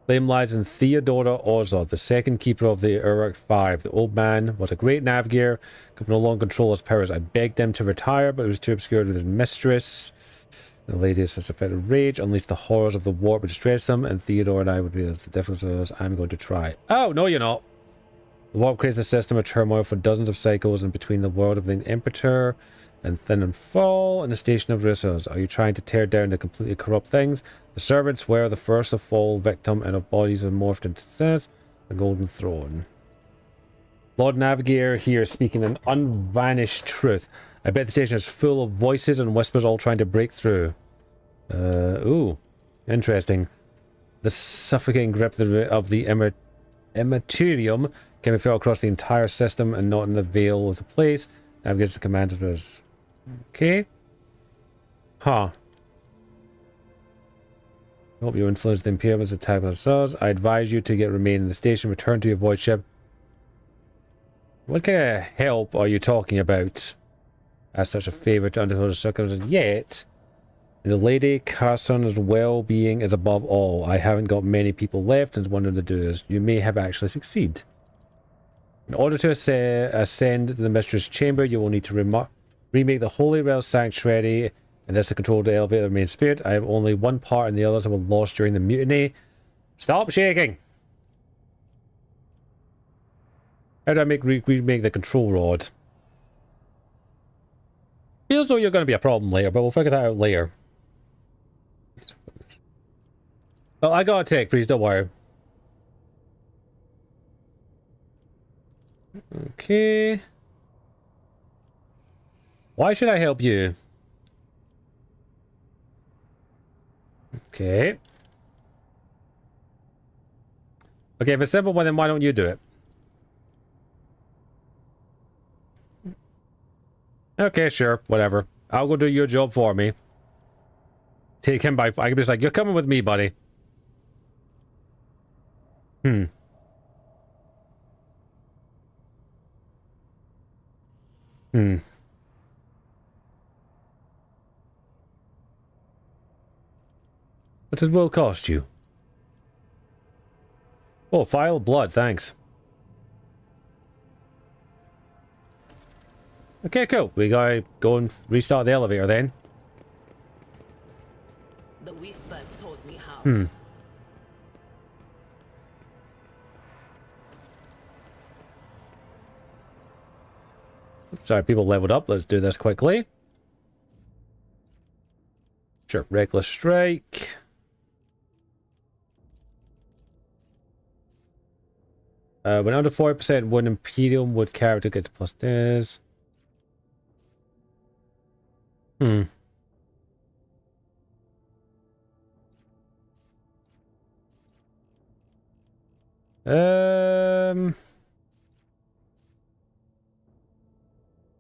Blame lies in Theodora Ozod, the second keeper of the Uruk V. The old man was a great navigator, could no longer control his powers. I begged him to retire, but he was too obscured with his mistress. The lady is such a fit of rage, unleashed the horrors of the war would distress him, and Theodora and I would realize the difference was I'm going to try. Oh, no, you're not. The warp creates a system of turmoil for dozens of cycles in between the world of the Impetor and Thin and Fall and the station of Rissos. Are you trying to tear down the completely corrupt things? The servants were the first to fall victim, and our bodies have morphed into the Golden Throne. Lord Navigator here speaking an unvanished truth. I bet the station is full of voices and whispers all trying to break through. Ooh. Interesting. The suffocating grip of the Immaterium can be felt across the entire system and not in the veil of the place. Navigator's commanders. Okay. Huh. I hope you influence the Imperium's attack on ourselves. I advise you to remain in the station, return to your void ship. What kind of help are you talking about? As such a favor to undergo the circumstances yet. The Lady Carson's well-being is above all. I haven't got many people left and one of the doers. You may have actually succeed. In order to ascend to the Mistress' Chamber, you will need to remake the Holy Realm Sanctuary, and this to control the elevator of the main spirit. I have only one part and the others were lost during the mutiny. Stop shaking! How do I remake the control rod? Feels though you're going to be a problem later, but we'll figure that out later. Well, I got a tech, please, don't worry. Okay. Why should I help you? Okay. Okay, if it's simple, well, then why don't you do it? Okay, sure, whatever. I'll go do your job for me. Take him by... I can be just like, you're coming with me, buddy. What does will cost you? Oh, file of blood, thanks. Okay, cool. We gotta go and restart the elevator then. The whispers told me how. Sorry, people leveled up. Let's do this quickly. Sure, reckless strike. When under 40%, one Imperium would character gets plus this.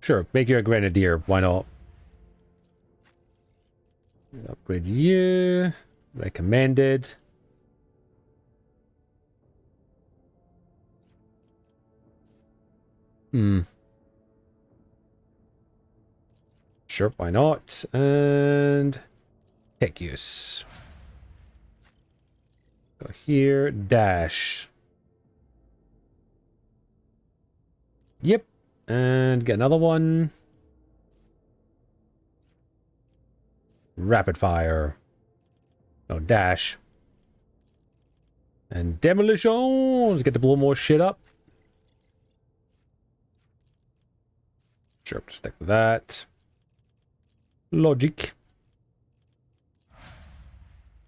Sure, make you a grenadier. Why not? Upgrade you. Recommended. Sure, why not? And tech use. Go here, dash. Yep. And get another one. Rapid fire. No, dash. And demolitions. Get to blow more shit up. Sure, stick with that. Logic.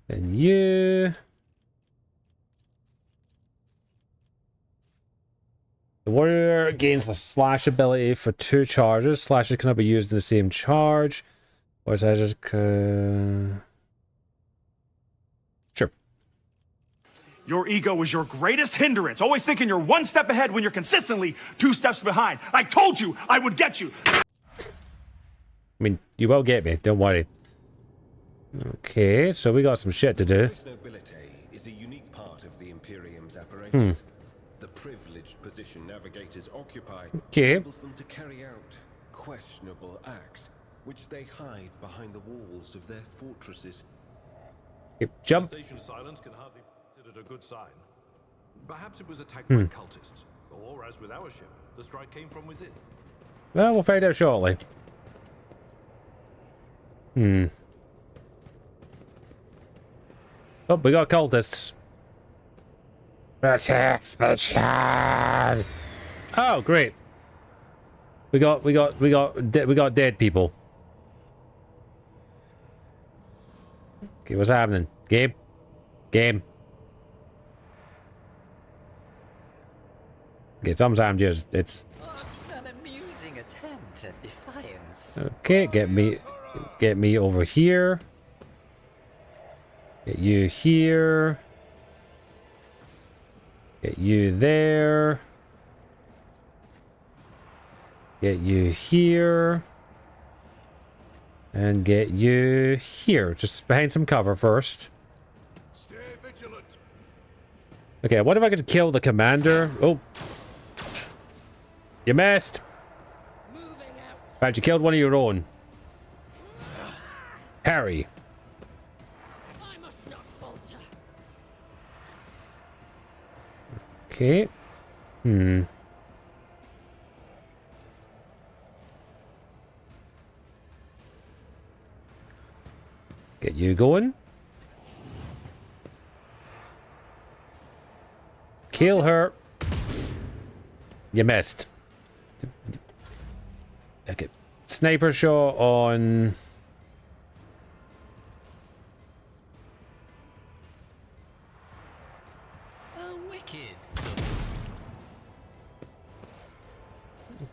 And you. The warrior gains the slash ability for 2 charges. Slashes cannot be used in the same charge. Or sure. Your ego is your greatest hindrance. Always thinking you're one step ahead when you're consistently 2 steps behind. I told you I would get you. I mean, you will get me. Don't worry. Okay, so we got some shit to do. This nobility is a unique part of the Imperium's apparatus. The privileged position navigators occupy Okay. enables them to carry out questionable acts, which they hide behind the walls of their fortresses. Jump. Station silence can hardly be considered a good sign. Perhaps it was attacked by cultists, or as with our ship, the strike came from within. Well, we'll find out shortly. Oh, we got cultists. Protects the child. Oh, great. We got dead people. Okay, what's happening? Game. Okay, sometimes just it's. What's an amusing attempt at defiance? Okay, get me over here. Get you here. Get you there. Get you here. And get you here. Just behind some cover first. Stay vigilant. Okay, what if I could kill the commander? Oh. You missed. Right, you killed one of your own. Harry. I must not falter. Okay. Get you going. Kill her. You missed. Okay. Sniper shot on... A wicked.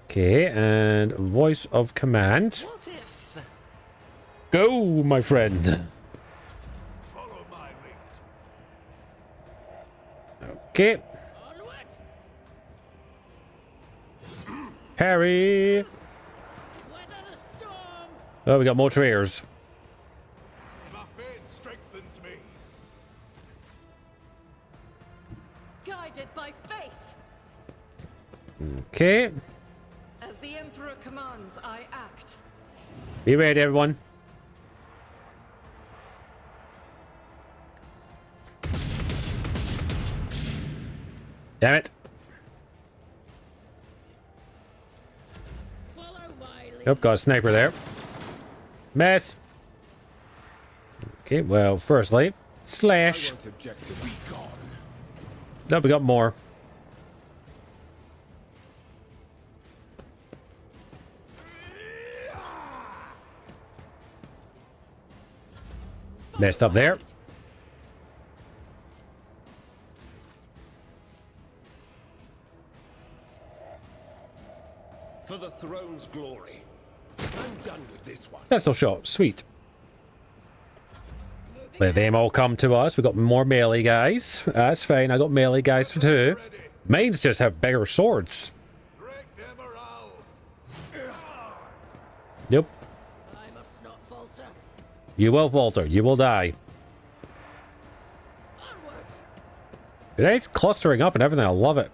Okay, and voice of command. What if... Go, my friend. Follow my lead. Okay. Harry. Oh, we got more traitors. My faith strengthens me. Guided by faith. Okay. As the Emperor commands, I act. Be ready, everyone. Damn it. Nope, got a sniper there. Miss. Okay, well, firstly, slash. Nope, we got more. Messed up there. For the throne's glory. I'm done with this one. Pistol shot. Sweet. Let them all come to us. We got more melee guys. That's fine. I got melee guys too. Mains just have bigger swords. Nope. I must not falter. You will falter. You will die. It's clustering up and everything. I love it.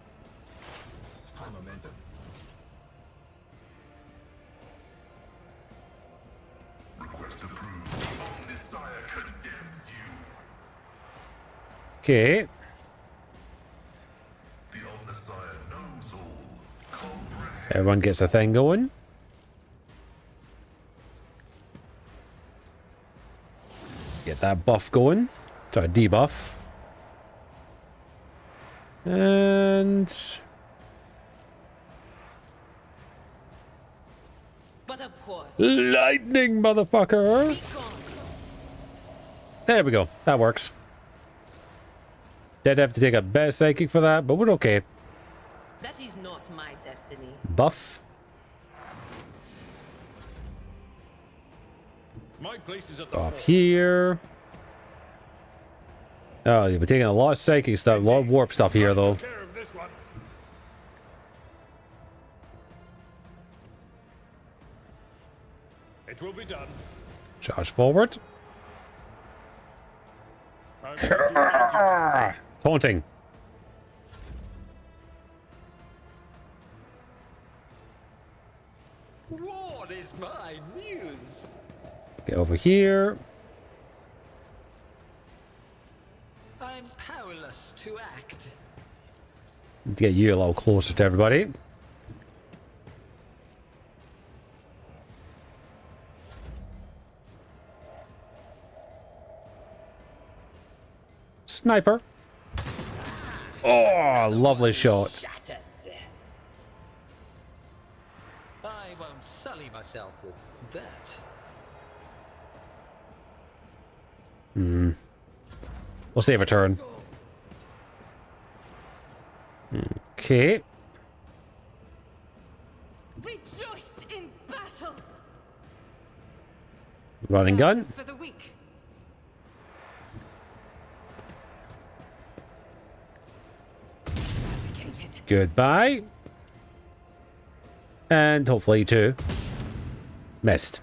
Okay. Everyone gets a thing going. Get that buff going. Sorry, debuff. And... But of course. Lightning, motherfucker! There we go. That works. Did have to take a bad psychic for that, but we're okay. That is not my destiny. Buff. My place is at the Up here. Oh, we're taking a lot of psychic stuff, a lot of warp stuff here, though. care of this one. It will be done. Charge forward. Taunting. War is my muse. Get over here. I'm powerless to act. Get you a little closer to everybody. Sniper. Oh, lovely shot. I won't sully myself with that. We'll save a turn. Okay. Rejoice in battle. Running gun. For the weak. Goodbye. And hopefully two. Missed.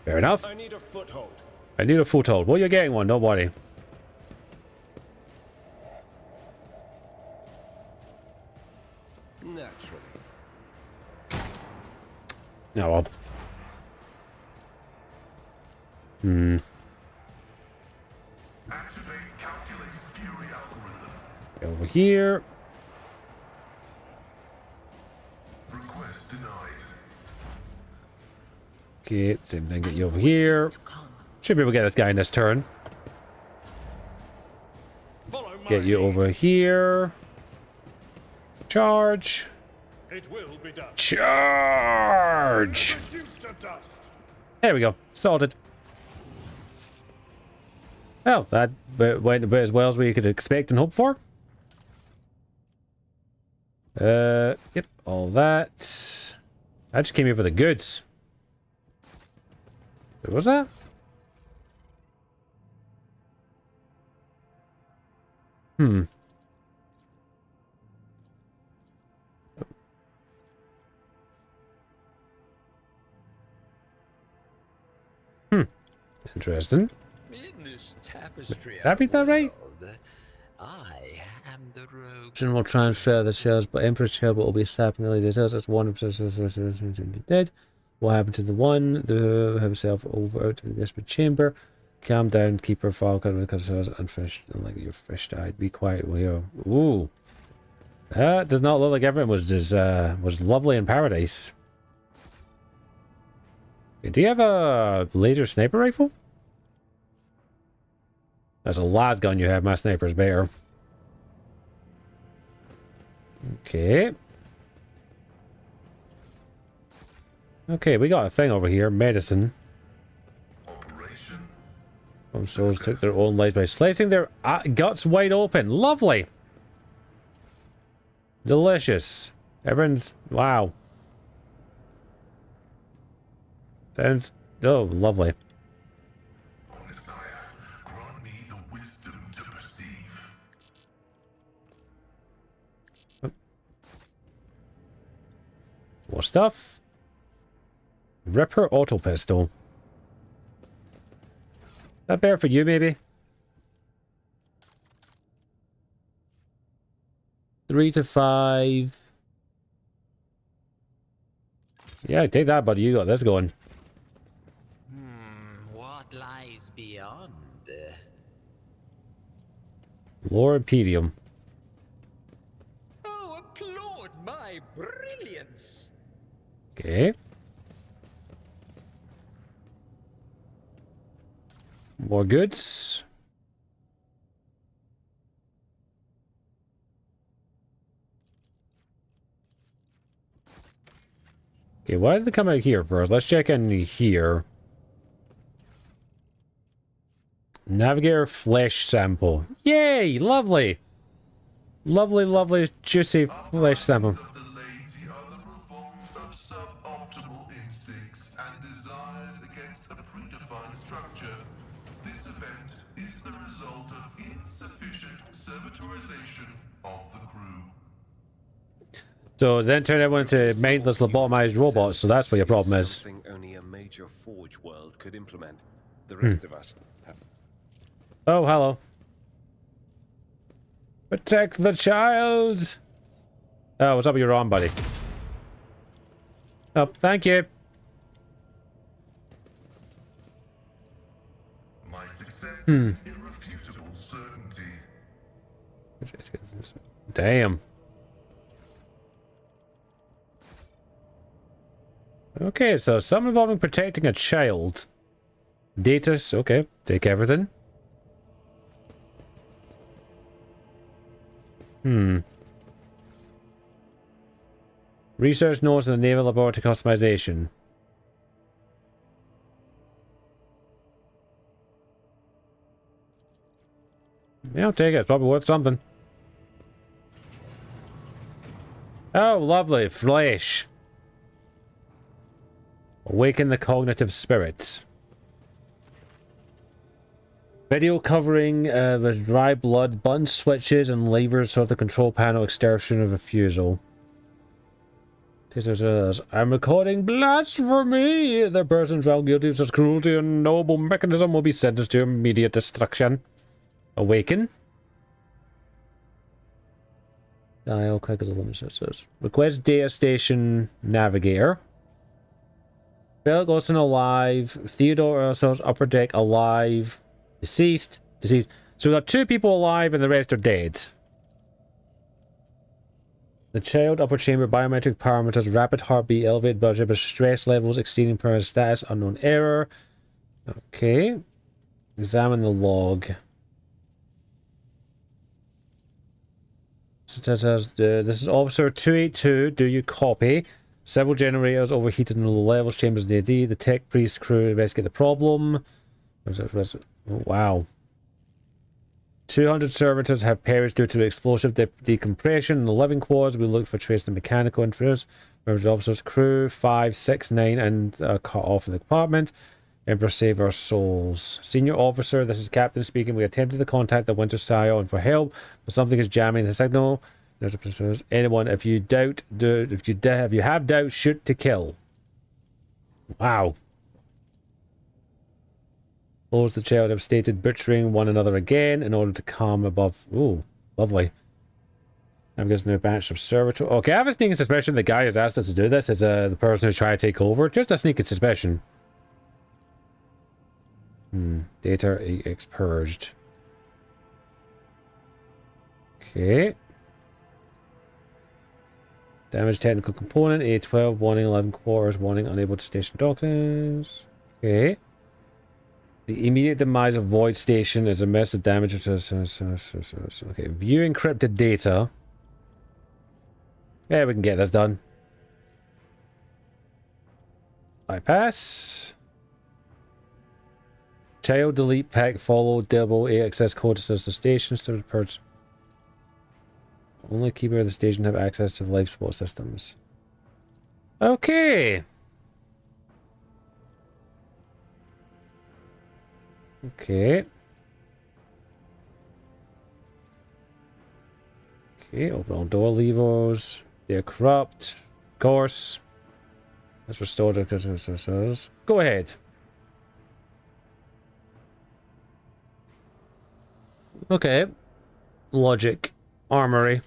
Fair enough. I need a foothold. I need a foothold. Well, you're getting one, don't worry. Naturally. Oh well. Activate calculated fury algorithm. Over here. Request denied. Okay, same thing. Get you over here. Should be able to get this guy in this turn. Get you over here. Charge. It will be done. Charge. Reduced to dust. There we go. Sorted. Well, that went about as well as we could expect and hope for. Yep, all that. I just came here for the goods. What was that? Interesting. In this tapestry, Did I read that right? I am the rogue. Will transfer the shells, but Emperor's shell will be sapping early details. That's one of the dead. What happened to the one? The himself over out to the desperate chamber. Calm down, keep her file because it was unfinished. Like your fish died. Be quiet, will you? Ooh. That does not look like everyone was lovely in paradise. Do you have a laser sniper rifle? That's a las gun you have. My sniper's better. Okay. Okay, we got a thing over here. Medicine. Some souls took their own lives by slicing their guts wide open. Lovely. Delicious. Everyone's... Wow. Sounds... Oh, lovely. Grant me the wisdom to perceive. More stuff. Ripper auto pistol. That better for you, maybe? 3 to 5. Yeah, take that, buddy. You got this going. What lies beyond? Loripedium. Oh, applaud my brilliance! Okay. More goods. Okay, why does it come out here first? Let's check in here. Navigator flesh sample. Yay! Lovely! Lovely, lovely, juicy flesh sample. Suboptimal instincts and desires against a predefined structure. This event is the result of insufficient servitorization of the crew. So then turn everyone into mindless lobotomized robots, so that's what your problem is. Something only a major forge world could implement. The rest of us have... Oh, hello. Protect the child! Oh, what's up with your arm, buddy? Oh, thank you. My success is irrefutable certainty. Damn. Okay, so something involving protecting a child. Datus, okay, take everything. Research notes in the Naval Laboratory customization. Yeah, I'll take it. It's probably worth something. Oh, lovely. Flesh. Awaken the cognitive spirits. Video covering the dry blood, button switches, and levers of the control panel extinction of refusal. I'm recording blasphemy! The person found guilty of such cruelty and noble mechanism will be sentenced to immediate destruction. Awaken. Dial, quick as a limit, it says. Request data station navigator. Philip Wilson alive. Theodore Earl's upper deck alive. Deceased. Deceased. So we got 2 people alive and the rest are dead. The child upper chamber biometric parameters, rapid heartbeat, elevated blood sugar, stress levels, exceeding permanent status, unknown error. Okay. Examine the log. So it says, this is Officer 282, do you copy? Several generators overheated in low levels, chambers AD. The tech priest crew investigate the problem. Oh, wow. 200 servitors have perished due to explosive decompression in the living quarters. We look for trace of mechanical interference. Members of the officers' crew 5, 6, 9 and cut off in the compartment. Emperor save our souls. Senior officer, this is Captain speaking. We attempted to contact the Winter Scion for help, but something is jamming the signal. Anyone, if you have doubts, shoot to kill. Wow. Lords of the child have stated butchering one another again in order to calm above. Ooh, lovely. I'm getting a batch of servitor. Okay, I have a sneaking suspicion the guy who's asked us to do this is the person who's trying to take over. Just a sneaking suspicion. Data EX purged. Okay. Damaged technical component, A12, warning 11 quarters, warning unable to station doctors. Okay. The immediate demise of Void Station is a massive damage. Okay, view encrypted data. Yeah, we can get this done. Bypass. Child delete pack follow double access code to the station. Only keeper of the station have access to the life support systems. Okay. Okay. Okay, open all door levers. They're corrupt. Of course. Let's restore the... Go ahead. Okay. Logic. Armory.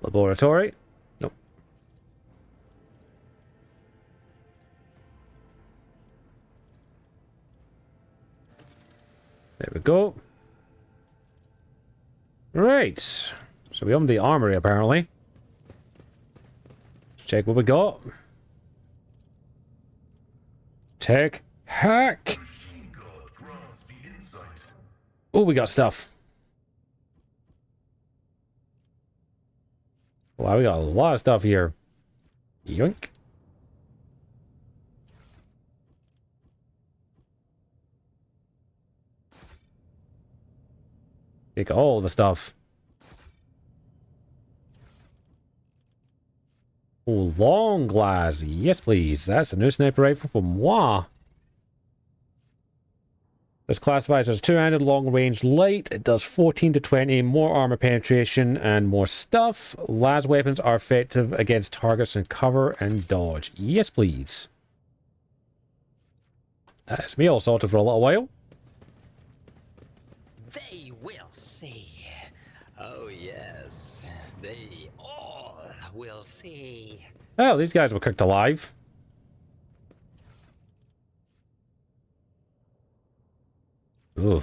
Laboratory. Nope. There we go. Right. So we opened the armory, apparently. Check what we got. Tech hack. Oh, we got stuff. Wow, we got a lot of stuff here. Yoink. Take all the stuff. Oh, long glass. Yes, please. That's a new sniper rifle from moi. This classifies as two-handed long-range light. It does 14 to 20, more armor penetration, and more stuff. Las weapons are effective against targets in cover and dodge. Yes, please. That's me all sorted for a little while. They will see. see. Oh, these guys were cooked alive. Ooh.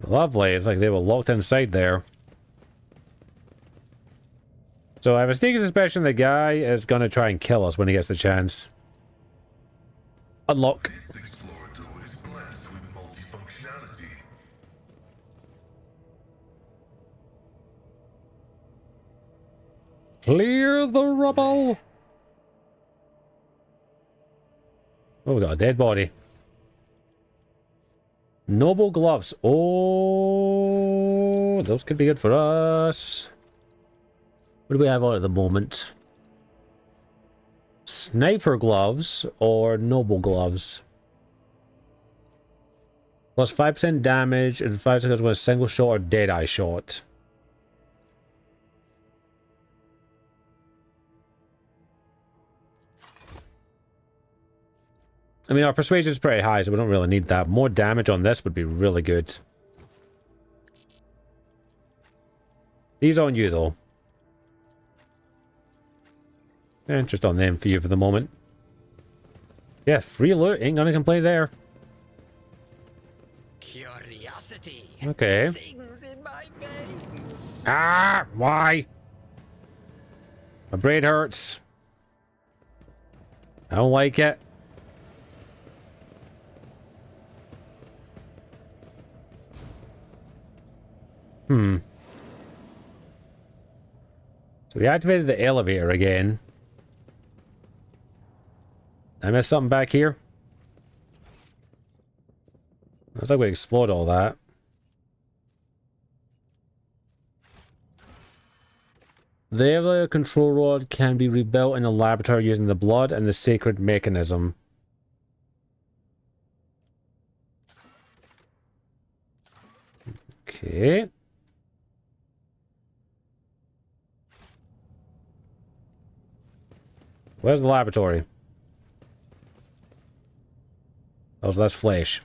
Lovely. It's like they were locked inside there. So I have a sneaky suspicion the guy is going to try and kill us when he gets the chance. Unlock. This exploratory is blessed with multifunctionality. Clear the rubble. Oh, we got a dead body. Noble gloves. Oh, those could be good for us. What do we have on at the moment? Sniper gloves or noble gloves? Plus 5% damage and 5 seconds with a single shot or dead-eye shot. I mean, our persuasion is pretty high, so we don't really need that. More damage on this would be really good. These on you, though. Just on them for you for the moment. Yeah, free loot. Ain't gonna complain there. Curiosity Okay. sings in my veins. Ah! Why? My brain hurts. I don't like it. So we activated the elevator again. I missed something back here. Looks like we explored all that. The elevator control rod can be rebuilt in a laboratory using the blood and the sacred mechanism. Okay. Where's the laboratory? Oh, so that's flesh.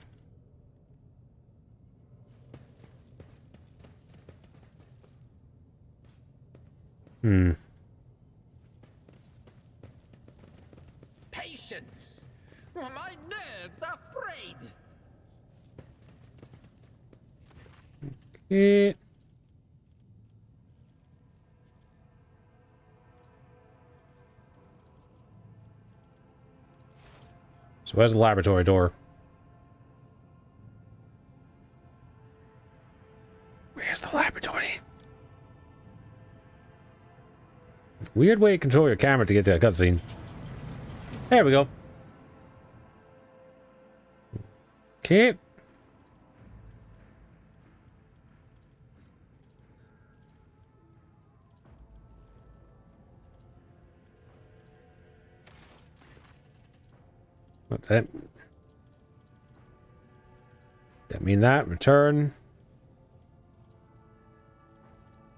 Patience. My nerves are frayed. Okay. So where's the laboratory door? Where's the laboratory? Weird way to control your camera to get to a cutscene. There we go. Okay. What that? That mean that return.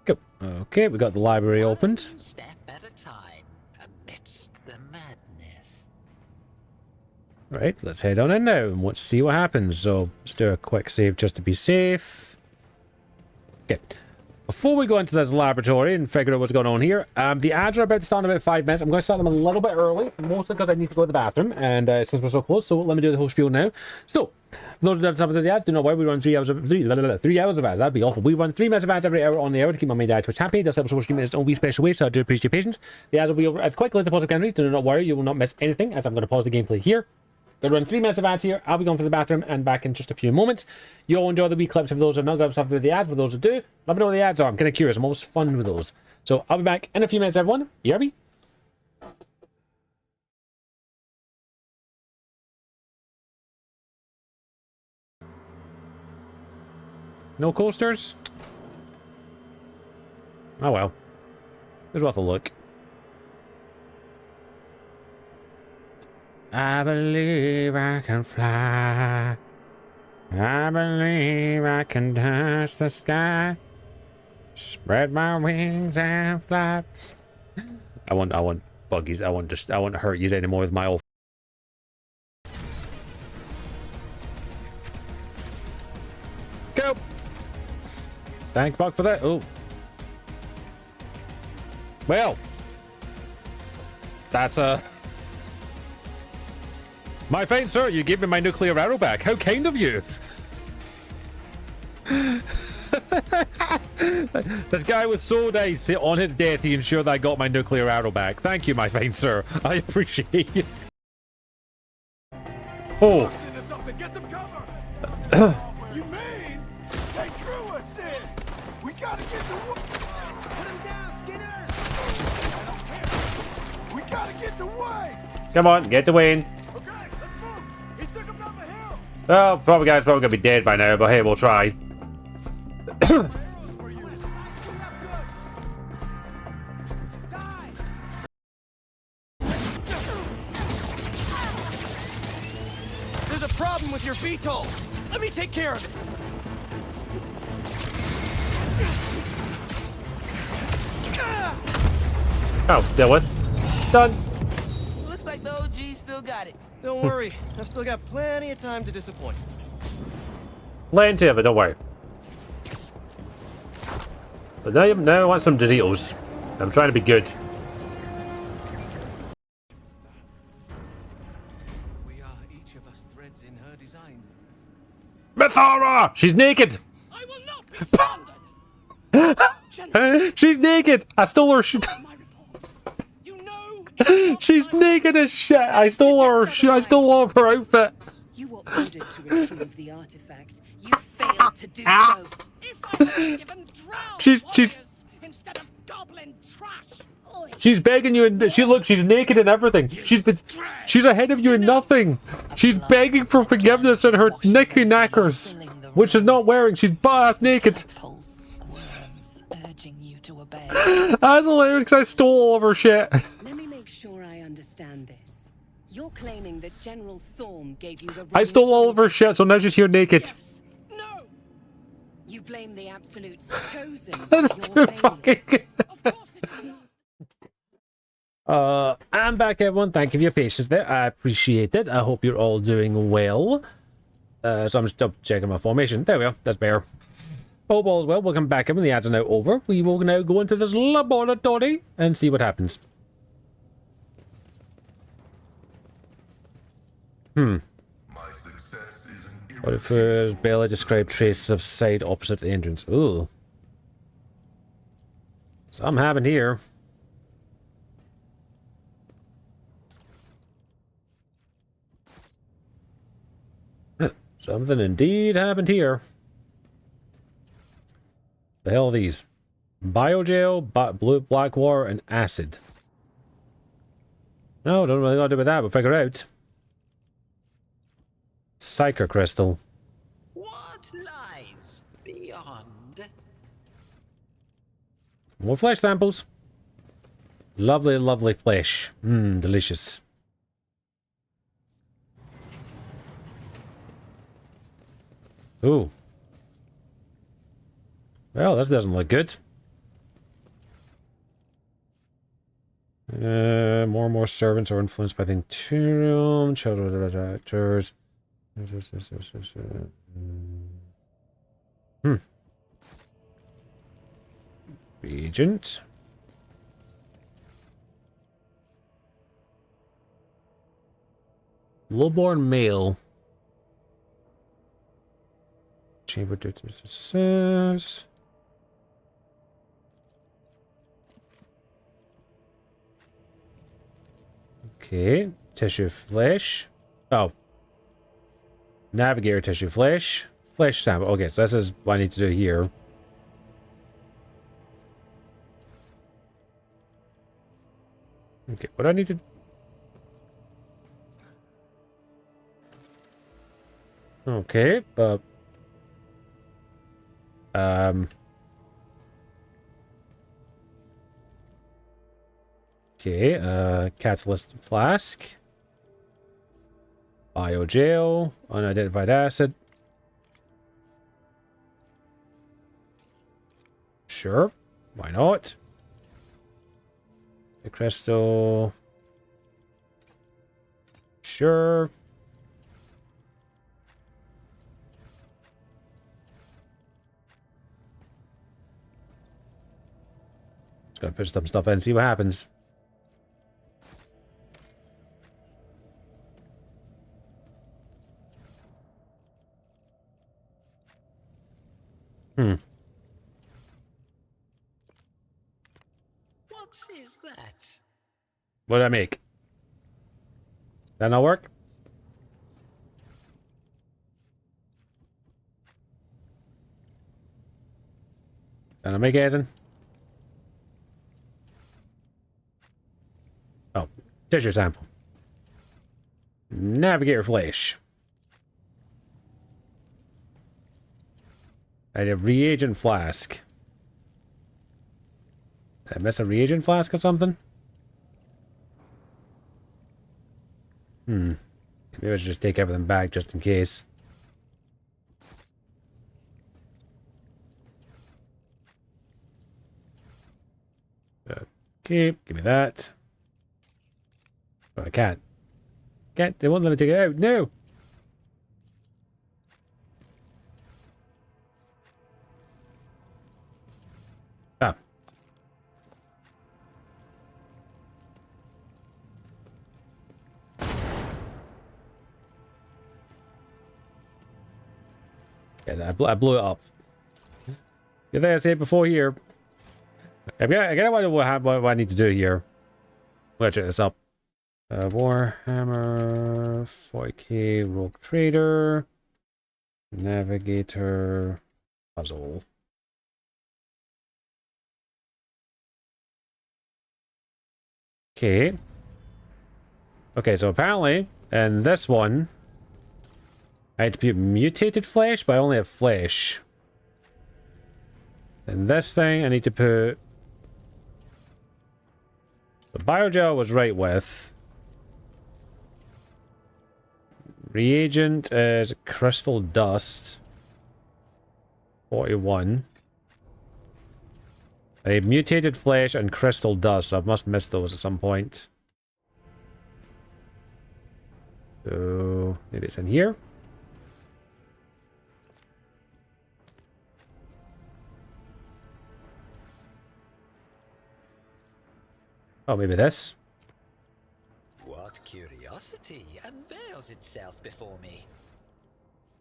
Go. Okay, we got the library opened. Step at a time amidst the madness. Right, let's head on in now and let's see what happens. So let's do a quick save just to be safe. Okay. Before we go into this laboratory and figure out what's going on here, the ads are about to start in about 5 minutes. I'm going to start them a little bit early, mostly because I need to go to the bathroom, and since we're so close, so let me do the whole spiel now. So, for those who don't have the ads, do not worry, we run 3 hours of 3 hours of ads. That'd be awful. We run 3 minutes of ads every hour on the hour to keep my main Twitch happy. This episode will stream in its own wee special way, so I do appreciate your patience. The ads will be over as quickly as the possible can read. Do not worry, you will not miss anything, as I'm going to pause the gameplay here. Gonna run 3 minutes of ads here. I'll be going for the bathroom and back in just a few moments. You'll enjoy the wee clips of those who are not going to have the ads. For those who do, let me know what the ads are. I'm kind of curious. I'm always fun with those. So I'll be back in a few minutes, everyone. You hear me? No coasters? Oh well. It's worth a look. I believe I can fly. I believe I can touch the sky. Spread my wings and fly. I want buggies. I won't hurt you anymore with my old. Go. Thank fuck for that. Oh. Well, That's My fine sir, you gave me my nuclear arrow back. How kind of you. This guy was so nice. On his death, he ensured that I got my nuclear arrow back. Thank you, my fine sir. I appreciate it. Oh. Get some cover. You mean they drew us in? We gotta get to work. Put him down, Skinner. I don't care. We gotta get to Wayne. Come on, get to Wayne. Okay, let's move. He took him down the hill. Well, probably guy's probably gonna be dead by now, but hey, we'll try. There's a problem with your VTOL. Let me take care of it. Oh, deal with. Done. Looks like the OG still got it. Don't worry, I've still got plenty of time to disappoint. Plenty of it, don't worry. But now I want some Doritos. I'm trying to be good. We are each of us threads in her design. Mithara! She's naked! I will not be slandered! She's naked! I stole her shit. She's naked as shit! I stole her I stole all of her outfit! You were ordered to retrieve the artifact. You failed to do so. If I had given drow She's instead of goblin trash. she's begging you and she's naked and everything. She's ahead of you in nothing. She's begging for forgiveness in her knicky knackers, which she's not wearing. She's butt-ass naked. That's hilarious because I stole all of her shit. Let me make sure I understand this. You're claiming that General Thorm gave you the I stole all of her shit, so now she's here naked. You blame the Absolute's chosen. That's too fucking good. I'm back, everyone. Thank you for your patience there. I appreciate it. I hope you're all doing well. So I'm just double checking my formation. There we go. That's better. Hope all is well. Welcome back, everyone. The ads are now over. We will now go into this laboratory and see what happens. What if Bella described traces of sight opposite the entrance? Ooh. Something happened here. Something indeed happened here. The hell are these? Biogel, blue, black water, and acid. No, don't really got to do with that, but figure out. Psycho crystal. What lies beyond? More flesh samples. Lovely, lovely flesh. Mmm, delicious. Ooh. Well, this doesn't look good. More and more servants are influenced by the Imperium. Children actors. Regent. Lowborn male. Chamber says. Okay, tissue flesh. Oh. Navigator tissue flesh. Flesh sample. Okay, so this is what I need to do here. Okay, what do I need to... Okay, okay, catalyst flask. Biogel, unidentified acid. Sure, why not? The crystal. Sure. Just gonna put some stuff in and see what happens. What is that? What did I make? That not work? Did I make anything? Oh, tissue sample. Navigator flash. I had a reagent flask. Did I miss a reagent flask or something? Maybe I should just take everything back just in case. Okay, give me that. Oh, I can't. They won't let me take it out. No! Ah. Yeah, I blew it up. You think I said before here? I gotta wonder what I need to do here. Let's check this up. Warhammer, 40k, Rogue Trader, Navigator, Puzzle. Okay. Okay, so apparently, in this one, I had to put mutated flesh, but I only have flesh. And this thing, I need to put... The biogel was right with. Reagent is crystal dust. 41. I need mutated flesh and crystal dust, so I must miss those at some point. So, maybe it's in here? Oh, maybe this? What curiosity unveils itself before me?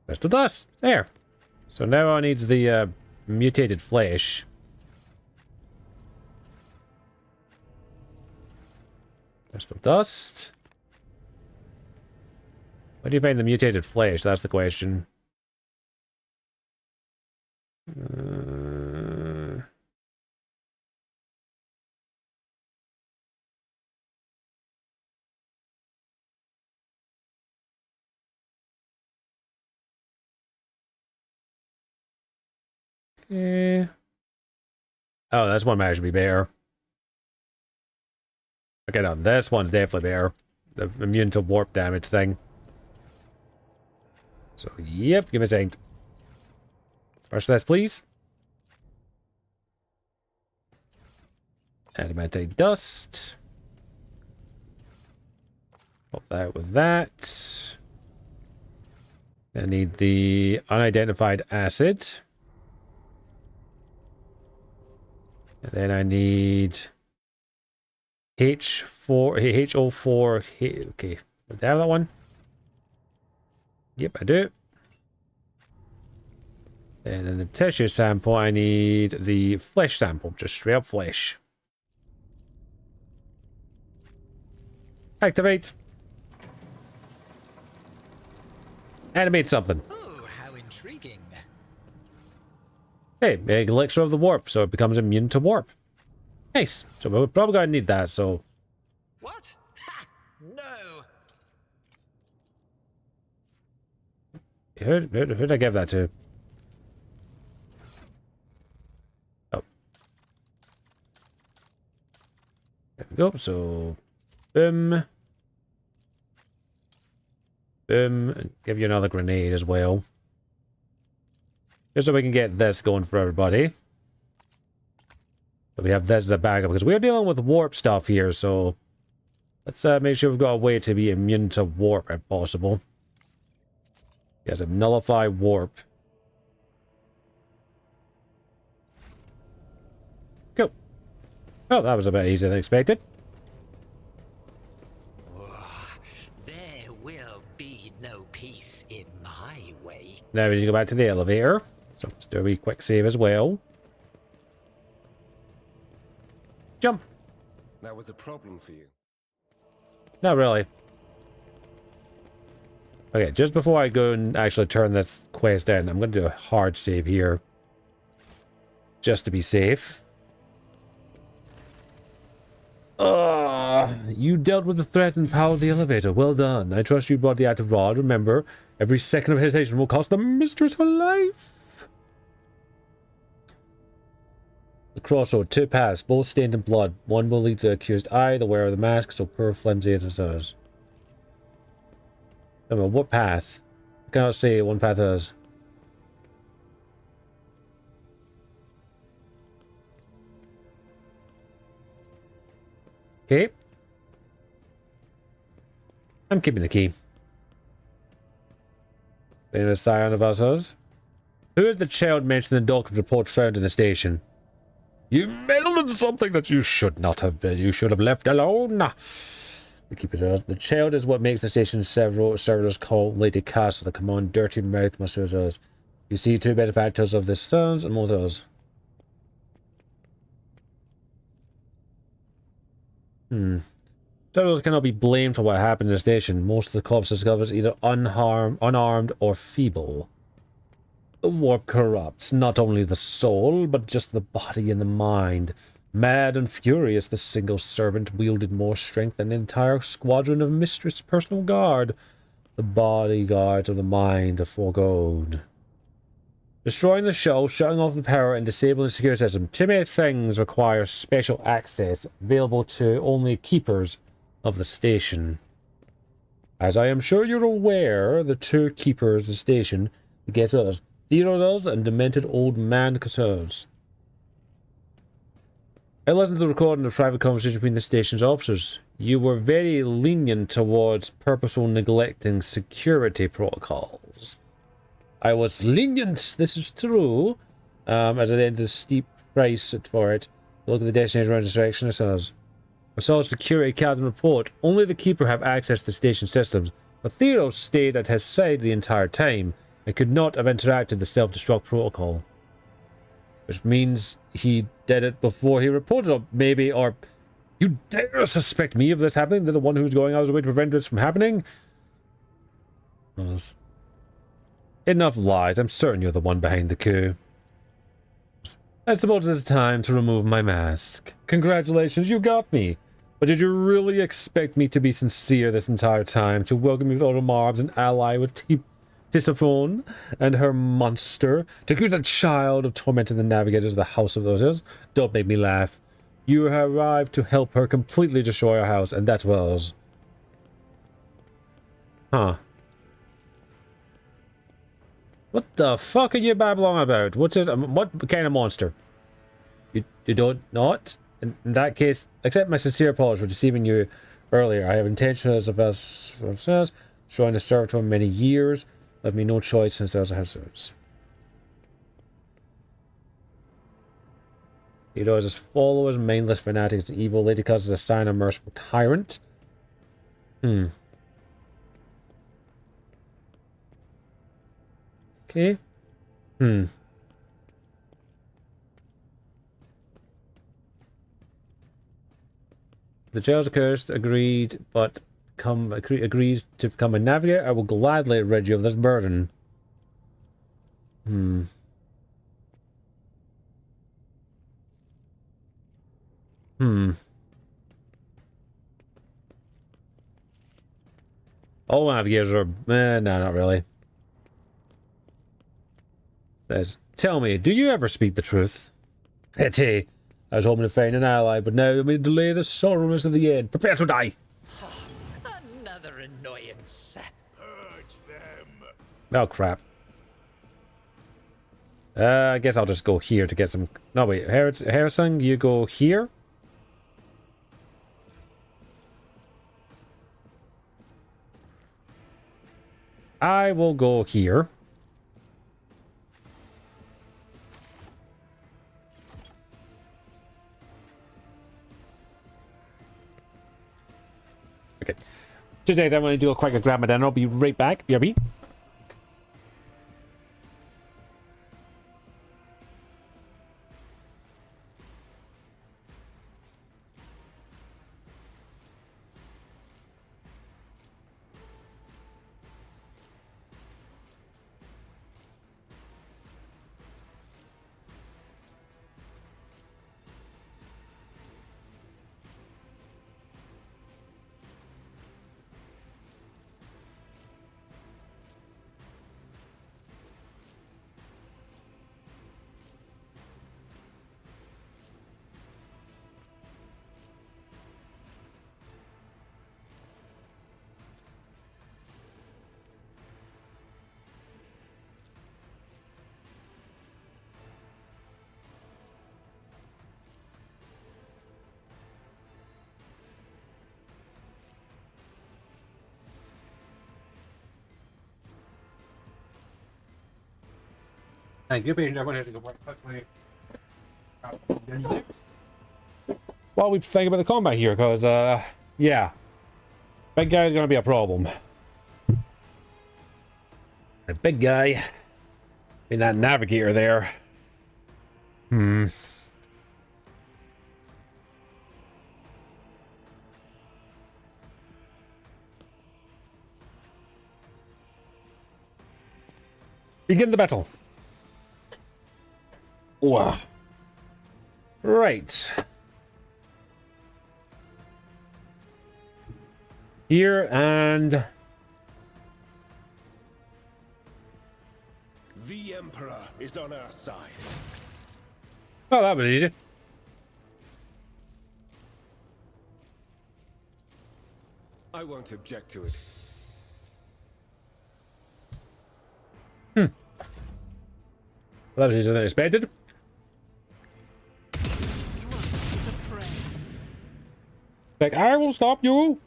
Crystal dust! There! So now I need the mutated flesh. Crystal dust. Where do you find the mutated flesh? That's the question. Okay. Oh, this one might actually be better. Okay, no, this one's definitely better. The immune to warp damage thing. So, yep, give me a second. First this, please. Adamantite dust. Pop that with that. I need the unidentified acid. And then I need HO4. Okay, do I have that one? Yep, I do. And then the tissue sample, I need the flesh sample, just straight up flesh. Activate. Animate something. Oh, how intriguing. Hey, make elixir of the warp, so it becomes immune to warp. Nice. So we're probably gonna need that, so... What? Ha! No! Who did I give that to? Oh. There we go, so... Boom. Boom. And give you another grenade as well. Just so we can get this going for everybody. So we have this as a backup, because we're dealing with warp stuff here, so... Let's make sure we've got a way to be immune to warp, if possible. Yes, a nullify warp. Cool. Oh, that was a bit easier than expected. There will be no peace in my way. Now we need to go back to the elevator. So let's do a wee quick save as well. Jump! That was a problem for you. Not really. Okay, just before I go and actually turn this quest in, I'm going to do a hard save here. Just to be safe. You dealt with the threat and power of the elevator. Well done. I trust you brought the active rod. Remember, every second of hesitation will cost the mistress her life. The crossroad, 2 paths, both stained in blood. One will lead to the accused eye, the wearer of the mask, so poor flimsy as it is. What path? I cannot say one path is. Okay. I'm keeping the key. Being a scion of us. Who is the child mentioned in the document report found in the station? You meddled in something that you should not have been. You should have left alone. The keeper says the child is what makes the station's several servers call Lady Castle. The command dirty mouth must us. You see 2 benefactors of this sons and mothers. Turtles cannot be blamed for what happened in the station. Most of the corpses discovered either unarmed or feeble. The warp corrupts not only the soul, but just the body and the mind. Mad and furious, the single servant wielded more strength than an entire squadron of Mistress' personal guard. The bodyguards of the mind are foregoed. Destroying the shell, shutting off the power, and disabling the security system. Too many things require special access, available to only keepers of the station. As I am sure you're aware, the 2 keepers of the station, the guess what is Theodore and demented old man Casseurs. I listened to the recording of a private conversation between the station's officers. You were very lenient towards purposeful neglecting security protocols. I was lenient, this is true. As I entered a steep price for it. Look at the destination around this direction, it says. I saw a security captain report. Only the keeper have access to the station systems. But Theros stayed at his side the entire time and could not have interacted the self-destruct protocol. Which means he did it before he reported it, maybe, or you dare suspect me of this happening? They're the one who's going out of his way to prevent this from happening? Enough lies. I'm certain you're the one behind the coup. I suppose it's time to remove my mask. Congratulations, you got me. But did you really expect me to be sincere this entire time? To welcome you with auto mobs and ally with Tisiphone and her monster? To accuse a child of tormenting the navigators of the House of Those? Don't make me laugh. You have arrived to help her completely destroy our house, and that was... Huh. What the fuck are you babbling about? What's it? What kind of monster? You don't know it? In that case, accept my sincere apology for deceiving you earlier. I have intentions of us trying to serve to him many years. Left me no choice since I was a house. He knows his followers, mindless fanatics, and evil lady causes a sign of merciful tyrant. Okay. The jail's cursed, agreed, but agrees to become a navigator. I will gladly rid you of this burden. All navigators are... no, not really. Says, tell me, do you ever speak the truth? Pity. I was hoping to find an ally, but now you may delay the sorrowness of the end. Prepare to die! Another annoyance. Purge them. Oh, crap. I guess I'll just go here to get some... No, wait. Harrison, you go here? I will go here. Okay. 2 seconds, I'm going to do a quick grab my dinner. I'll be right back. BRB. Thank you, patient. Everyone has to go quickly. Well, we think about the combat here, because, yeah. Big guy is going to be a problem. A big guy. In that navigator there. Begin the battle. Wow. Right. Here and... The Emperor is on our side. Oh, that was easy. I won't object to it. That was easier than expected. Like, I will stop you.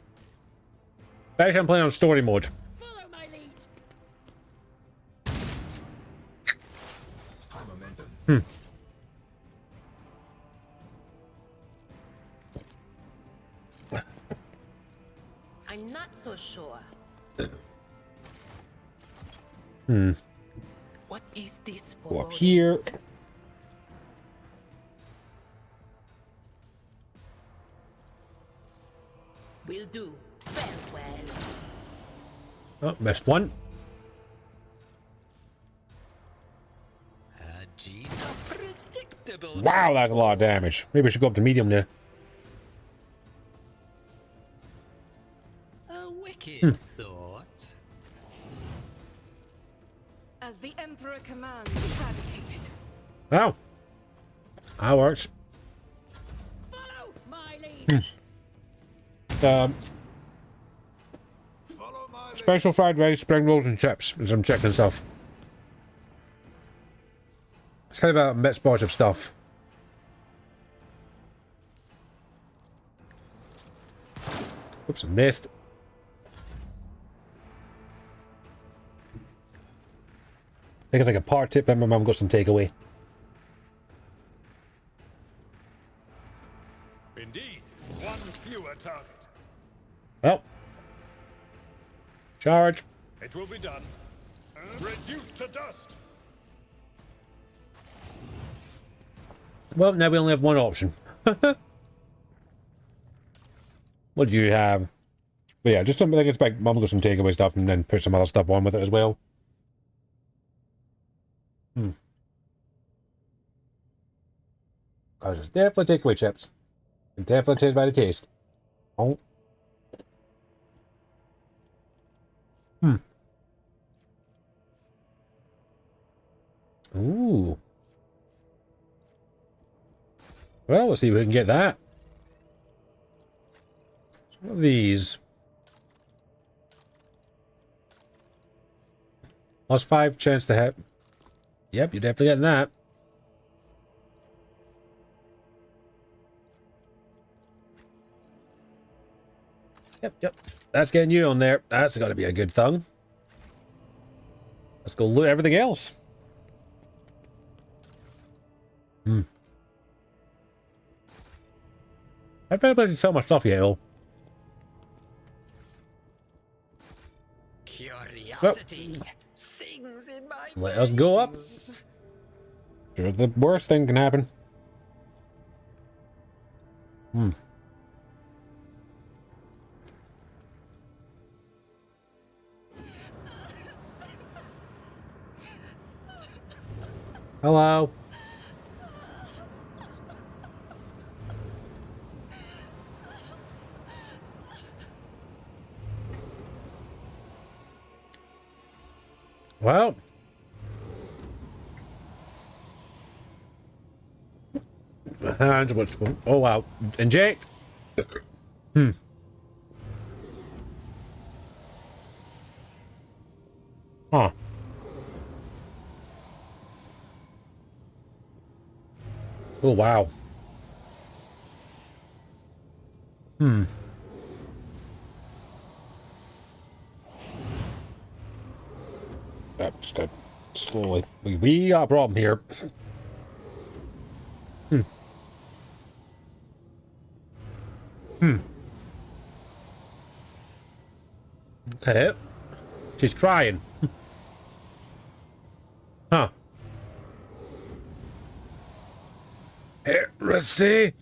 Actually, I'm playing on story mode. Follow my lead. I'm not so sure. What is this for? Go up here. Will do. Farewell. Oh, missed one. Predictable. Wow, that's a lot of damage. Maybe I should go up to medium now. A wicked thought. As the Emperor commands, eradicated. Oh. That works. Follow my lead. Special fried rice, spring rolls, and chips, and some chicken stuff. It's kind of a mixed bunch of stuff. Oops, I missed. I think it's like a part tip, and my mum got some takeaway. Indeed, one fewer target. Well. Charge. It will be done. Reduced to dust. Well, now we only have one option. What do you have? But yeah, just something like it's like mum got some takeaway stuff and then put some other stuff on with it as well. Because it's definitely takeaway chips. It definitely tastes by the taste. Oh. Ooh. Well, let's see if we can get that. Some of these. +5 chance to hit. Yep, you're definitely getting that. Yep. That's getting you on there. That's got to be a good thing. Let's go loot everything else. I've been able to so much stuff yet, though. Curiosity sings in my Let us go up. Sure, the worst thing can happen. Hello. Well. And what's fun? Oh wow. Inject. Huh. Oh wow. That's good. Slowly. We got a problem here. Okay. She's crying. Huh. Heresy.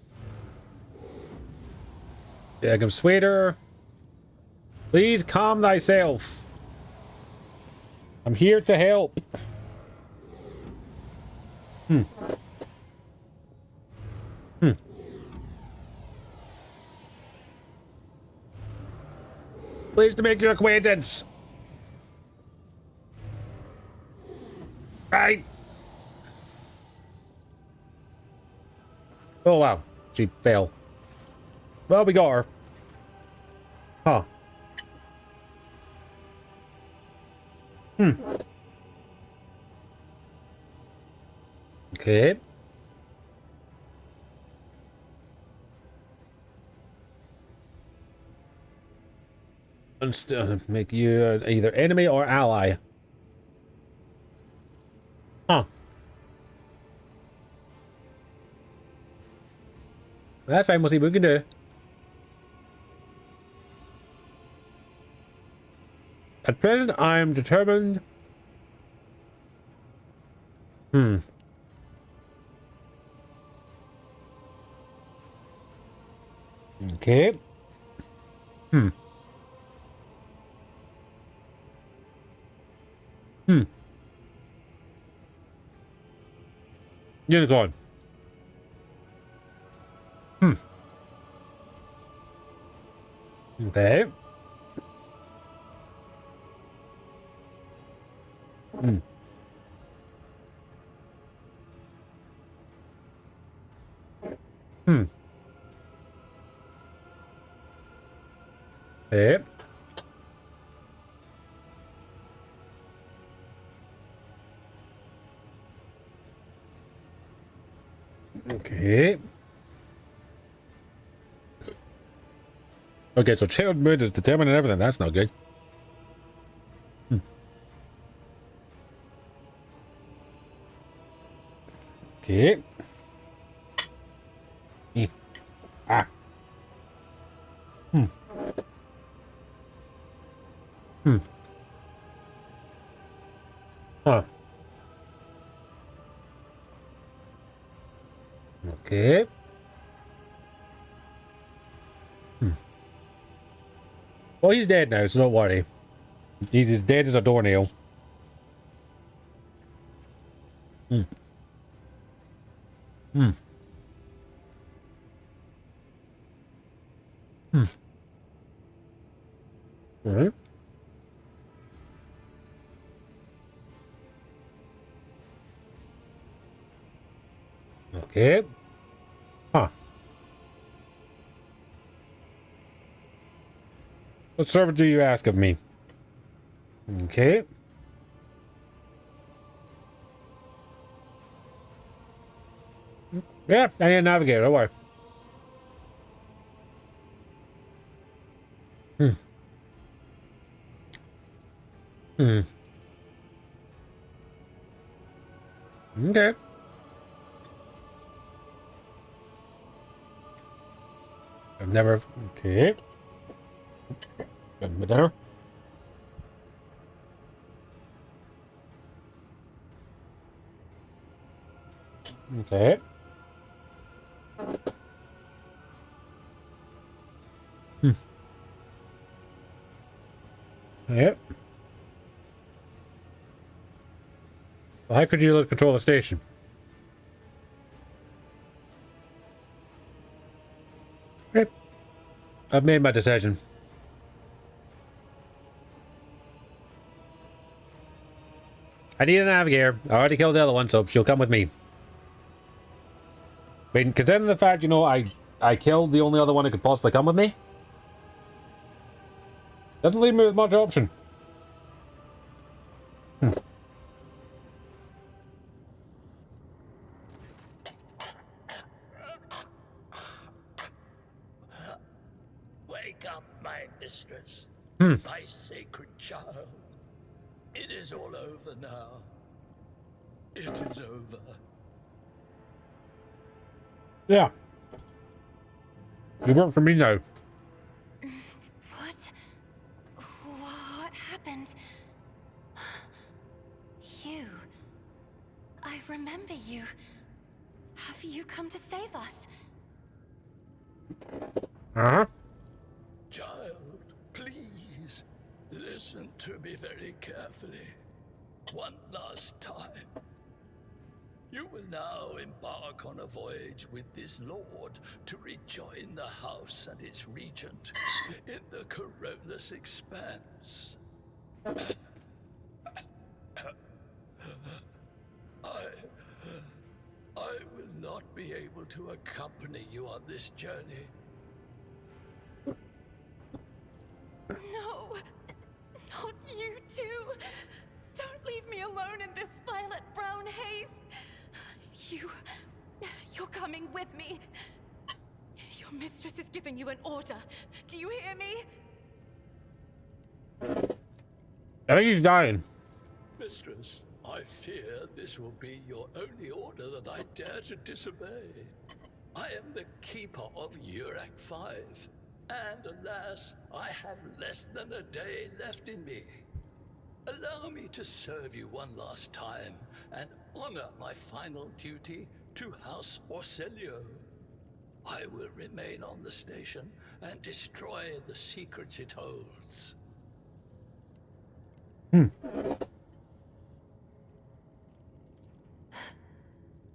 Become sweeter. Please calm thyself. I'm here to help. Pleased to make your acquaintance. Right. Oh wow, she fell. Well, we got her. Huh. Okay. Make you either enemy or ally. Huh. That's fine, we'll see what we can do. At present, I am determined. Okay. Unicorn. Okay. Okay. Okay. Okay, so child mood is determining everything. That's not good. Okay. Ah. Huh. Okay. Well, he's dead now, so don't worry. He's as dead as a doornail. Alright. Okay. Huh. What service do you ask of me? Okay. Yeah, I need a navigator, don't worry. Okay. I've never... Okay. Got me there. Okay. Yep. Well, how could you control the station? Okay. I've made my decision. I need a navigator. I already killed the other one, so she'll come with me. I mean, considering the fact, you know, I killed the only other one that could possibly come with me. Doesn't leave me with much option. Wake up, my mistress. My sacred child. It is all over now. It is over. Yeah. You work for me now. What happened? You. I remember you. Have you come to save us? Huh? Child, please listen to me very carefully. One last time. You will now embark on a voyage with this lord to rejoin the house and its regent in the Corollas expanse. I will not be able to accompany you on this journey. No! Not you too! Don't leave me alone in this violet-brown haze! You're coming with me! Your mistress is giving you an order. Do you hear me? I think he's dying. Mistress, I fear this will be your only order that I dare to disobey. I am the keeper of Urak 5, and alas, I have less than a day left in me. Allow me to serve you one last time and honor my final duty to House Orselio. I will remain on the station and destroy the secrets it holds.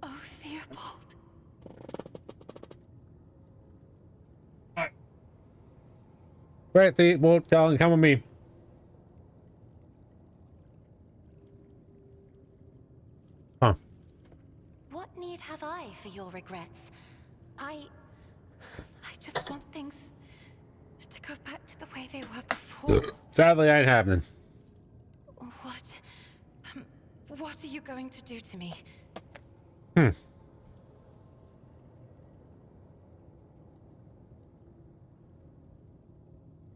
Oh, Theobald. Right, Theobald, darling, come with me. Huh. What need have I for your regrets? I just want things to go back to the way they were before. Sadly, ain't happening. What are you going to do to me?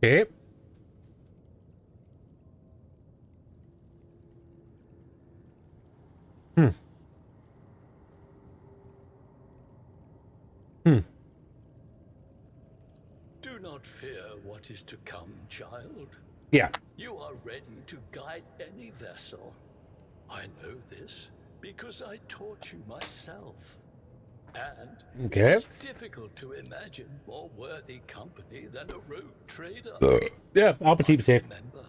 Okay. Do not fear what is to come, child. Yeah. You are ready to guide any vessel. I know this because I taught you myself. And Okay. it's difficult to imagine more worthy company than a rogue trader. Yeah, I'll be safe. Remember,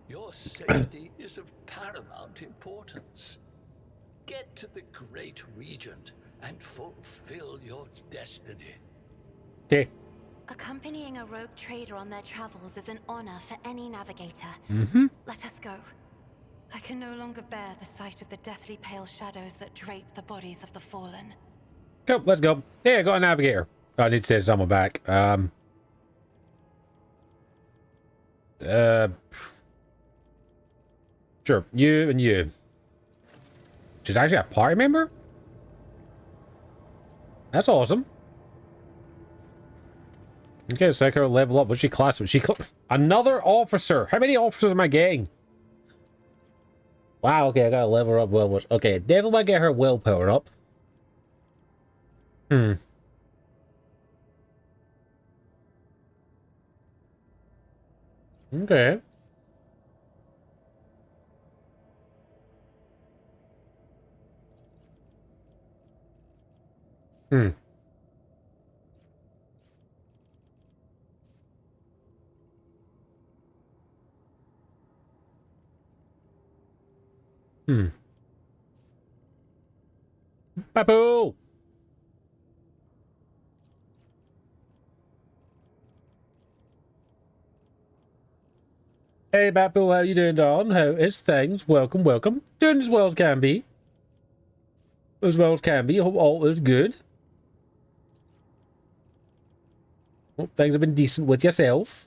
your safety is of paramount importance. Get to the Great Regent and fulfill your destiny. Okay. Accompanying a rogue trader on their travels is an honor for any navigator. Let us go. I can no longer bear the sight of the deathly pale shadows that drape the bodies of the fallen. Go, let's go. Hey, I got a navigator. Oh, I need to say something back. Sure. You and you. She's actually a party member? That's awesome. Okay, so I can level up. What's she class? Another officer. How many officers am I getting? Wow, okay, I gotta level her up well. Okay, definitely might get her willpower up. Okay. Papu! Hey, Bapu, how you doing, darling? How is things? Welcome, welcome. Doing as well as can be. As well as can be. Hope all is good. Hope things have been decent with yourself.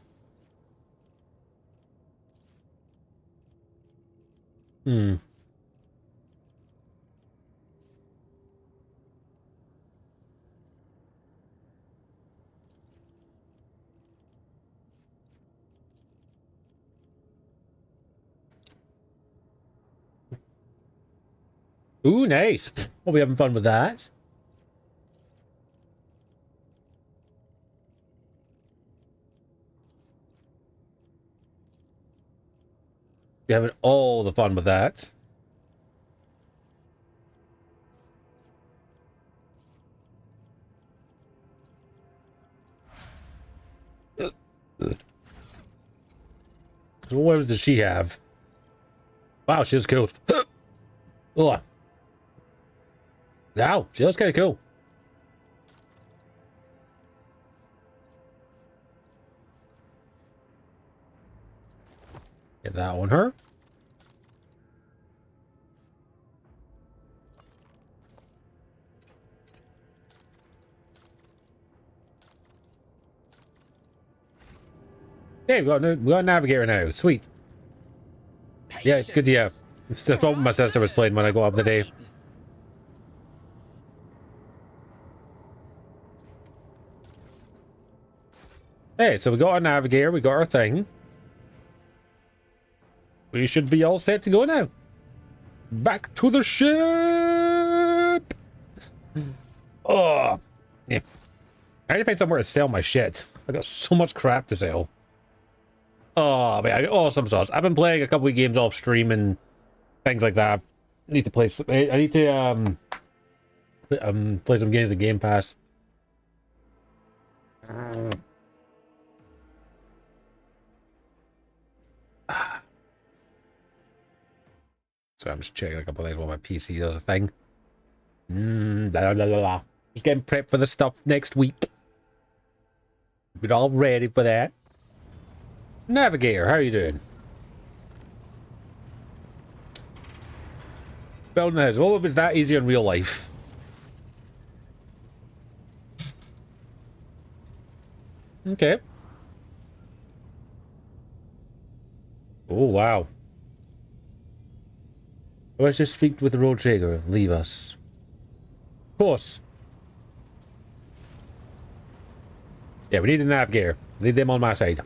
Ooh, nice. We'll be having fun with that. Be having all the fun with that. So what weapons does she have? Wow, she was cool. Oh. Wow, she looks kind of cool. Get that on her. Hey, we got a navigator now. Sweet. Yeah, good to hear. That's what my sister was playing when I got up the day. Hey, so we got our navigator, we got our thing. We should be all set to go now. Back to the ship! Oh, yeah. I need to find somewhere to sell my shit. I got so much crap to sell. Oh, man, I got awesome sauce. I've been playing a couple of games off stream and things like that. I need to play. I need to play some games in Game Pass. So I'm just checking a couple of things while my PC does a thing. Blah, blah, blah, blah. Just getting prepped for the stuff next week. We're all ready for that. Navigator, how are you doing? Building a house. What was that easy in real life? Okay. Oh, wow. Let's just speak with the road trader. Leave us. Of course. Yeah, we need a navigator. Leave them on my side.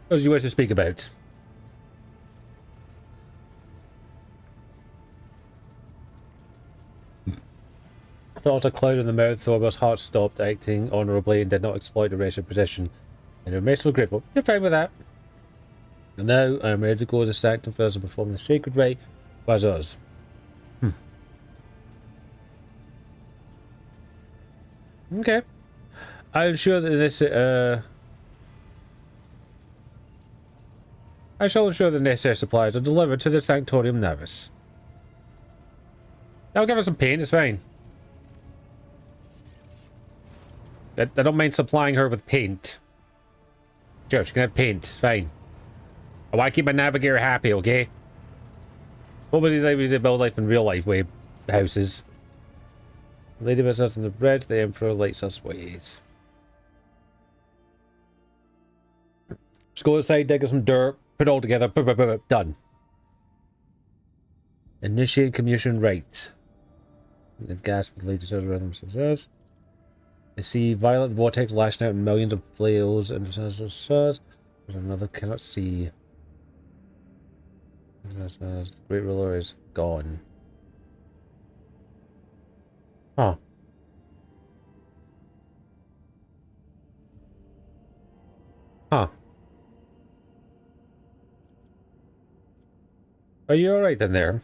What did you wish to speak about? Thought a cloud in the mouth, Thorber's heart stopped acting honourably and did not exploit the wretched position. And her merciful grip. Well, you're fine with that. And now I am ready to go to the sanctum first and perform the sacred rite as us. Okay. I ensure that this I shall ensure the necessary supplies are delivered to the Sanctorium Navis. I'll give her some paint, it's fine. I don't mind supplying her with paint. Sure, she can have paint, it's fine. I want to keep my navigator happy, okay? What was he like to build life in real life way houses? Lady puts us in the bread, the Emperor lights us ways. Just go outside, dig some dirt, put it all together, done. Initiate communication rite. The gas with latest rhythm says. I see violent vortex lashing out in millions of flails and there's another cannot see. The great ruler is gone. Huh. Huh. Are you alright in there?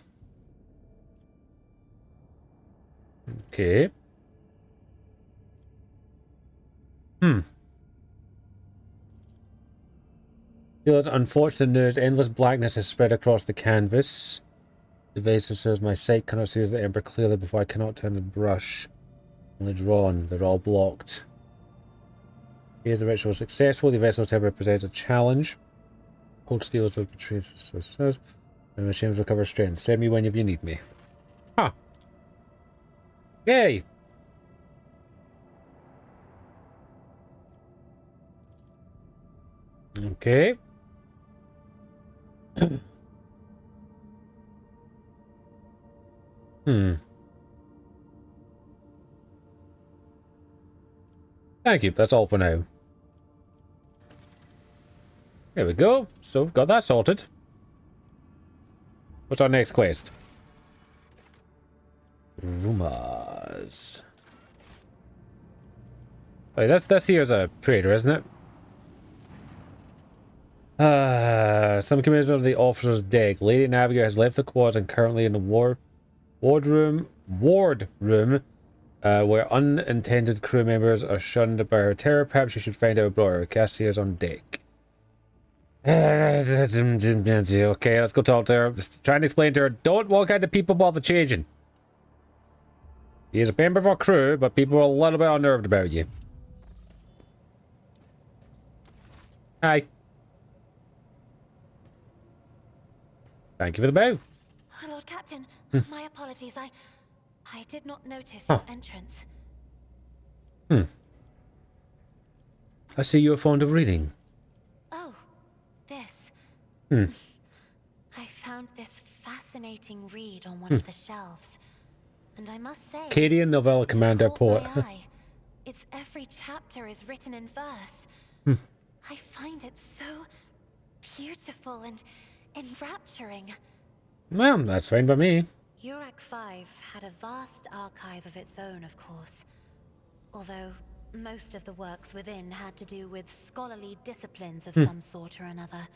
Okay. Feel that unfortunate news, endless blackness has spread across the canvas. The vase says my sight cannot see the Emperor clearly before I cannot turn the brush. Only drawn, they're all blocked. Here's the ritual successful, the vessel temper presents a challenge. Cold steel is what betrays says. And my chains recover strength. Send me when you need me. Huh. Yay! Okay. Thank you. That's all for now. There we go. So we've got that sorted. What's our next quest? Rumors. Wait, this here's a trader, isn't it? Some commanders of the officer's deck. Lady Navigator has left the quarters and currently in the ward room, where unintended crew members are shunned by her terror. Perhaps you should find out about her. Cassier's on deck. Okay, let's go talk to her. Just trying to explain to her, don't walk out to people while they're changing. He is a member of our crew, but people are a little bit unnerved about you. Hi. Thank you for the bow. Lord Captain, my apologies. I did not notice Oh. your entrance. I see you are fond of reading. Oh, this. I found this fascinating read on one of the shelves. And I must say, Cadian novella commander poet. my eye. Its every chapter is written in verse. I find it so beautiful and enrapturing. Well, that's fine by me. Urac 5 had a vast archive of its own, of course. Although most of the works within had to do with scholarly disciplines of some sort or another.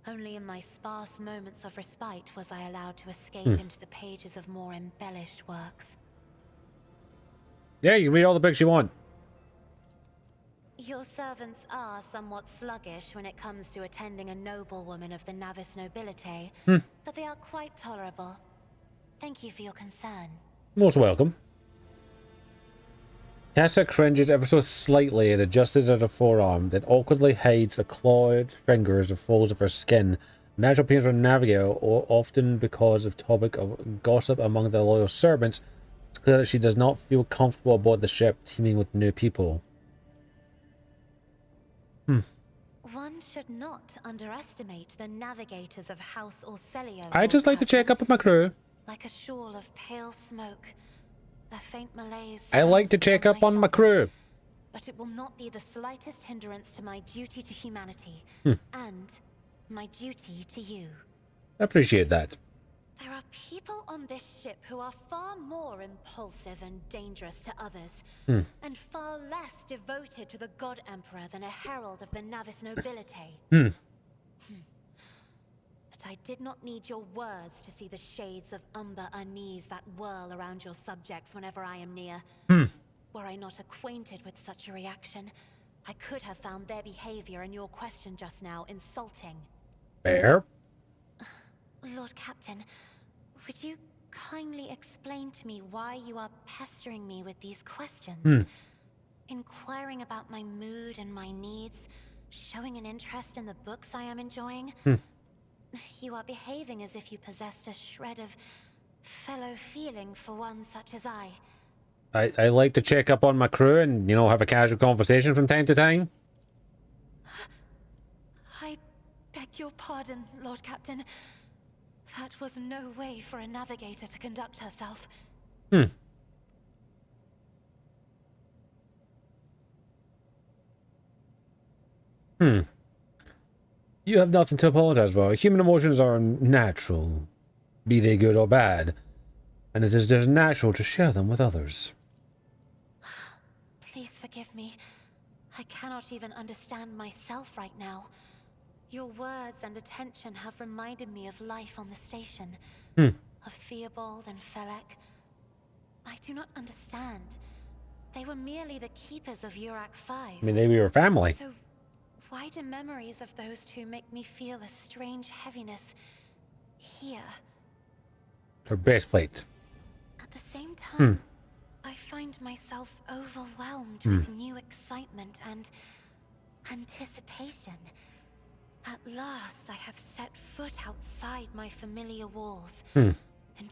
Only in my sparse moments of respite was I allowed to escape into the pages of more embellished works. Yeah, you can read all the books you want. Your servants are somewhat sluggish when it comes to attending a noblewoman of the Navis nobility, but they are quite tolerable. Thank you for your concern. Most welcome. Tessa cringes ever so slightly and adjusts at her forearm, then awkwardly hides the clawed fingers of folds of her skin. Natural appearance of Navigator, often because of topic of gossip among the loyal servants, it's clear that she does not feel comfortable aboard the ship teeming with new people. One should not underestimate the navigators of House Orselio. I just like to check up with my crew. Like a shawl of pale smoke, a faint malaise. I like to check up on my crew. But it will not be the slightest hindrance to my duty to humanity and my duty to you. I appreciate that. There are people on this ship who are far more impulsive and dangerous to others, and far less devoted to the God Emperor than a herald of the Navis nobility. But I did not need your words to see the shades of umber unease that whirl around your subjects whenever I am near. Were I not acquainted with such a reaction, I could have found their behavior and your question just now insulting. Fair. Lord Captain, would you kindly explain to me why you are pestering me with these questions? Inquiring about my mood and my needs, showing an interest in the books I am enjoying? You are behaving as if you possessed a shred of fellow feeling for one such as I. I like to check up on my crew and, you know, have a casual conversation from time to time. I beg your pardon, Lord Captain. That was no way for a navigator to conduct herself. You have nothing to apologize for. Human emotions are natural, be they good or bad, and it is just natural to share them with others. Please forgive me. I cannot even understand myself right now. Your words and attention have reminded me of life on the station. Of Theobald and Felek. I do not understand. They were merely the keepers of Urac 5. I mean, they were your family. So, why do memories of those two make me feel a strange heaviness here? Her breastplate. At the same time, I find myself overwhelmed with new excitement and anticipation. At last, I have set foot outside my familiar walls and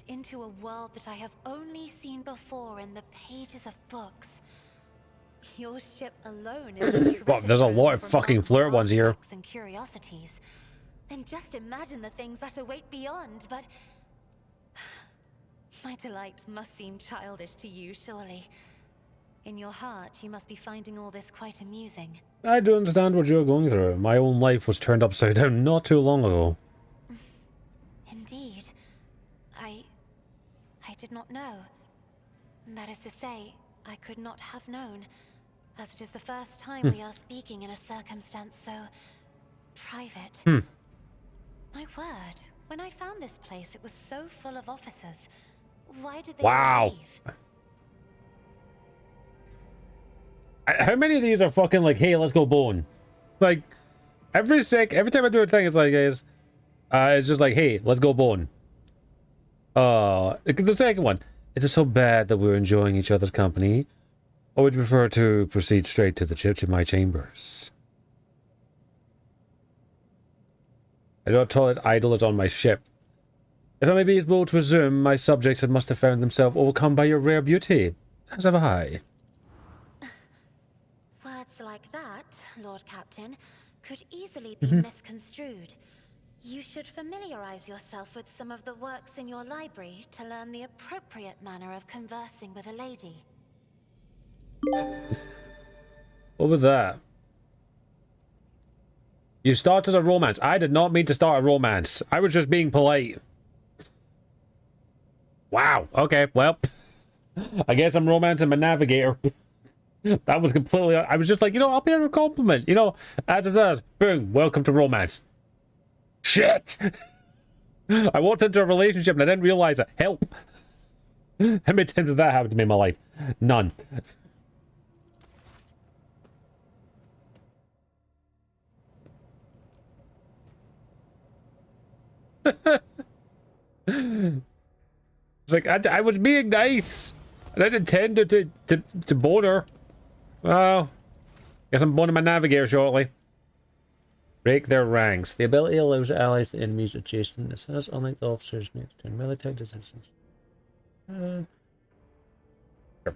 into a world that I have only seen before in the pages of books. Your ship alone is a treasure Well, there's a lot of trove fucking of flirt ones here. artifacts and curiosities. And just imagine the things that await beyond, but my delight must seem childish to you, surely. In your heart, you must be finding all this quite amusing. I do understand what you're going through. My own life was turned upside down not too long ago. Indeed. I did not know. That is to say, I could not have known, as it is the first time we are speaking in a circumstance so private. My word, when I found this place, it was so full of officers. Why did they leave? How many of these are fucking like, hey, let's go bone? Like, every time I do a thing, it's like, it's just like, hey, let's go bone. The second one. Is it so bad that we're enjoying each other's company? Or would you prefer to proceed straight to my chambers? I do not tolerate idlers on my ship. If I may be able to resume, my subjects must have found themselves overcome by your rare beauty. As have I. Words like that, Lord Captain, could easily be misconstrued. You should familiarize yourself with some of the works in your library to learn the appropriate manner of conversing with a lady. What was that? You started a romance. I did not mean to start a romance. I was just being polite. Wow. Okay, well. I guess I'm romancing my navigator. That was completely... I was just like, you know, I'll pay her a compliment. You know, as it does. Boom. Welcome to romance. Shit! I walked into a relationship and I didn't realize it. Help! How many times has that happened to me in my life? None. It's like, I was being nice. I didn't intend to bone her. Well, guess I'm boning my navigator shortly. Break their ranks. The ability allows allies to enemies adjacent. It says, unlike the officers next to military resistance. Sure,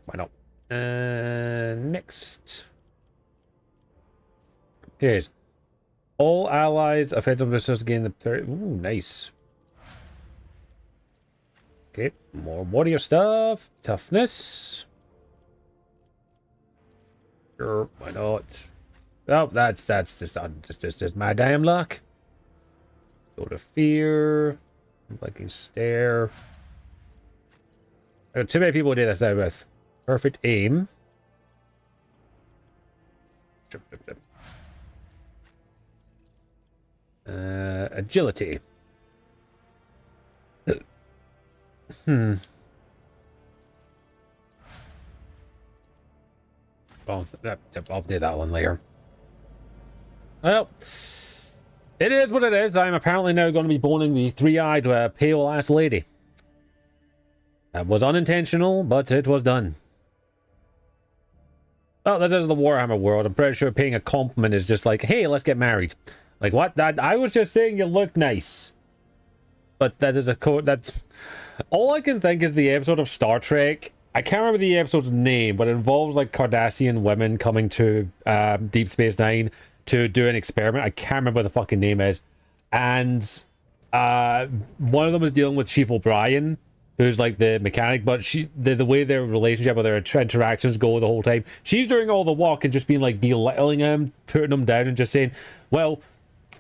why not? Next. Okay. All allies offensive resistance gain the 30. Ooh, nice. Okay, more warrior stuff. Toughness. Sure, why not? Oh, that's just my damn luck. Go to fear. Blinking stare. Too many people to do this now with. Perfect aim. Agility. I'll do that one later. Well, it is what it is. I'm apparently now going to be boning the three-eyed pale-ass lady. That was unintentional, but it was done. Well, this is the Warhammer world. I'm pretty sure paying a compliment is just like, hey, let's get married. Like, what? That I was just saying you look nice. But that is a code that... All I can think is the episode of Star Trek. I can't remember the episode's name, but it involves, like, Cardassian women coming to Deep Space Nine to do an experiment. I can't remember what the fucking name is. And one of them is dealing with Chief O'Brien, who's like the mechanic, but the way their relationship or their interactions go the whole time, she's doing all the work and just being like belittling him, putting him down and just saying, well,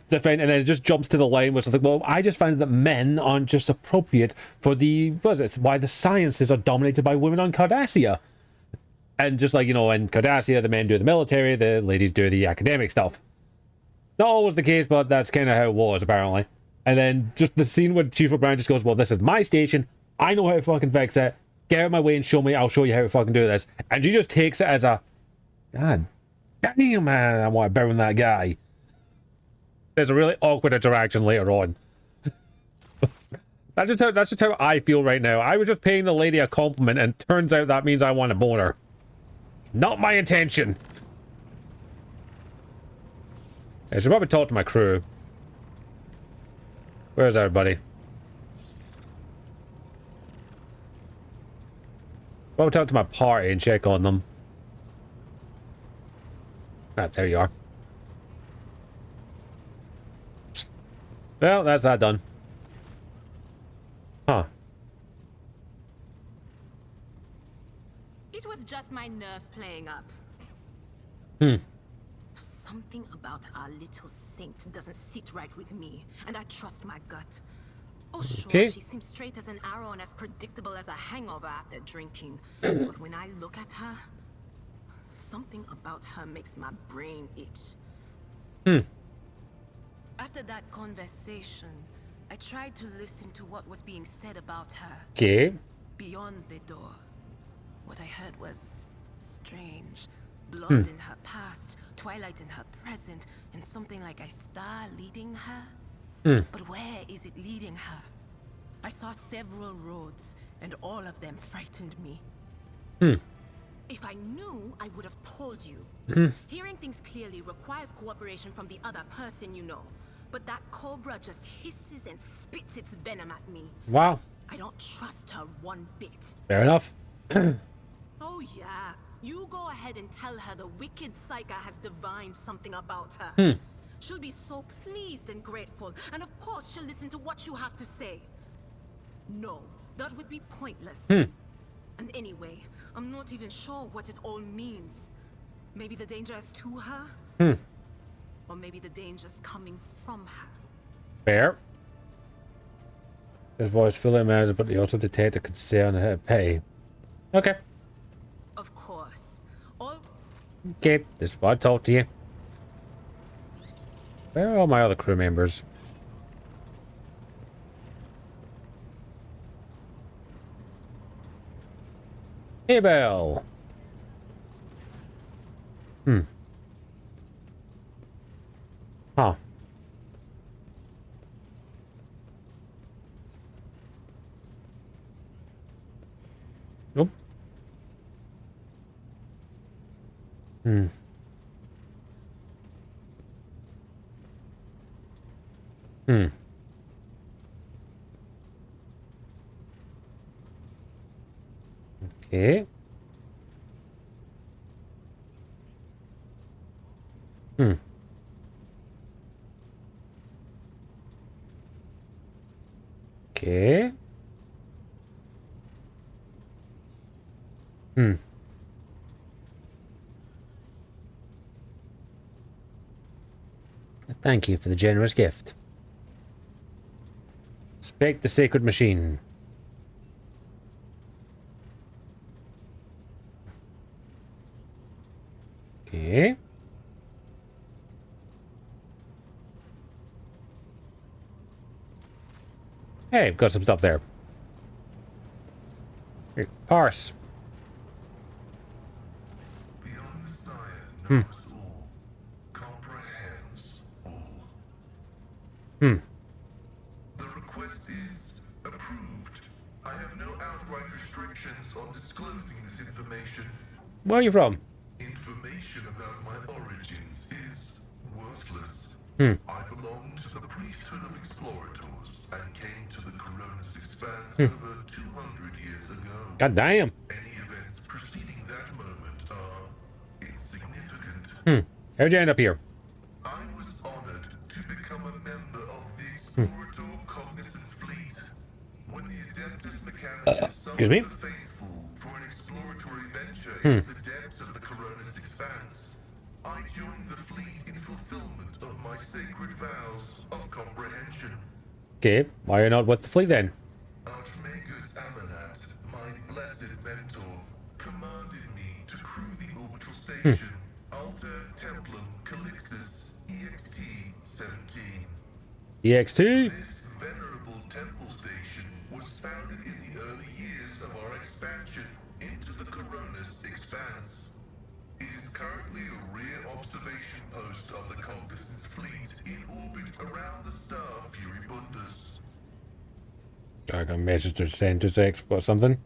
the thing, and then it just jumps to the line where it's like, well, I just find that men aren't just appropriate for the, what is it, why the sciences are dominated by women on Cardassia. And just like, you know, in Cardassia, the men do the military, the ladies do the academic stuff. Not always the case, but that's kind of how it was, apparently. And then just the scene where Chief O'Brien just goes, well, this is my station, I know how to fucking fix it, get out of my way and show me, I'll show you how to fucking do this. And she just takes it as a, God damn, man, I want to burn that guy. There's a really awkward interaction later on. That's just how I feel right now. I was just paying the lady a compliment, and turns out that means I want to bone her. Not my intention. I should probably talk to my crew. Where's everybody? Probably talk to my party and check on them. Ah, there you are. Well, that's that done. Huh. It was was just my nerves playing up. Hmm. Something about our little saint doesn't sit right with me, and I trust my gut. Oh, sure, Okay. she seems straight as an arrow and as predictable as a hangover after drinking. But when I look at her, something about her makes my brain itch. Hmm. After that conversation, I tried to listen to what was being said about her. Okay. Beyond the door, what I heard was strange. Blood in her past, twilight in her present, and something like a star leading her. But where is it leading her? I saw several roads, and all of them frightened me. If I knew, I would have told you. Hearing things clearly requires cooperation from the other person you know. But that cobra just hisses and spits its venom at me. Wow. I don't trust her one bit. Fair enough. Oh yeah, you go ahead and tell her the wicked Psyker has divined something about her. She'll be so pleased and grateful, and of course she'll listen to what you have to say. No, that would be pointless. And anyway, I'm not even sure what it all means. Maybe the danger is to her? Or maybe the danger's coming from her. Fair. His voice fully emerged, but the auto detector could say on her pay. Okay. Of course. All Okay, this is why I talk to you. Where are all my other crew members? Hey, Belle. Huh. Nope. Okay. Okay. Thank you for the generous gift. Inspect the sacred machine. Okay. Hey, we've got some stuff there. Here, parse. Beyond Messiah knows all, comprehends all. The request is approved. I have no outright restrictions on disclosing this information. Where are you from? Information about my origins is worthless. I belong to the priesthood of explorators and came to the Coronis Expanse over 200 years ago. God damn. Any events preceding that moment are insignificant. How'd you end up here? I was honored to become a member of the Explorator Cognizance Fleet. When the Adeptus Mechanicus summoned the faithful for an exploratory venture into the depths of the Coronis Expanse, I joined the fleet in fulfillment of my sacred vows of comprehension. Okay, why are you not with the fleet then? Archmagus Amanat, my blessed mentor, commanded me to crew the orbital station Alter Templum Calixis EXT-17. EXT? This venerable temple station was founded in the early years of our expansion into the Coronis Expanse. It is currently a rear observation post of the Cognizance Fleet in orbit around the star Furibundus. I got a message to send to Zex or something.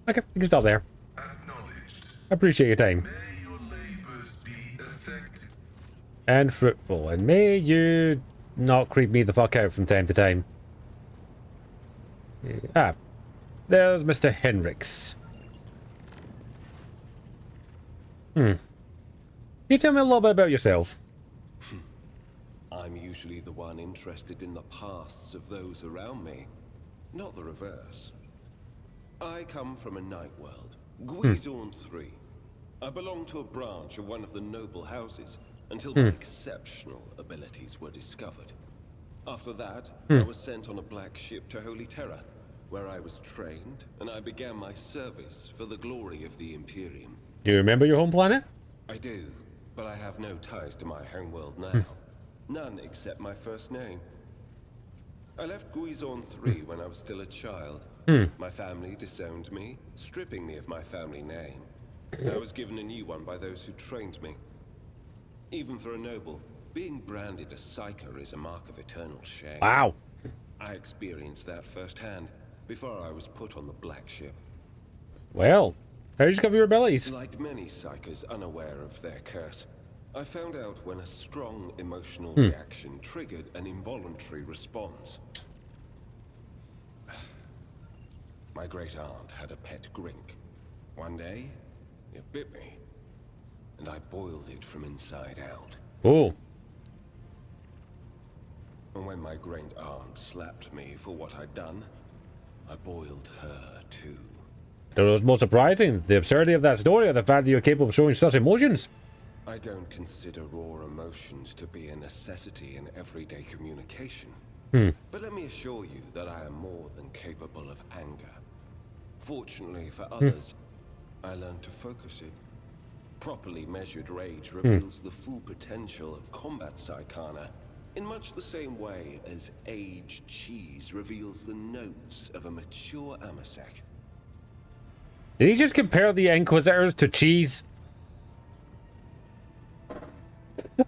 Okay, we can stop there. Acknowledged. I appreciate your time. May your labors be effective. And fruitful. And may you not creep me the fuck out from time to time. Ah. There's Mr. Henricks. Can you tell me a little bit about yourself? I'm usually the one interested in the pasts of those around me, not the reverse. I come from a night world, Guizorn 3. I belong to a branch of one of the noble houses until my exceptional abilities were discovered. After that, I was sent on a black ship to Holy Terra, where I was trained and I began my service for the glory of the Imperium. Do you remember your home planet? I do, but I have no ties to my homeworld now. None except my first name. I left Guizorn 3 when I was still a child. My family disowned me, stripping me of my family name. I was given a new one by those who trained me. Even for a noble, being branded a psyker is a mark of eternal shame. Wow. I experienced that firsthand before I was put on the black ship. Well, how did you discover your abilities? Like many psykers unaware of their curse, I found out when a strong emotional reaction triggered an involuntary response. My great aunt had a pet grink. One day, it bit me, and I boiled it from inside out. Oh. And when my great aunt slapped me for what I'd done, I boiled her too. I don't know what's more surprising, the absurdity of that story or the fact that you're capable of showing such emotions. I don't consider raw emotions to be a necessity in everyday communication. But let me assure you that I am more than capable of anger. Fortunately for others, I learned to focus it. Properly measured rage reveals the full potential of combat psychana, in much the same way as aged cheese reveals the notes of a mature amasek. Did he just compare the Inquisitors to cheese?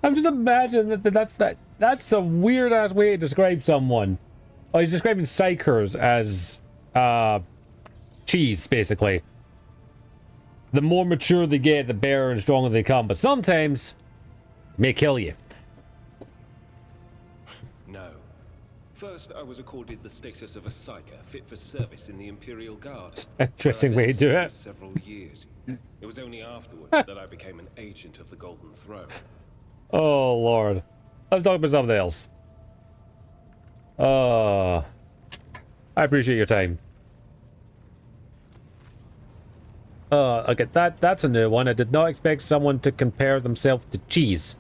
I'm just imagining that's a weird ass way to describe someone. Oh, he's describing psychers as cheese, basically. The more mature they get, the better and stronger they come, but sometimes it may kill you. No. First, I was accorded the status of a psyker fit for service in the Imperial Guard. Interesting way to do it. Several years. It was only afterwards that I became an agent of the Golden Throne. Oh, Lord. Let's talk about something else. I appreciate your time. Okay, that's a new one. I did not expect someone to compare themselves to cheese.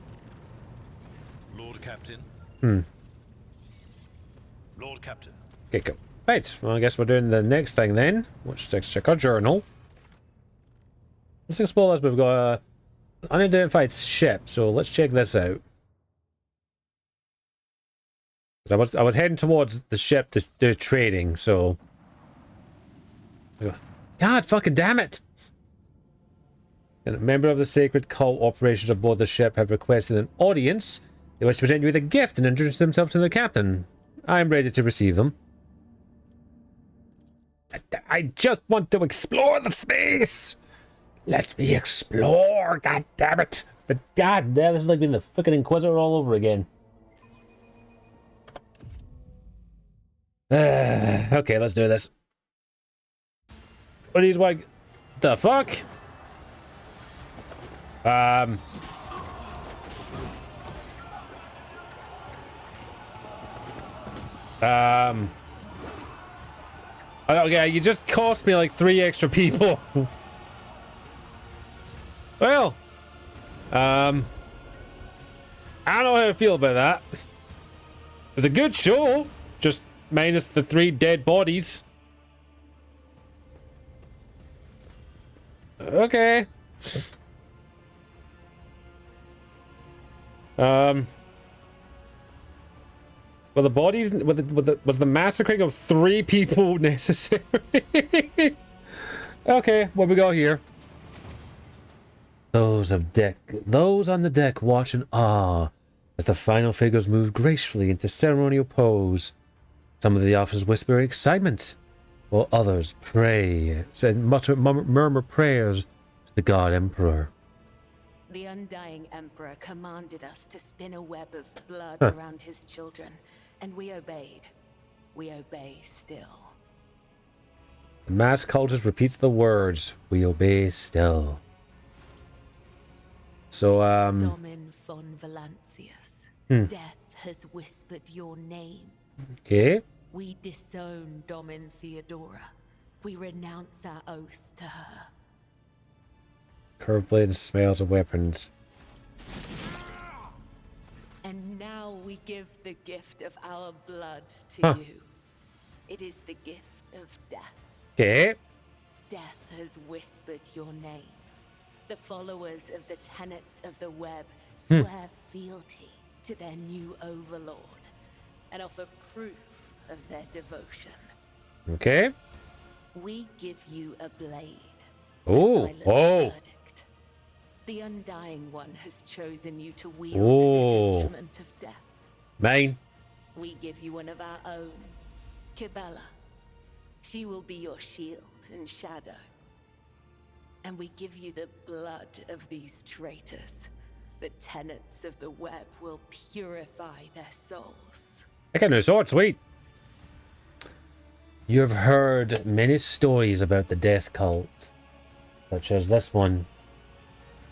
Lord Captain. Lord Captain. Okay, go. Right, well, I guess we're doing the next thing then. Let's check our journal. Let's explore this. We've got an unidentified ship, so let's check this out. I was heading towards the ship to do trading, so... God fucking damn it! And a member of the sacred cult operations aboard the ship have requested an audience. They wish to present you with a gift and introduce themselves to the captain. I am ready to receive them. I just want to explore the space! Let me explore, god damn it! But god damn, this is like being the fucking Inquisitor all over again. Okay, let's do this. What are these like? The fuck? Okay, you just cost me like 3 extra people. Well, I don't know how I feel about that. It was a good show, just minus the 3 dead bodies. Okay. Well, the bodies, was the massacring of 3 people necessary? Okay, what we got here? Those on the deck watch in awe as the final figures move gracefully into ceremonial pose. Some of the officers whisper excitement, while others pray, murmur prayers to the God Emperor. The Undying Emperor commanded us to spin a web of blood around his children, and we obeyed. We obey still. The mass cultist repeats the words, we obey still. So, Domin von Valancius, Death has whispered your name. Okay. We disown Domin Theodora. We renounce our oath to her. Curved blades, smells of weapons. And now we give the gift of our blood to you. It is the gift of death. Okay. Death has whispered your name. The followers of the tenets of the web swear fealty to their new overlord and offer proof of their devotion. Okay. We give you a blade. Oh. A silent verdict. The Undying One has chosen you to wield this instrument of death. Mine. We give you one of our own, Kibella. She will be your shield and shadow. And we give you the blood of these traitors. The tenets of the web will purify their souls. I got no sword, sweet. You have heard many stories about the death cult, such as this one.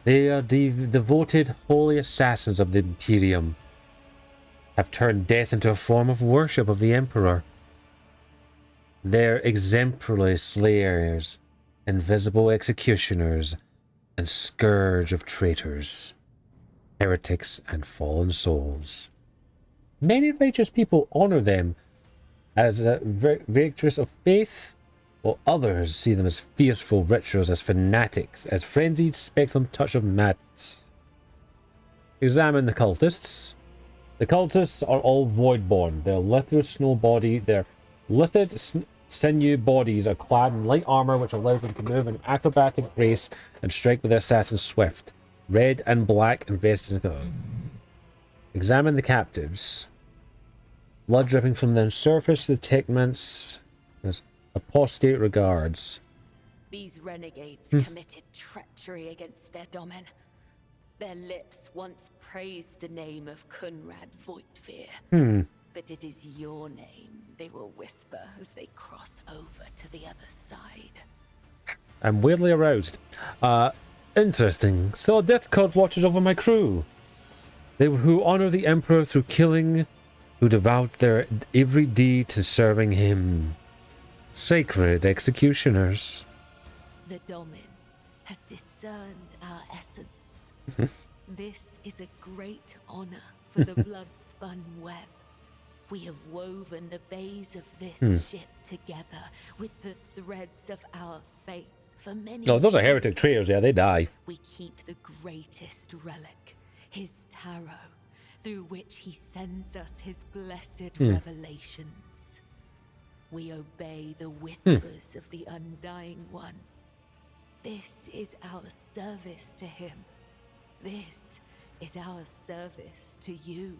They are devoted holy assassins of the Imperium, have turned death into a form of worship of the Emperor. They're exemplary slayers, invisible executioners, and scourge of traitors, heretics, and fallen souls. Many righteous people honor them as victors of faith, while others see them as fearful rituals, as fanatics, as frenzied spectrum touch of madness. Examine the cultists. The cultists are all voidborn. Their littered sinew bodies are clad in light armor, which allows them to move in acrobatic grace and strike with their assassins swift. Red and black and vested in color. Examine the captives. Blood dripping from their surface, the tegments. Apostate regards. These renegades committed treachery against their domin. Their lips once praised the name of Kunrad Voigtveer. But it is your name they will whisper as they cross over to the other side. I'm weirdly aroused. Interesting. So a death cult watches over my crew. They who honor the Emperor through killing, who devote their every deed to serving him. Sacred executioners. The Domin has discerned our essence. This is a great honor for the blood-spun web. We have woven the bays of this ship together with the threads of our faith for many No, those are years. heretic traitors, yeah, they die. We keep the greatest relic, his tarot, through which he sends us his blessed revelations. We obey the whispers of the Undying One. This is our service to him. This is our service to you.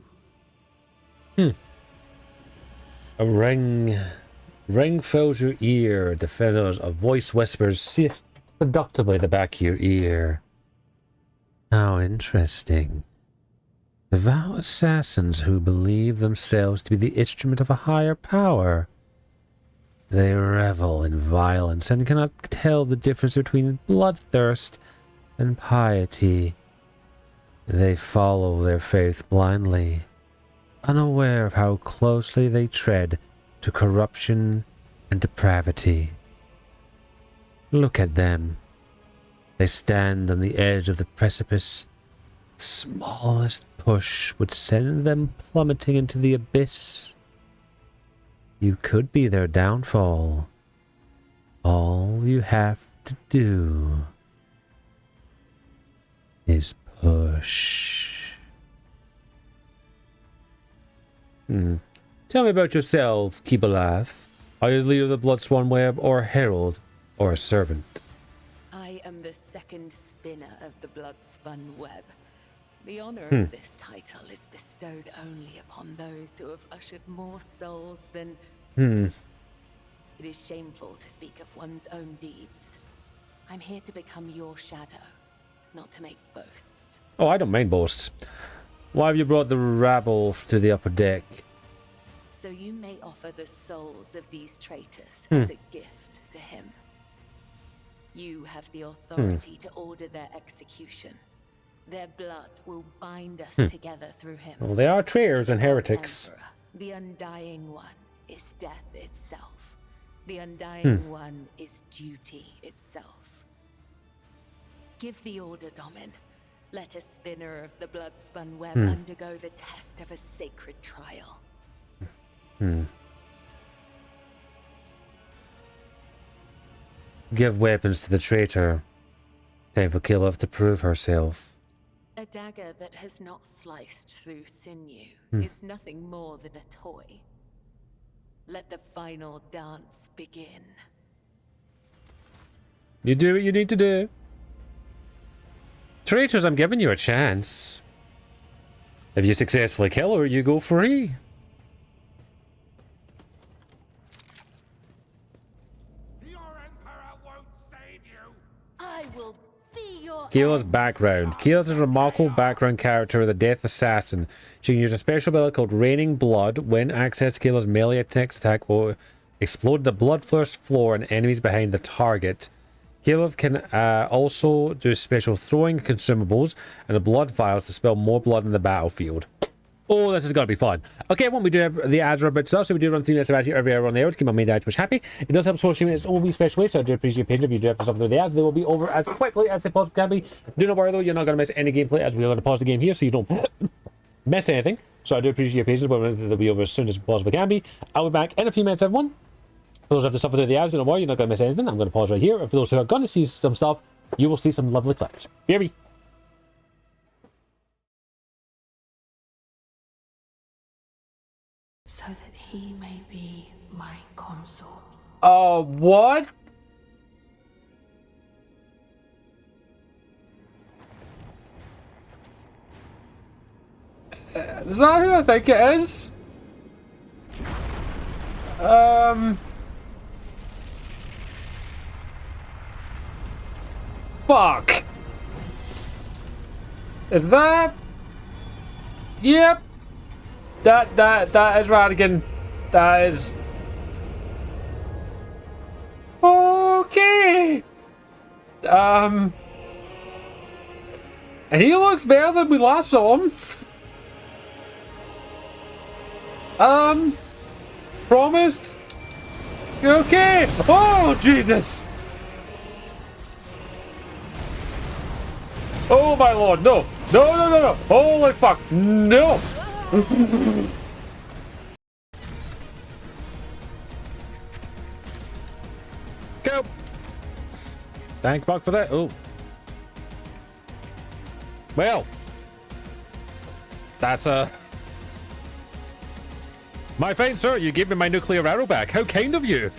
A ring fills your ear, defenders. A voice whispers seductively at the back of your ear. How interesting. Devout assassins who believe themselves to be the instrument of a higher power. They revel in violence and cannot tell the difference between bloodthirst and piety. They follow their faith blindly, unaware of how closely they tread to corruption and depravity. Look at them. They stand on the edge of the precipice. The smallest push would send them plummeting into the abyss. You could be their downfall. All you have to do is push. Tell me about yourself, Kibalath. Are you the leader of the Bloodsworn Web, or a herald, or a servant? I am the second spinner of the blood-spun web. The honor of this title is bestowed only upon those who have ushered more souls than... It is shameful to speak of one's own deeds. I'm here to become your shadow, not to make boasts. Oh, I don't mind boasts. Why have you brought the rabble to the upper deck? So you may offer the souls of these traitors as a gift to him. You have the authority to order their execution. Their blood will bind us together through him. Well, they are traitors and heretics. Emperor, the Undying One is death itself. The Undying One is duty itself. Give the order, Domin. Let a spinner of the blood-spun web undergo the test of a sacred trial. Give weapons to the traitor. Time for Kilov to prove herself. A dagger that has not sliced through sinew is nothing more than a toy. Let the final dance begin. You do what you need to do. Traitors, I'm giving you a chance. If you successfully kill her, you go free. I will be your Kayla's background. Kayla's a remarkable background character, the Death Assassin. She can use a special ability called Raining Blood. When access to Kayla's melee attack will explode the blood-flushed floor and enemies behind the target. Kayla can also do special throwing consumables and a blood vials to spill more blood in the battlefield. Oh, this is going to be fun. Okay, when we do have the ads are a bit stuff, so we do run 3 minutes of ads here every hour on the hour to keep my main ads much happy. It does help support streaming. It's only special way, so I do appreciate your patience. If you do have to suffer through the ads, they will be over as quickly as they possibly can be. Do not worry though, you're not going to miss any gameplay as we're going to pause the game here so you don't miss anything. So I do appreciate your patience, but they'll be over as soon as it possibly can be. I'll be back in a few minutes, everyone. For those who have to suffer through the ads, don't worry, you're not going to miss anything. I'm going to pause right here. And for those who are going to see some stuff, you will see some lovely clicks. Hear me? so that he may be my consort. What? Is that who I think it is? Fuck. Is that? Yep. That is Radigan. That is. Okay. And he looks better than we last saw him. Promised. Okay. Oh, Jesus. Oh, my lord. No. No, no, no, no. Holy fuck. No. Go. Thank fuck for that. Oh. Well. That's my fine sir, you gave me my nuclear arrow back. How kind of you.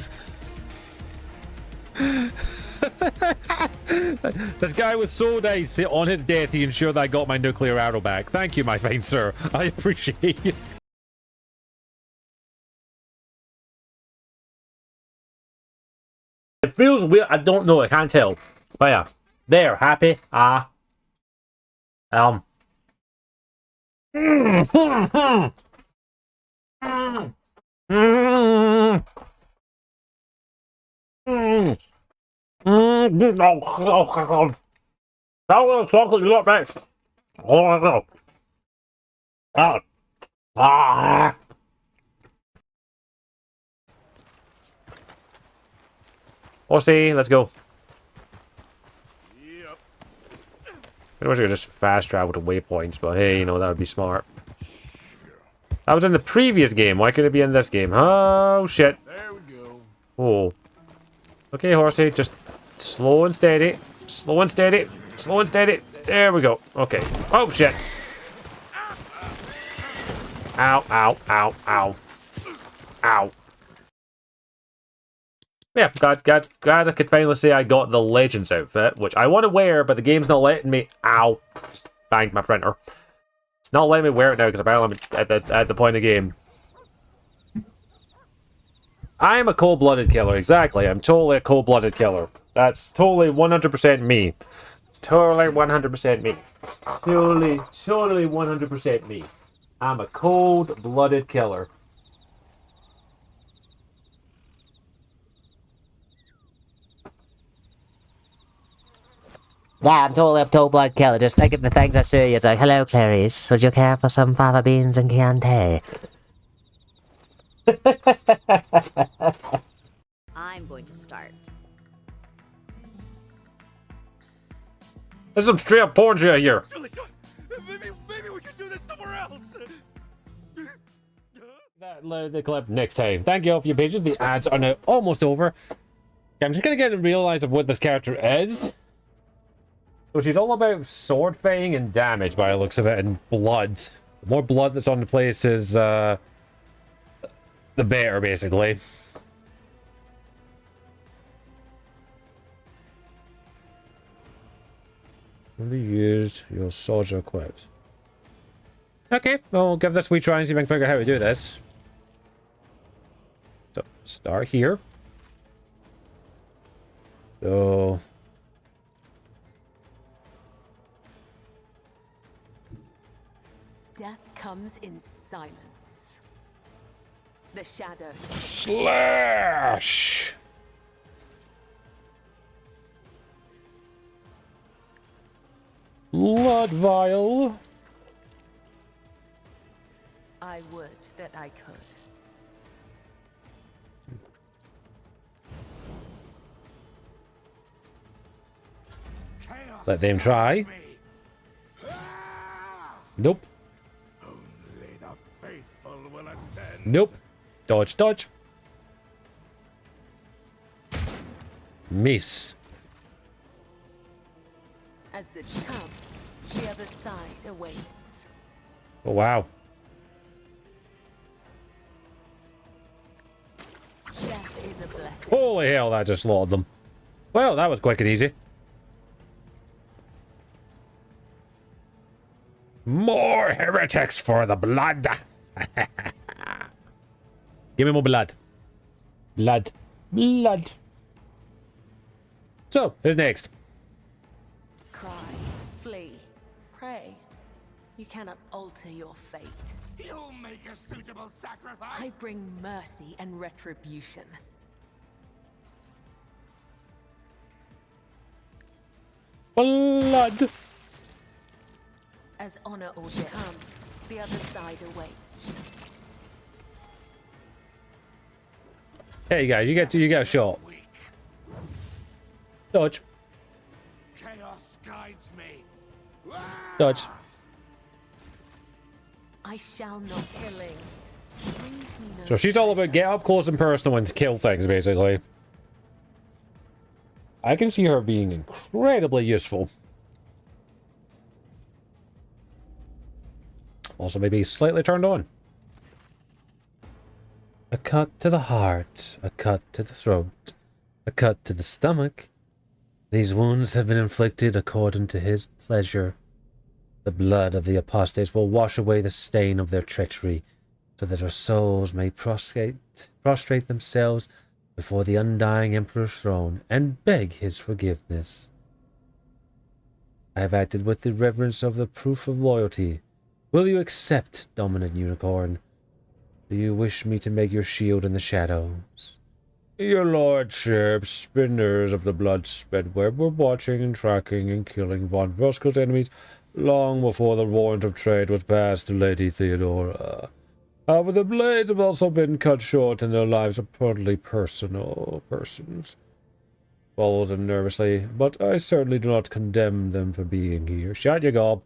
This guy was so nice. On his death, he ensured that I got my nuclear arrow back. Thank you, my fine sir. I appreciate it. It feels weird. I don't know. I can't tell. But yeah. There. Happy. Chocolate, you got back. Oh, we'll see. Let's go. I wish I could just fast travel to waypoints, but hey, you know, that would be smart. That was in the previous game. Why could it be in this game? Oh, shit. There we go. Oh. Okay, horsey, just slow and steady. Slow and steady. Slow and steady. There we go. Okay. Oh, shit. Ow, ow, ow, ow. Ow. Yeah, glad I could finally say I got the Legends outfit, which I want to wear, but the game's not letting me. Ow. Banged my printer. It's not letting me wear it now because apparently I'm at the point of the game. I'm a cold-blooded killer, exactly. I'm totally a cold-blooded killer. That's totally 100% me. It's totally 100% me. Totally 100% me. I'm a cold-blooded killer. Yeah, I'm totally up to blood killer. Just think of the things I say. It's like, hello, Clarice. Would you care for some fava beans and Chianti? I'm going to start. There's some straight up porn shit here. Maybe we can do this somewhere else. That load the clip next time. Thank you all for your patience. The ads are now almost over. I'm just gonna get and realize of what this character is. So she's all about sword fighting and damage by the looks of it, and blood. The more blood that's on the place is the better, basically. When you used your swords are equipped. Okay, well, we'll give this a wee try and see if I can figure out how to do this. So, start here. So... Death comes in silence. The shadow. Slash! Blood vial. I would that I could. Let them try. Nope. Nope. Dodge, dodge. Miss. As the come, the other side awaits. Oh, wow. Death is a blessing. Holy hell, that just slaughtered them. Well, that was quick and easy. More heretics for the blood. Give me more blood. Blood. Blood. So, who's next? Cry, flee, pray. You cannot alter your fate. You'll make a suitable sacrifice. I bring mercy and retribution. Blood. As honor or come, the other side awaits. Hey guys, you get a shot. Dodge. Chaos guides me. Dodge. I shall not killing. Brings me no So she's all about get up close and personal and kill things, basically. I can see her being incredibly useful. Also maybe slightly turned on. A cut to the heart, a cut to the throat, a cut to the stomach. These wounds have been inflicted according to his pleasure. The blood of the apostates will wash away the stain of their treachery, so that our souls may prostrate themselves before the undying Emperor's throne and beg his forgiveness. I have acted with the reverence of the proof of loyalty. Will you accept, Dominant Unicorn? Do you wish me to make your shield in the shadows? Your lordship, spinners of the blood-sped web, were watching and tracking and killing von Voskel's enemies long before the warrant of trade was passed to Lady Theodora. However, the blades have also been cut short and their lives are purely personal persons. Follows him nervously, but I certainly do not condemn them for being here. Shut your gob.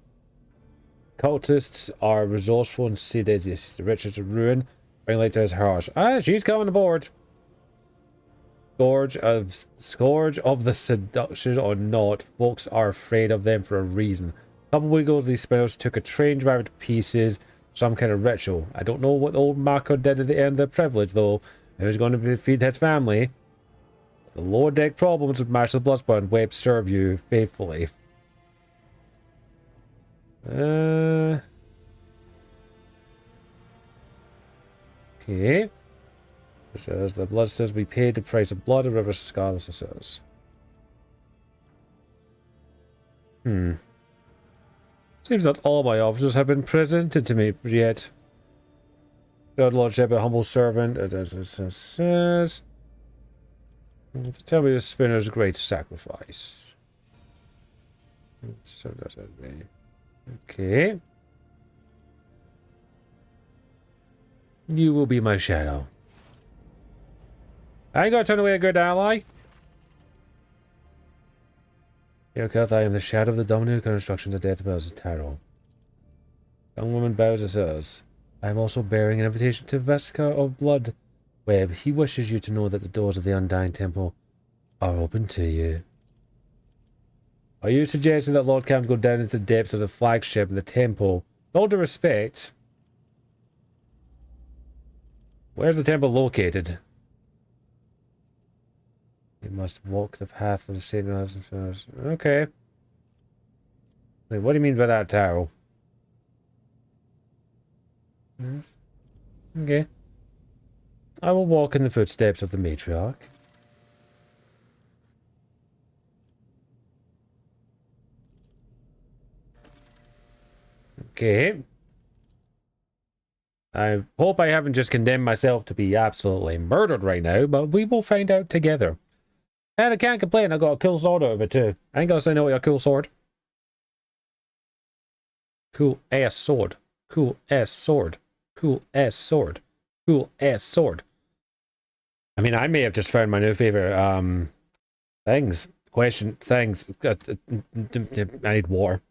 Cultists are resourceful and seated. Yes, the riches of ruin. Bring light to his heart. Ah, she's coming aboard. Scourge of the seduction or not, folks are afraid of them for a reason. A couple weeks ago, these spinners took a train driver to pieces, some kind of ritual. I don't know what old Marco did at the end of their privilege, though. Who's going to feed his family? The lower deck problems with Marshal Bloodsport web serve you faithfully. Okay. It says the blood says we paid the price of blood, a river scarlet, it says. Seems that all my officers have been presented to me yet. God Lordship, a humble servant, it says. To tell me the spinner's great sacrifice. So does that mean? Okay. You will be my shadow. I ain't gonna turn away a good ally. Yokath, I am the shadow of the dominant constructions of death bows of Taro. Young woman bows and says, I am also bearing an invitation to Veska of Blood Web. He wishes you to know that the doors of the Undying Temple are open to you. Are you suggesting that Lord Captain go down into the depths of the flagship in the temple? With all due respect, where's the temple located? You must walk the path of the same as okay. Wait, what do you mean by that, Taro? Yes. Okay. I will walk in the footsteps of the matriarch. Okay. I hope I haven't just condemned myself to be absolutely murdered right now, but we will find out together. And I can't complain, I got a cool sword out of it too. I ain't gonna say no to a cool sword. Cool ass sword. Cool ass sword. Cool ass sword. Cool ass sword. I mean, I may have just found my new favorite things. Things. I need water.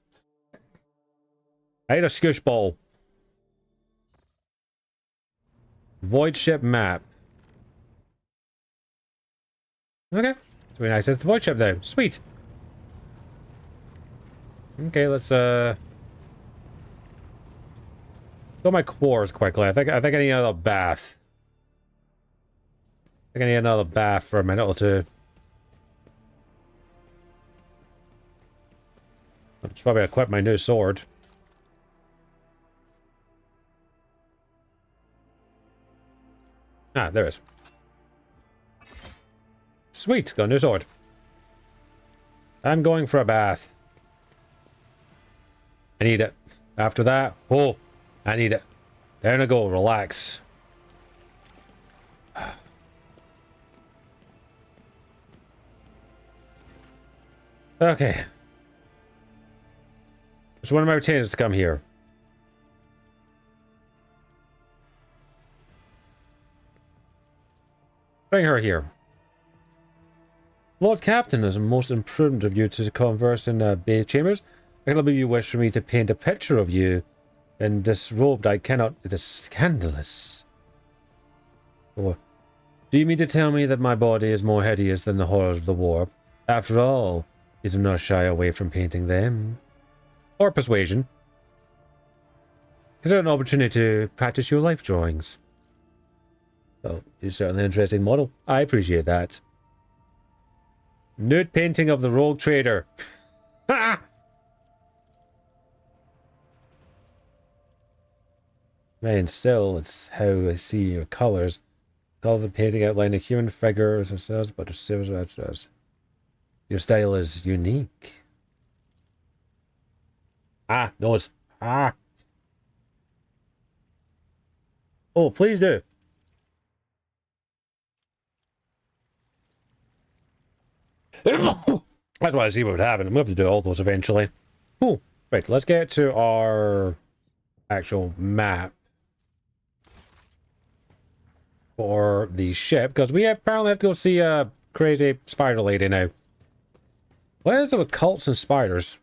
I need a scoosh ball. Void ship map. Okay. It's really nice. It's the void ship now. Sweet. Okay, let's go my cores quickly. I think I need another bath. I think I need another bath for a minute or two. I should probably equip my new sword. Ah, there it is. Sweet, got a new sword. I'm going for a bath. I need it. After that, oh, I need it. There I go, relax. Okay. Just one of my retainers to come here. Bring her here. Lord Captain, it is most imprudent of you to converse in bay chambers. I believe you wish for me to paint a picture of you. And disrobed, I cannot. It is scandalous. Or, do you mean to tell me that my body is more hideous than the horrors of the warp? After all, you do not shy away from painting them. Or persuasion. Consider an opportunity to practice your life drawings. Oh, you're certainly an interesting model. I appreciate that. Nude painting of the rogue trader. Ha! Man, still, it's how I see your colors. Colors of painting outline a human figure, but a silver. Your style is unique. Ah, nose. Ah. Oh, please do. That's why I see what would happen. I'm going to have to do all those eventually. Cool. Right, let's get to our actual map for the ship, because we apparently have to go see a crazy spider lady now. What is it with cults and spiders?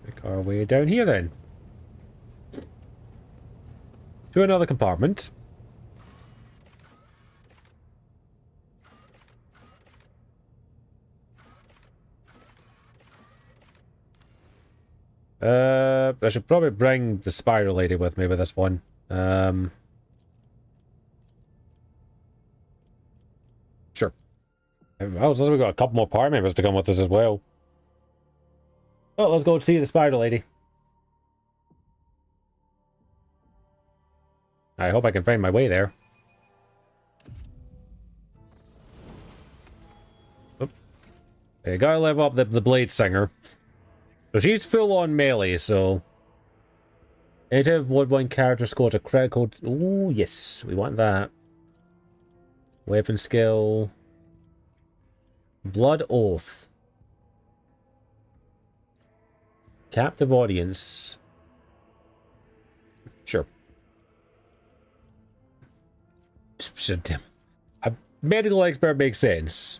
Make our way down here then. To another compartment. I should probably bring the spider lady with me with this one. Sure. Well, we've got a couple more party members to come with us as well. Well, let's go see the spider lady. I hope I can find my way there. Oh. I gotta level up the blade singer. So she's full on melee, so... Native Woodwind character scored a critical... Ooh, yes, we want that. Weapon skill. Blood Oath. Captive audience. Sure. A medical expert makes sense.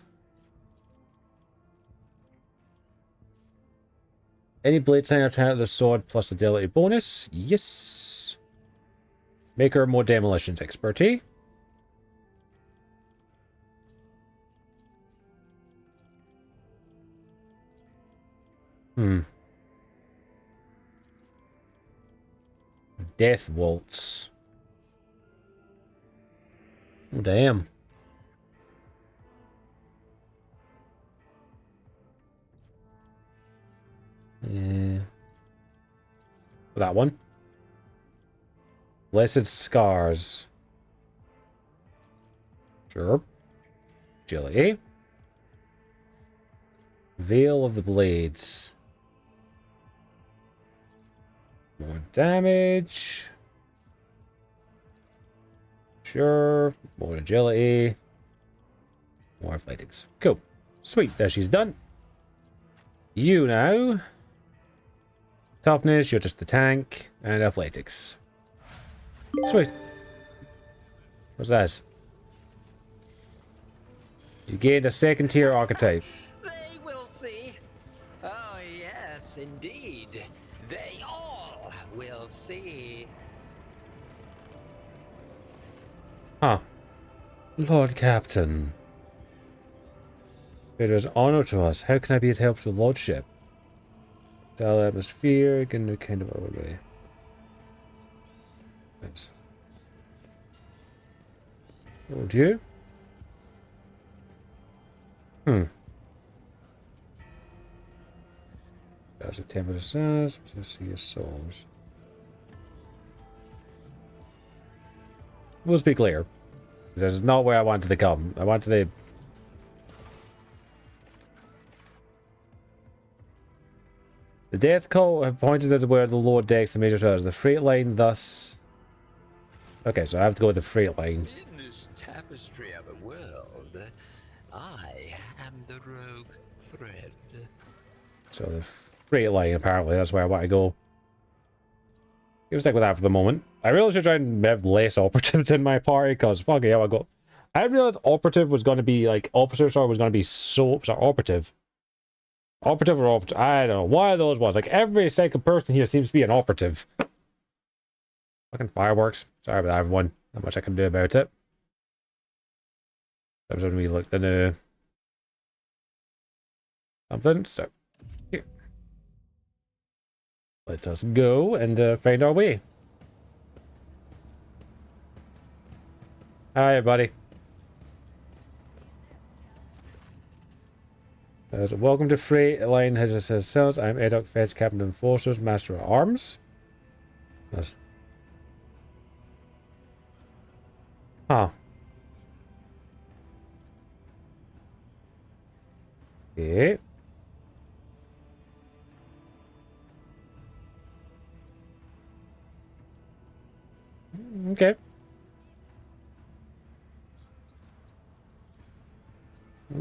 Any blade sign attack with the sword plus agility bonus? Yes. Maker more demolitions expertise. Death Waltz. Oh, damn. Yeah. That one. Blessed Scars. Sure. Agility. Veil of the Blades. More damage. Sure. More agility. More athletics. Cool. Sweet. There she's done. You now. Toughness, you're just the tank. And athletics. Sweet. What's that? You gained a second tier archetype. They will see. Oh, yes, indeed. They all will see. Huh. Lord Captain. It is honor to us. How can I be of help to Lordship? Dial atmosphere, get into kind of overlay. Thanks. Oh, do you? There's a temper size. Let's see your souls. We'll be clear. This is not where I wanted to come. I wanted to. The Death Cult have pointed out where the Lord decks the major towers. The freight line thus. Okay, so I have to go with the freight line. In this tapestry of a world, I am the rogue thread. So the freight line, apparently, that's where I want to go. We'll stick with that for the moment. I really should try and have less operatives in my party, because fucking hell, I didn't realize operative was going to be, like, officer, sorry, was going to be so, sorry, operative. Operative or operative, I don't know, one of those ones. Like, every second person here seems to be an operative. Fucking fireworks. Sorry about that, everyone. Not much I can do about it. Sometimes when we look the new something, so here. Let us go and find our way. Hi, everybody. So welcome to Freight Line has says I'm Edok Feds, Captain of Enforcers, Master of Arms. That's... Huh. Okay. Okay.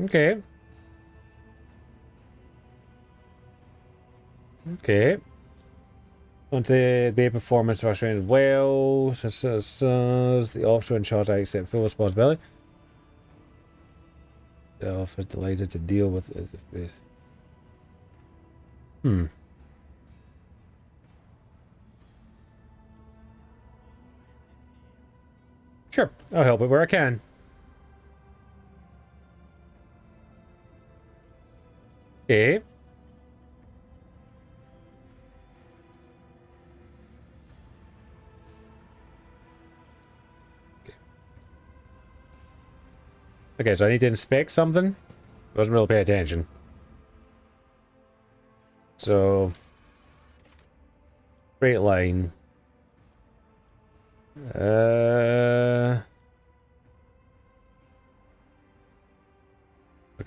Okay. Okay. Want to be a performance frustrated well. The officer in charge, I accept full responsibility. The officer is delighted to deal with it. Sure, I'll help it where I can. Okay. Okay, so I need to inspect something. Wasn't really paying attention. So, straight line. Okay,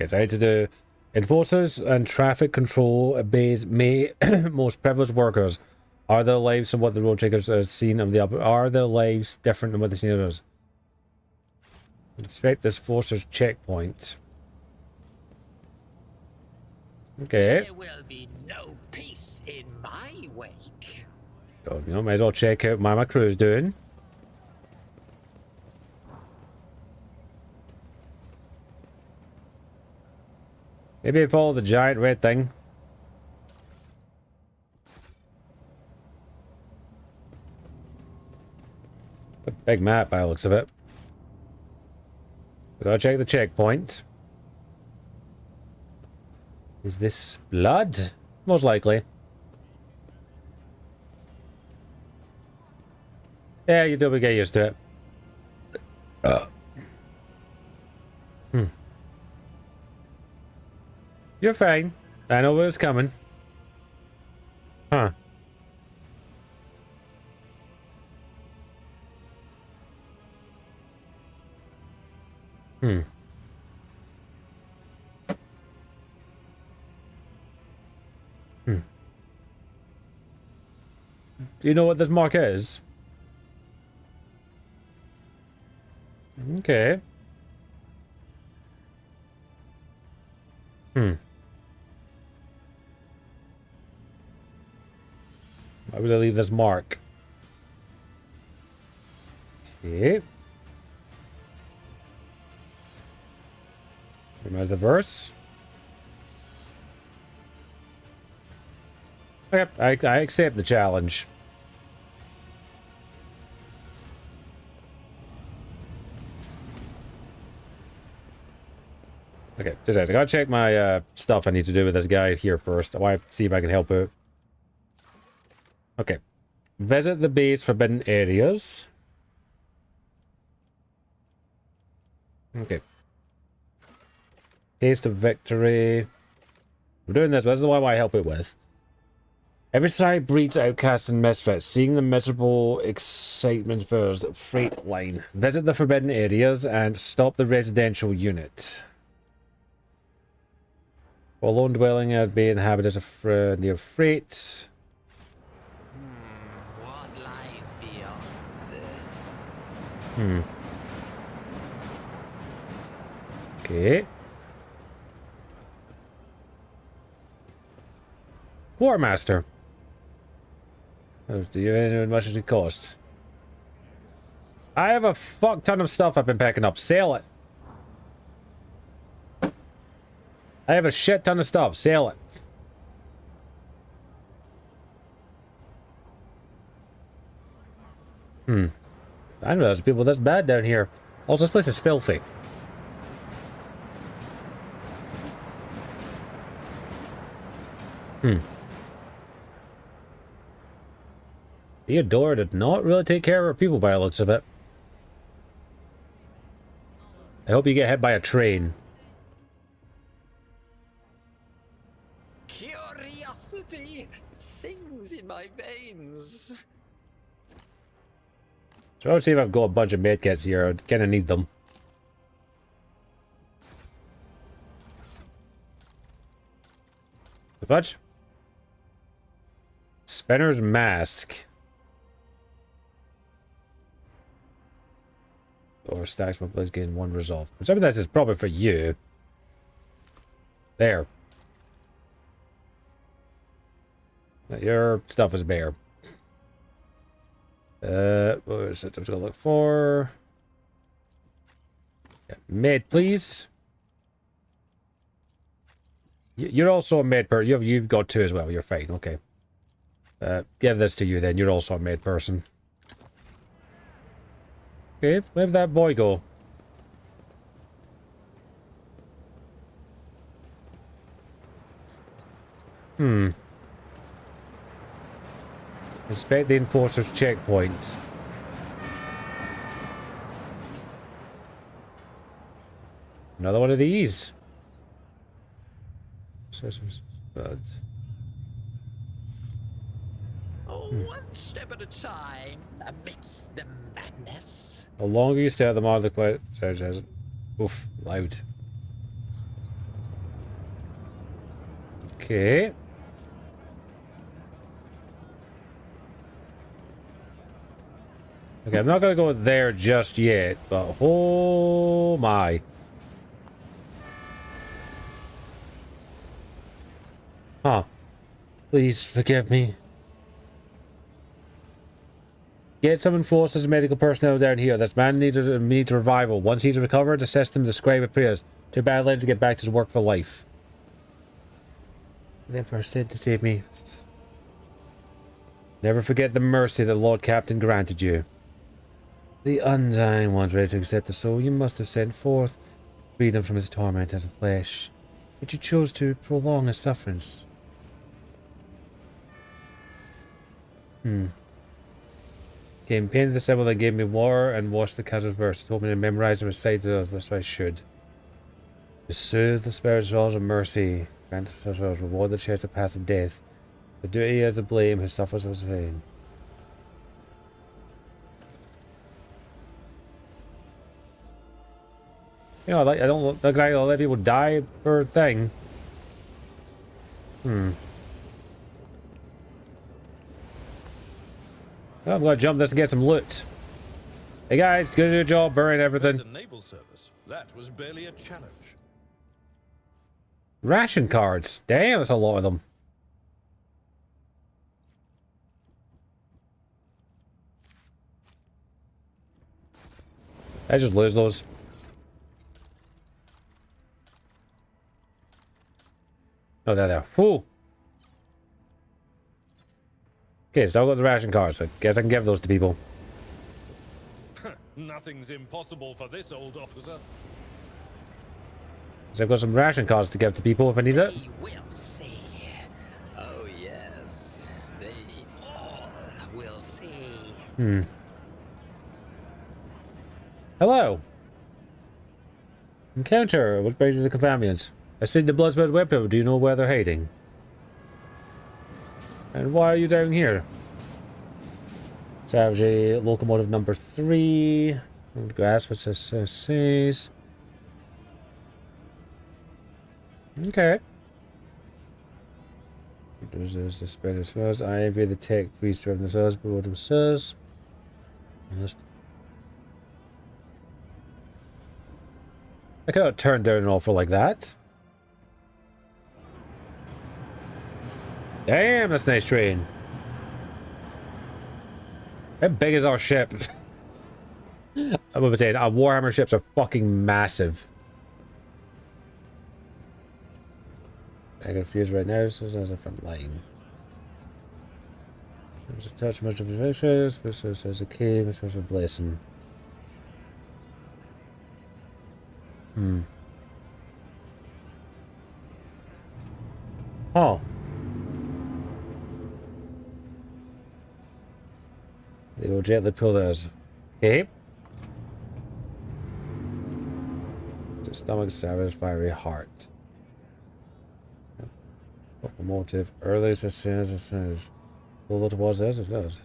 so I need to do enforcers and traffic control obeys may most privileged workers. Are their lives and what the road takers have seen of the upper? Are their lives different than what the seen of others? Inspect this forcer's checkpoint. Okay. There will be no peace in my wake. So, you know, might as well check out what my crew's doing. Maybe follow the giant red thing. A big map by the looks of it. We gotta check the checkpoint. Is this blood? Most likely. Yeah, you do get used to it. You're fine. I know where it's coming. Huh. Hmm. Do you know what this mark is? Okay. Why would I leave this mark? Okay. Remember the verse? Yep, I accept the challenge. Okay, just I gotta check my stuff I need to do with this guy here first. I want to see if I can help out. Okay. Visit the base forbidden areas. Okay. Taste of victory. We're doing this, but this is what I help it with. Every side breeds outcasts and misfits. Seeing the miserable excitement first. Freight line. Visit the forbidden areas and stop the residential unit. While lone dwelling would be inhabited near freight. What lies beyond? Okay. Quartermaster. Do you know how much it costs? I have a fuck ton of stuff I've been packing up. Sell it. I have a shit ton of stuff. Sell it. I didn't realize people this bad down here. Also, this place is filthy. Theodora did not really take care of her people by the looks of it. I hope you get hit by a train. Curiosity sings in my veins. So let's see if I've got a bunch of medkits here. I kind of need them. The fudge? Spinner's mask. Or stacks my place gain 1 resolve. Some of this is probably for you. There. Your stuff is bare. What is it I was gonna look for? Yeah, med, please. You're also a med person. You've got 2 as well. You're fine. Okay. Give this to you then. You're also a med person. Okay, let that boy go. Inspect the enforcer's checkpoints. Another one of these. One step at a time amidst the madness. The longer you stay at the more the quiet. Oof, loud. Okay. Okay, I'm not gonna go there just yet, but oh my. Huh. Please forgive me. Get some enforcers and medical personnel down here. This man needs revival. Once he's recovered, assess him to describe appears. Too bad I'll have to get back to work for life. The Emperor said to save me. Never forget the mercy that Lord Captain granted you. The undying one's ready to accept the soul you must have sent forth. Freedom from his torment as a flesh. But you chose to prolong his sufferance. Came painted the symbol that gave me water and washed the cat's verse. He told me to memorize and recite those. That's what I should. To soothe the spirit's laws of mercy. Grant us ourselves, reward the chance of passive death. The duty as a blame who suffers as pain. You know, I don't look like I'll let people die per thing. Well, I'm gonna jump this and get some loot. Hey guys, good your job, burning everything. Naval service. That was barely a challenge. Ration cards. Damn, that's a lot of them. I just lose those. Oh, there. Whew. Okay, so I've got the ration cards. I guess I can give those to people. Nothing's impossible for this old officer. So I've got some ration cards to give to people if I need it. They will see. Oh, yes. They all will see. Hello. Encounter. What brings you to the companions? I see the Bloodsport weapon. Do you know where they're hiding? And why are you down here? Savage locomotive number 3. Grasp what it says. Okay. There's the spread as well as I envy the tech priest driving themselves, but what it says. I cannot turn down an offer like that. Damn, that's a nice train. How big is our ship? I'm about saying our Warhammer ships are fucking massive. I got fuse right now, so there's a front line. There's a touch much of the pictures, this says a key, this says a blessing. Oh. They will gently pull those. Okay. The stomach, savage, fiery heart. Locomotive. Early as soon as. Well, what was this? It does.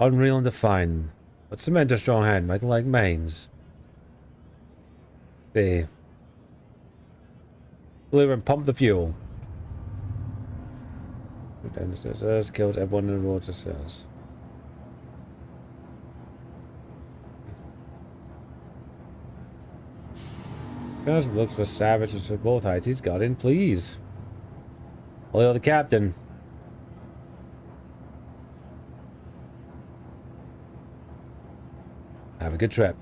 Unreal and defined. But cement a strong hand, Michael, like mains. They. Deliver and pump the fuel. Down the stairs, killed everyone in the road, it says. Looks for savages of both heights. He's got in, please. Hello, the captain. Have a good trip.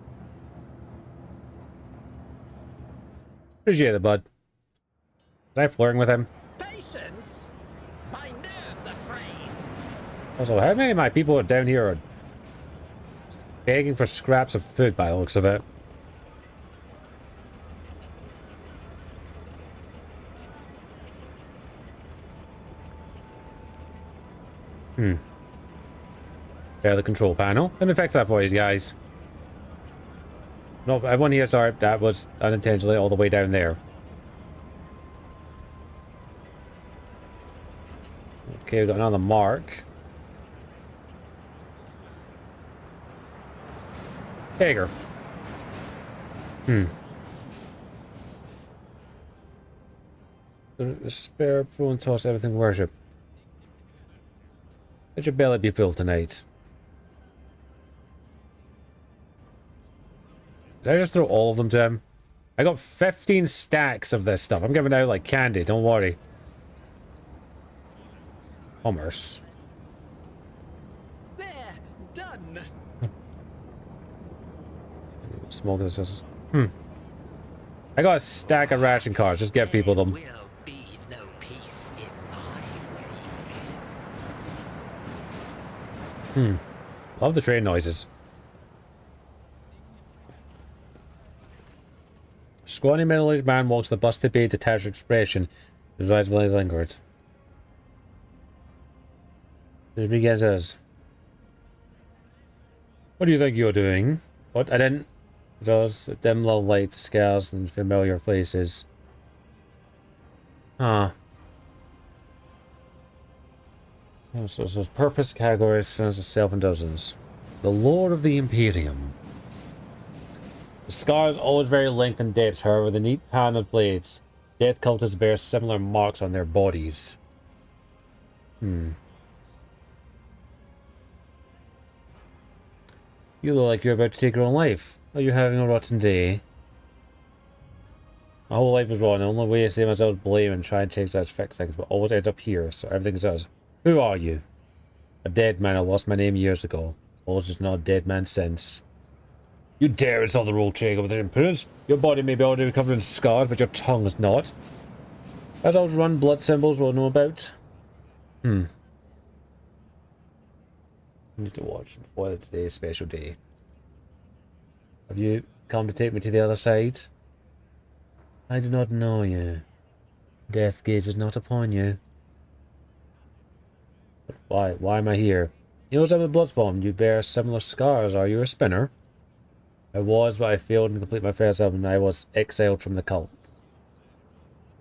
Appreciate it, bud. Was I flirting with him? Patience? My nerves are frayed. Also, how many of my people down here are begging for scraps of food by the looks of it? The control panel. Let me fix that for you guys. No, everyone here, sorry, that was unintentionally all the way down there. Okay, we've got another mark. Hager. The spare prone toss everything worship. Let your belly be filled tonight. Did I just throw all of them to him? I got 15 stacks of this stuff. I'm giving out like candy, don't worry. Commerce. There, done. Smoke this. I got a stack of ration cards. Just get people them. Love the train noises. Scrawny middle-aged man walks the busted bay detached expression. His eyes really lingered. This begins as. What do you think you're doing? What? I didn't. Those dim little lights, scars, and familiar faces. Huh. So it says purpose, categories, sense of self-indulgence. The Lord of the Imperium. The scars always very length and depth, however, the neat pattern of blades. Death cultists bear similar marks on their bodies. You look like you're about to take your own life. Are you having a rotten day? My whole life is wrong. The only way to save myself is blame and try and take such fix things, but always end up here, so everything's us. Who are you? A dead man. I lost my name years ago. Always just not a dead man since. You dare insult the rule trigger with impudence? Your body may be already covered in scars, but your tongue is not. As always run blood symbols we'll know about. I need to watch before today's special day. Have you come to take me to the other side? I do not know you. Death gaze is not upon you. But why am I here? You know, I'm a Bloodspawn. You bear similar scars. Are you a spinner? I was, but I failed to complete my first album, and I was exiled from the cult.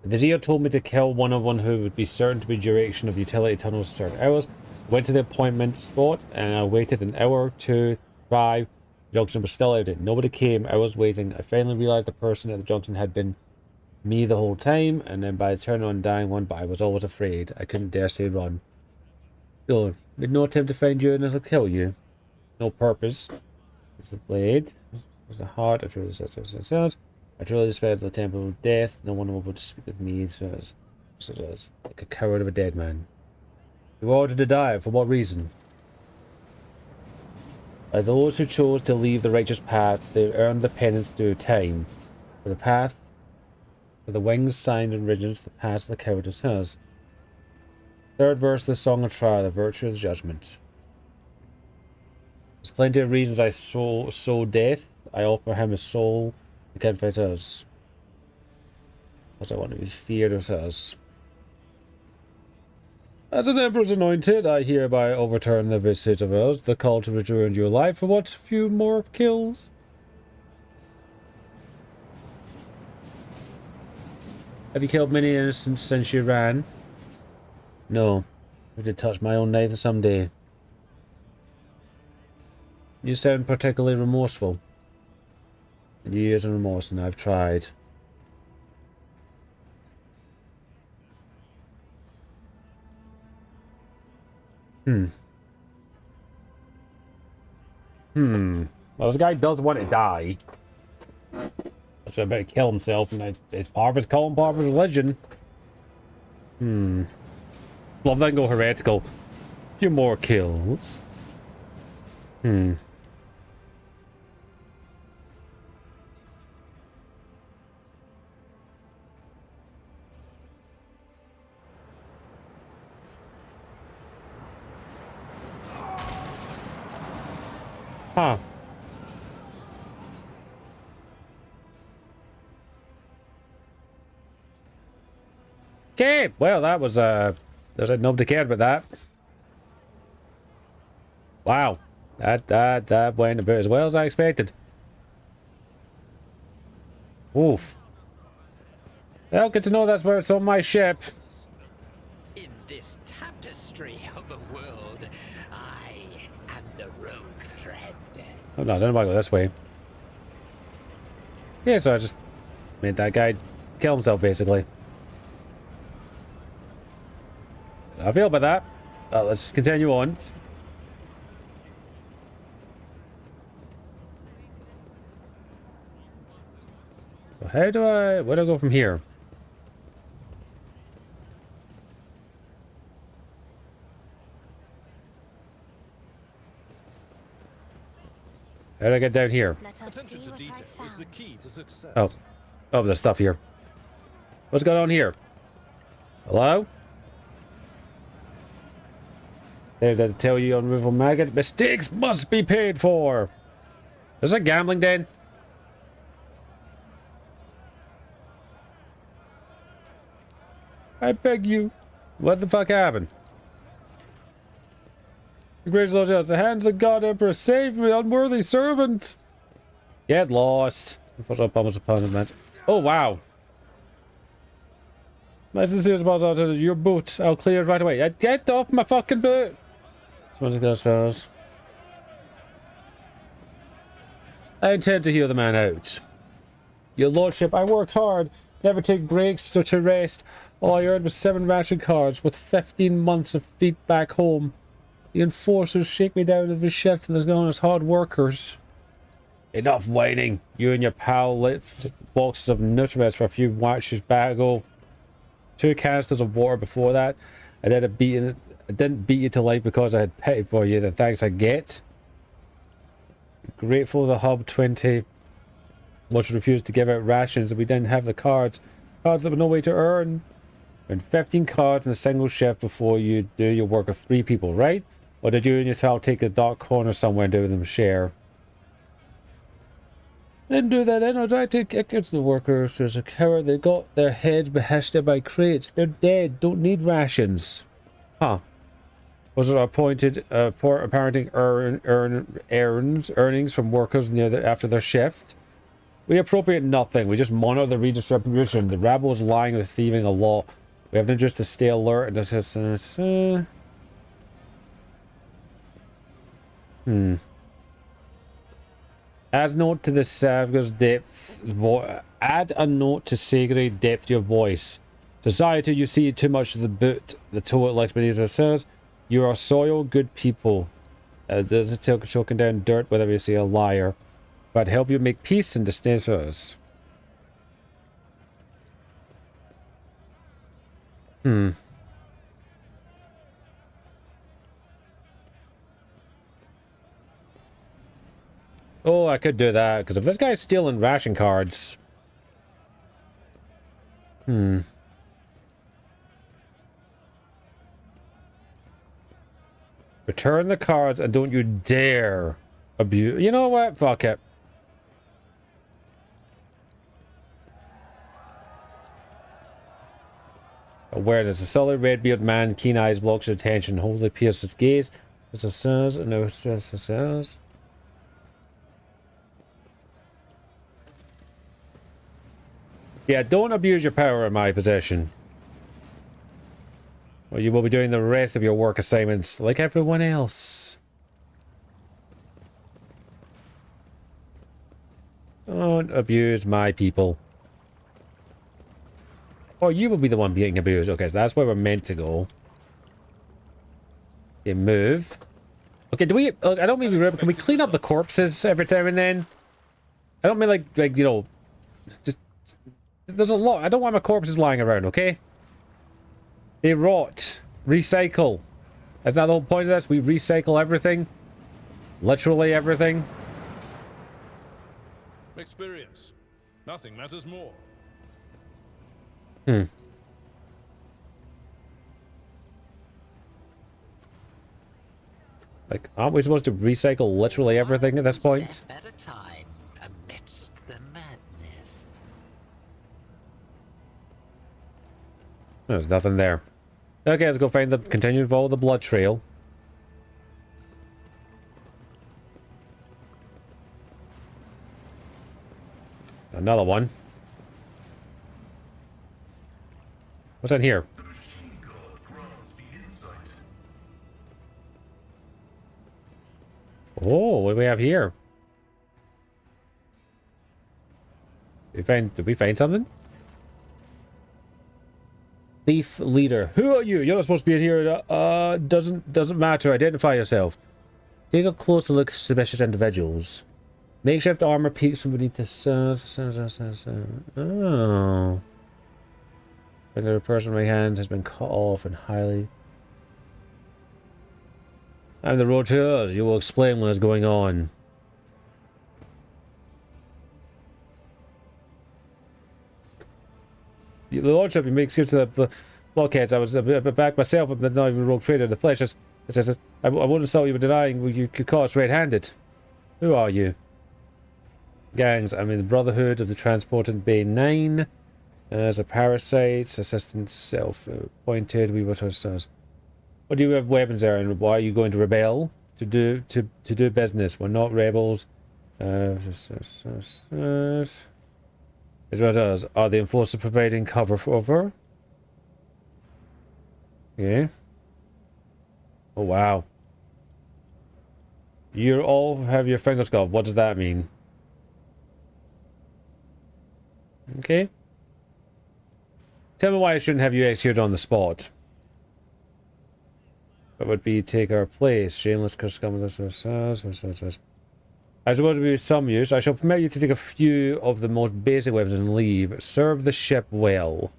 The Vizier told me to kill one who would be certain to be duration of utility tunnels certain hours. Went to the appointment spot, and I waited an hour, 2, 5. The junction was still out. Nobody came. I was waiting. I finally realized the person at the junction had been me the whole time, and then by turning on dying one, but I was always afraid. I couldn't dare say run. Good. Made no attempt to find you, and it'll kill you. No purpose. There's the blade. There's the heart. I truly despise the temple of death. No one will speak with me. So it does. Like a coward of a dead man. You ordered to die. For what reason? By those who chose to leave the righteous path, they earned the penance through time. For the path, for the wings, signs, and regions, the path of the coward is hers. Third verse of the Song of Trial, the virtue of the judgment. There's plenty of reasons I sow death. I offer him a soul. He can't fight us. Because I want to be feared of us. As an emperor's anointed, I hereby overturn the visit of us, the call to return to your life for what? Few more kills? Have you killed many innocents since you ran? No. I did touch my own knife someday. You sound particularly remorseful. And years of remorse, and I've tried. Well, this guy does want to die. So I better kill himself, and it's part of his cult and part of his religion. Love that and go heretical. Few more kills. Huh. Okay, well that was nobody cared about that. Wow. That went about as well as I expected. Oof. Well, good to know that's where it's on my ship. In this tapestry of a world, I am the rogue thread. Oh no, I don't know why I go this way. Yeah, so I just made that guy kill himself, basically. I feel about that. Let's just continue on. Where do I go from here? How do I get down here? Attention to detail is the key to success. Oh, there's stuff here. What's going on here? Hello? Did I tell you, unremovable maggot? Mistakes must be paid for! Is it a gambling den? I beg you. What the fuck happened? The great Lord, the hands of God Emperor, save me, unworthy servant! Get lost. Almost upon him, man. Oh, wow. My sincere apologies to your boot. I'll clear it right away. Get off my fucking boot! Someone's got ourselves. I intend to hear the man out. Your lordship, I work hard, never take breaks to rest. All I earned was 7 ration cards with 15 months of feet back home. The enforcers shake me down to the shift and they're going as hard workers. Enough whining. You and your pal lit boxes of Nutrimets for a few watches back ago. 2 canisters of water before that. I didn't beat you to life because I had pity for you. The thanks I get. Grateful the Hub 20 much refused to give out rations and we didn't have the cards. Cards that were no way to earn. And 15 cards in a single shift before you do your work of 3 people, right? Or did you and your pal take a dark corner somewhere and do them share? Didn't do that then. I tried to kick against the workers as a coward. They got their heads behested by crates. They're dead. Don't need rations. Huh. Was it appointed for apparently earnings from workers after their shift? We appropriate nothing. We just monitor the redistribution. The rabble is lying or thieving a lot. We have an interest to stay alert and just Add a note to the Savgar's depth. Add a note to Sagre depth your voice. Society, you see too much of the boot. The toilet likes beneath says. You are soil good people. There's a tail choking down dirt whenever you see a liar. But help you make peace and distinct us. Oh, I could do that, because if this guy's stealing ration cards... Return the cards and don't you dare abuse... You know what? Fuck it. Awareness. A solid red-bearded man, keen eyes blocks your attention, holds the pierces gaze. As it says, and no stress it says. Yeah, don't abuse your power in my possession. Or you will be doing the rest of your work assignments like everyone else. Don't abuse my people. Or you will be the one being abused. Okay, so that's where we're meant to go. Okay, move. Okay, do we... I don't mean to be rude, but can we clean up the corpses every time and then? I don't mean like you know... Just... There's a lot. I don't want my corpses lying around, okay? They rot. Recycle. Is that the whole point of this? We recycle everything? Literally everything? Experience. Nothing matters more. Like, aren't we supposed to recycle literally everything at this point? Step at a time amidst the madness. There's nothing there. Okay, let's go find the... Continue to follow the blood trail. Another one. What's in here? Oh, what do we have here? Did we find something? Thief leader. Who are you? You're not supposed to be in here. Doesn't matter. Identify yourself. Take a closer look at suspicious individuals. Makeshift armor peeks from beneath the oh. Another person in my hand has been cut off and highly. I'm the Rouge. You will explain what is going on. The Lordship, you make excuse to the blockheads. I was back myself, but not even rogue trader. The flesh is. I wouldn't insult you by denying you could call us red-handed. Who are you? Gangs. I'm in the Brotherhood of the Transportant Bay 9. As a parasite, assistant self-appointed. We were ourselves. What do you have weapons there, and why are you going to rebel? To do business. We're not rebels. Is what it does. Are the enforcers providing cover for her? Okay. Oh wow. You all have your fingers gone. What does that mean? Okay. Tell me why I shouldn't have you executed on the spot. That would be take our place. Shameless curse. I suppose to be some use. I shall permit you to take a few of the most basic weapons and leave. Serve the ship well.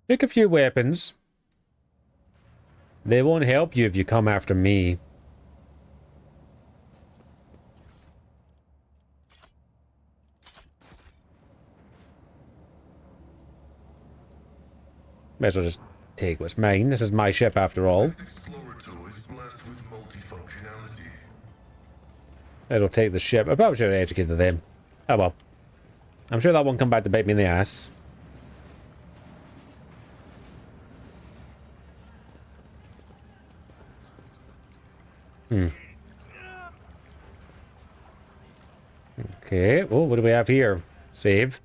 Take a few weapons. They won't help you if you come after me. Might as well just take what's mine. This is my ship after all. It'll take the ship. I probably should have educated them. Oh well. I'm sure that won't come back to bite me in the ass. Okay. Oh, what do we have here? Save.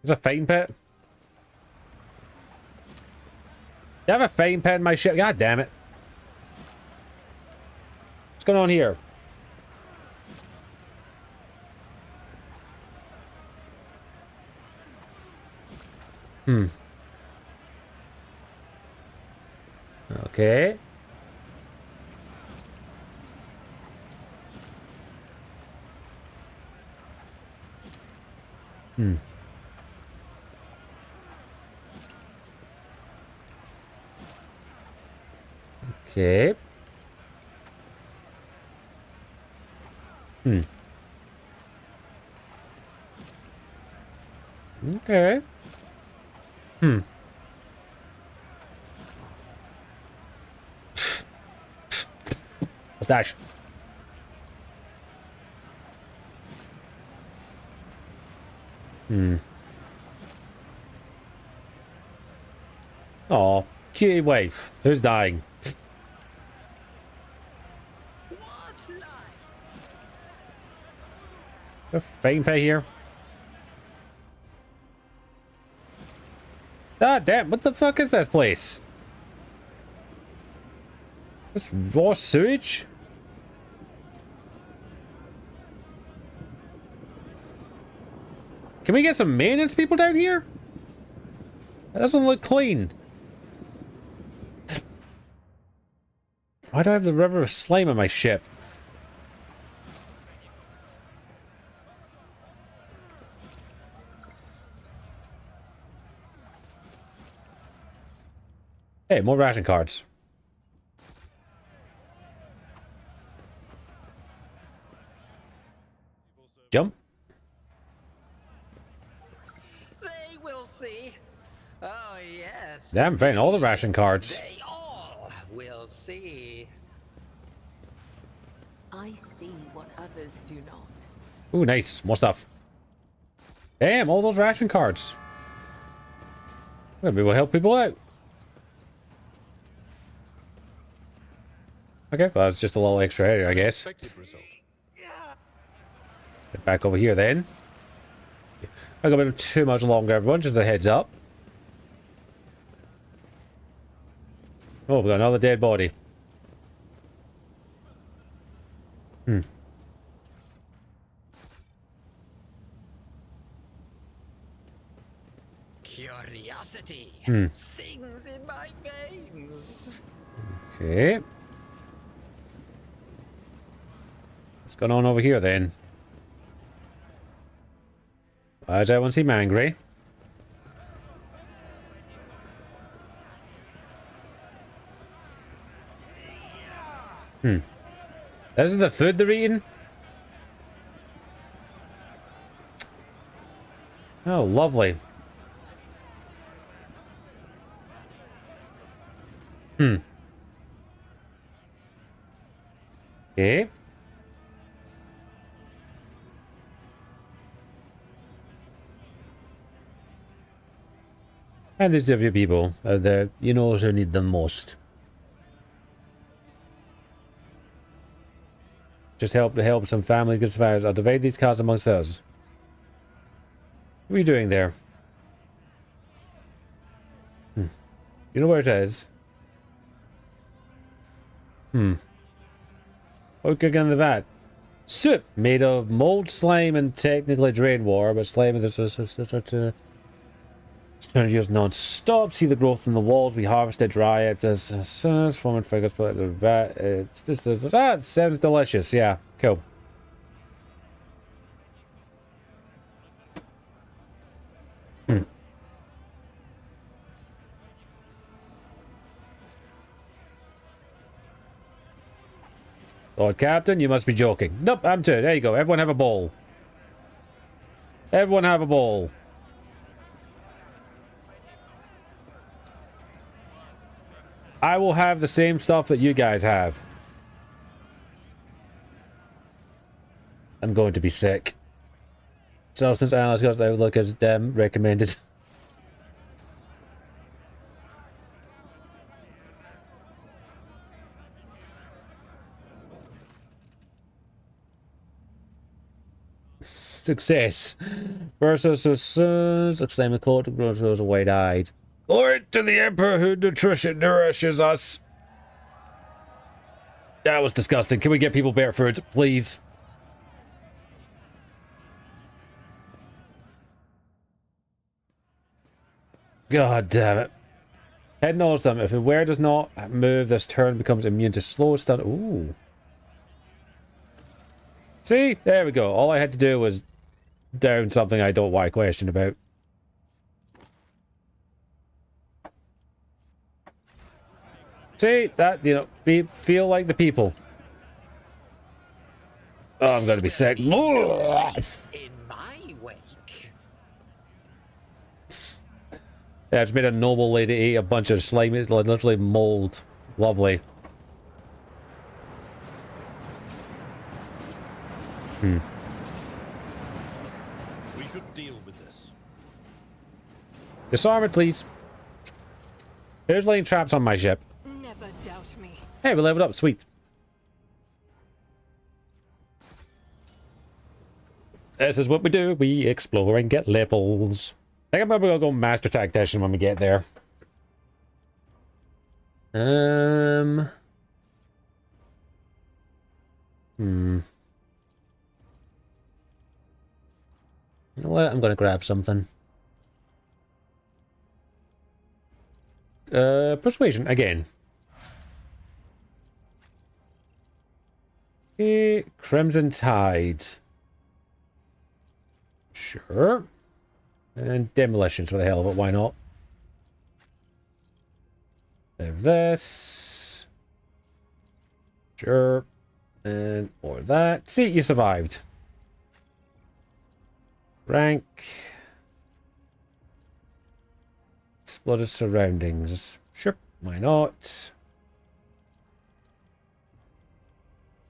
Is a fighting pit? Do I have a fighting pit in my ship? God damn it. What's going on here? Okay. Okay. Okay. Mustache. Aw, cutie wife. Who's dying? A fame pay here? Ah, damn, what the fuck is this place? This raw sewage? Can we get some maintenance people down here? That doesn't look clean. Why do I have the river of slime on my ship? Hey, more ration cards. Jump. They will see. Oh, yes. Damn, fine, all the ration cards. They all will see. I see what others do not. Ooh, nice. More stuff. Damn, all those ration cards. Maybe we'll help people out. Okay, well, it's just a little extra area, I guess. Get back over here, then. I got a bit too much longer, everyone, just a heads up. Oh, we got another dead body. Curiosity sings in my veins. Okay. What's going on over here then? Why does everyone seem angry? This is the food they're eating? Oh, lovely. Okay. And these are your people. You know who need them most. Just help some family get survivors. I'll divide these cards amongst us. What are you doing there? You know where it is? What could get into that? Soup made of mold, slime, and technically drain water, but slime is used non-stop. See the growth in the walls. We harvest it dry. It's forming figures. It's just it sounds delicious. Yeah, cool. Lord Captain, you must be joking. Nope, I'm too. There you go. Everyone have a bowl. Everyone have a bowl. I will have the same stuff that you guys have. I'm going to be sick. So since analyst got the outlook as recommended. Success. Versus exclaim the court grows wide-eyed. Glory to the Emperor who nourishes us. That was disgusting. Can we get people better food, please? God damn it. Head knows them. If a wearer does not move, this turn becomes immune to slow stun. Ooh. See? There we go. All I had to do was down something I don't want to question about. See? That, you know, feel like the people. Oh, I'm going to be sick. In my wake. Yeah, it's made a noble lady eat a bunch of slime. It's literally mold. Lovely. We should deal with this. Disarm it, please. Here's laying traps on my ship. Never doubt me. Hey, we leveled up. Sweet. This is what we do. We explore and get levels. I think I'm probably gonna go Master Tactician when we get there. You know what? I'm gonna grab something. Persuasion again. Okay, Crimson Tide. Sure. And demolitions for the hell of it, why not? Have this. Sure. And more of that. See, you survived. Rank. Exploded surroundings. Sure, why not?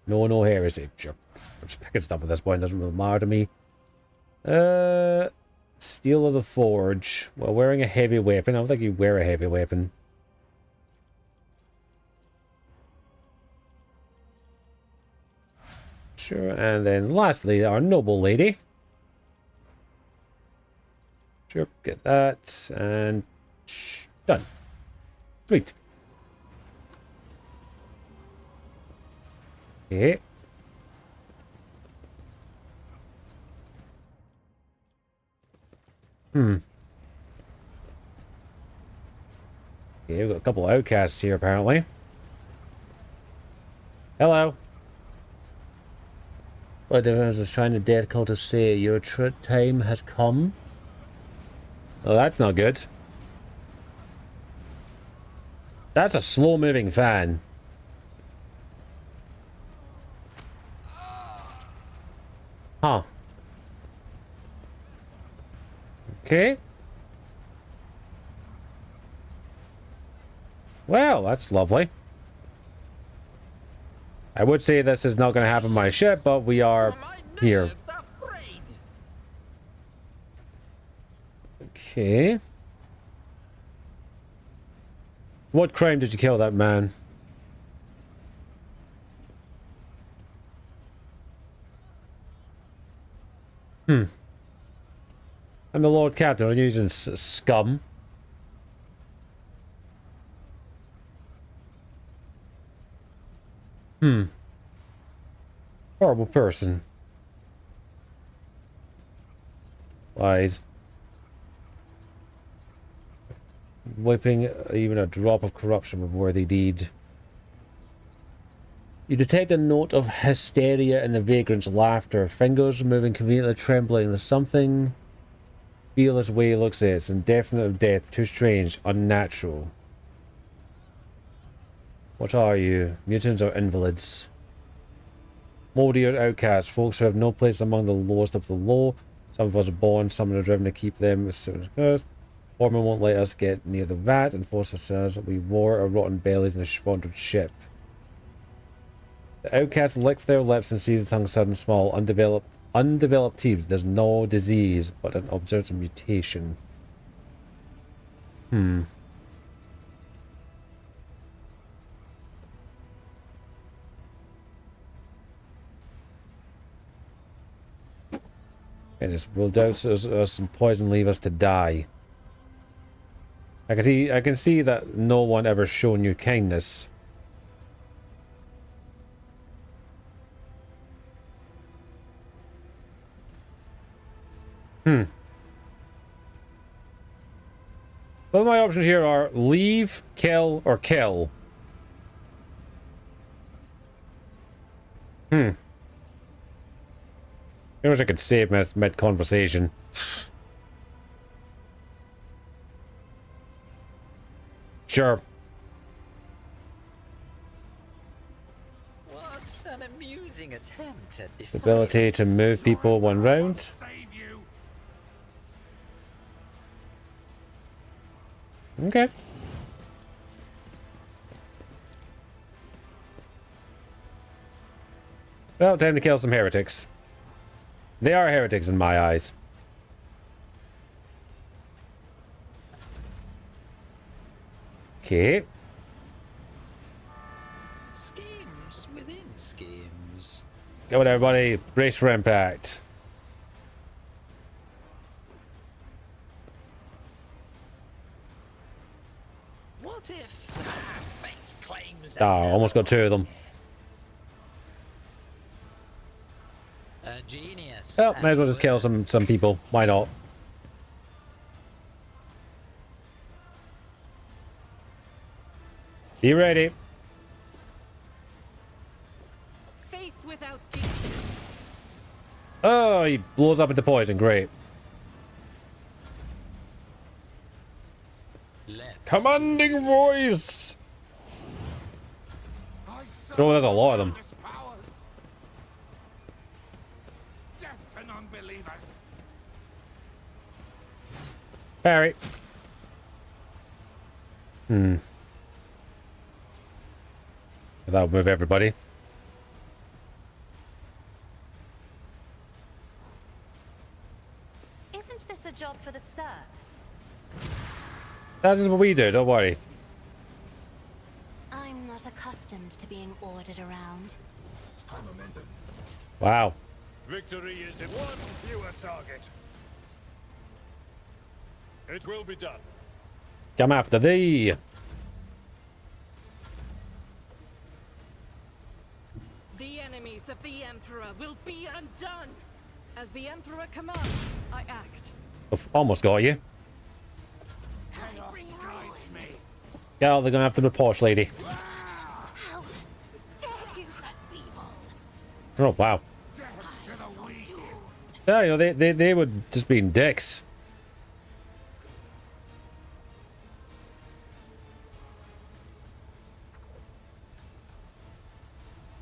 No heresy. Sure. I'm just picking stuff at this point, doesn't really matter to me. Steel of the Forge. Well, wearing a heavy weapon. I don't think you wear a heavy weapon. Sure, and then lastly, our noble lady. Sure, get that, and done. Sweet. Okay. Okay, we've got a couple of outcasts here, apparently. Hello. What I was trying to dead call to say, your time has come. Oh, that's not good. That's a slow-moving fan. Huh. Okay. Well, that's lovely. I would say this is not going to happen on my ship, but we are here. Okay. What crime did you kill that man? I'm the Lord Captain. I'm using scum. Horrible person. Lies. Wiping even a drop of corruption with worthy deed. You detect a note of hysteria in the vagrant's laughter. Fingers moving conveniently, trembling. There's something. Feel this way looks at it. It's indefinite of death. Too strange. Unnatural. What are you? Mutants or invalids? Moldy or outcasts. Folks who have no place among the lowest of the low. Some of us are born. Some are driven to keep them as soon as it goes. Warhammer won't let us get near the vat and force ourselves. We wore our rotten bellies in a squandered ship. The outcast licks their lips and sees the tongue sudden small. Undeveloped teeth. There's no disease, but an observed mutation. And just will dose us some poison, leave us to die. I can see that no one ever shown you kindness. Both of my options here are leave, kill, or kill. I wish I could save mid-conversation. Sure. What's an amusing attempt at defiance? Ability to move people one round. Okay. Well, time to kill some heretics. They are heretics in my eyes. Okay. Schemes within schemes. Go on, everybody. Brace for impact. What if fate claims Oh, almost got two of them. a genius? Well, may as well just kill some people. Why not? Be ready. Faith without deed. Oh, he blows up into poison. Great. Commanding voice. Oh, there's a lot of them. Parry. That'll move everybody. Isn't this a job for the serfs? That is what we do, don't worry. I'm not accustomed to being ordered around. Wow. Victory is in one fewer target. It will be done. Come after thee. The enemies of the Emperor will be undone. As the Emperor commands, I act. Almost got you. Yeah, they're gonna have to be posh, lady. Oh, wow. Yeah, you know, they would just be dicks.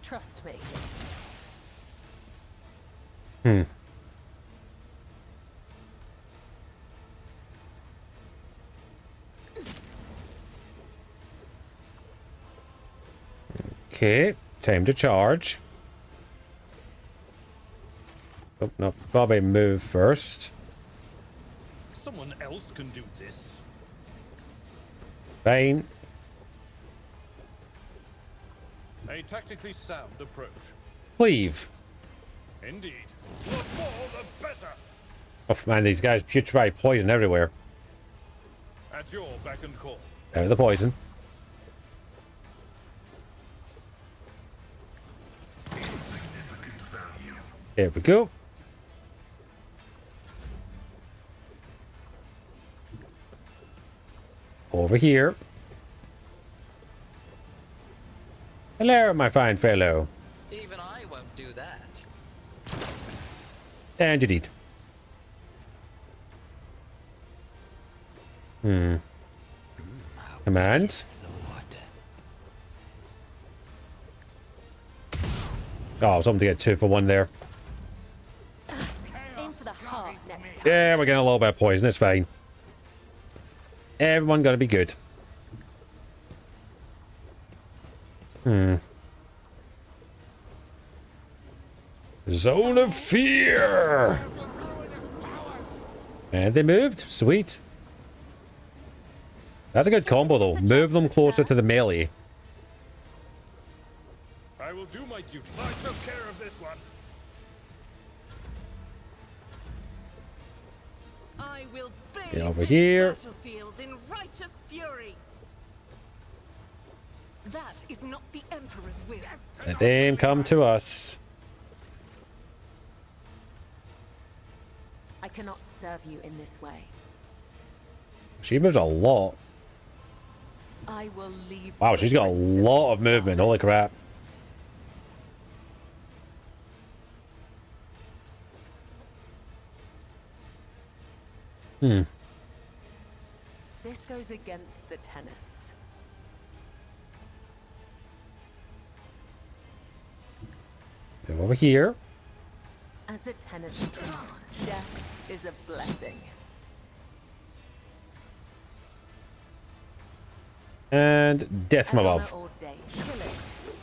Trust me. Okay, time to charge. Oh, no, probably move first. Someone else can do this. Fine. A tactically sound approach. Leave. Indeed. The more the better. Oh man, these guys putrefy poison everywhere. At your beck and call. Out of the poison. There we go. Over here. Hello, my fine fellow. Even I won't do that. And you did. Command. Oh, something to get 2 for 1 there. Aim for the heart next time. Yeah, we're getting a little bit of poison. It's fine. Everyone gonna be good. Zone of fear. And they moved. Sweet. That's a good combo, though. Move them closer to the melee. I will do my duty. I took care of this one. I will Get over here. battlefield in righteous fury. That is not the Emperor's will. Let them come to us. I cannot serve you in this way. She moves a lot. I will leave. Wow, she's got a lot of movement. Holy crap. This goes against the tenets. Move over here. As the tenets demand, death is a blessing. And death from above. Honor ordained, killing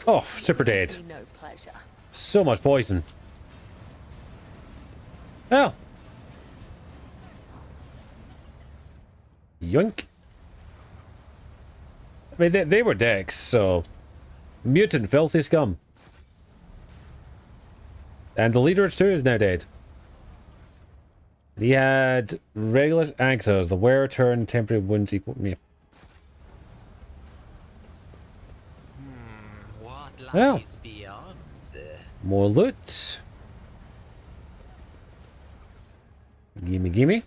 Oh, super dead. gives me no pleasure. So much poison. Oh. Yoink. I mean, they were dicks, so... Mutant filthy scum. And the leader too is now dead. He had regular axes. The wearer turned temporary wounds equal... Yeah. What Well. lies beyond? More loot. Gimme.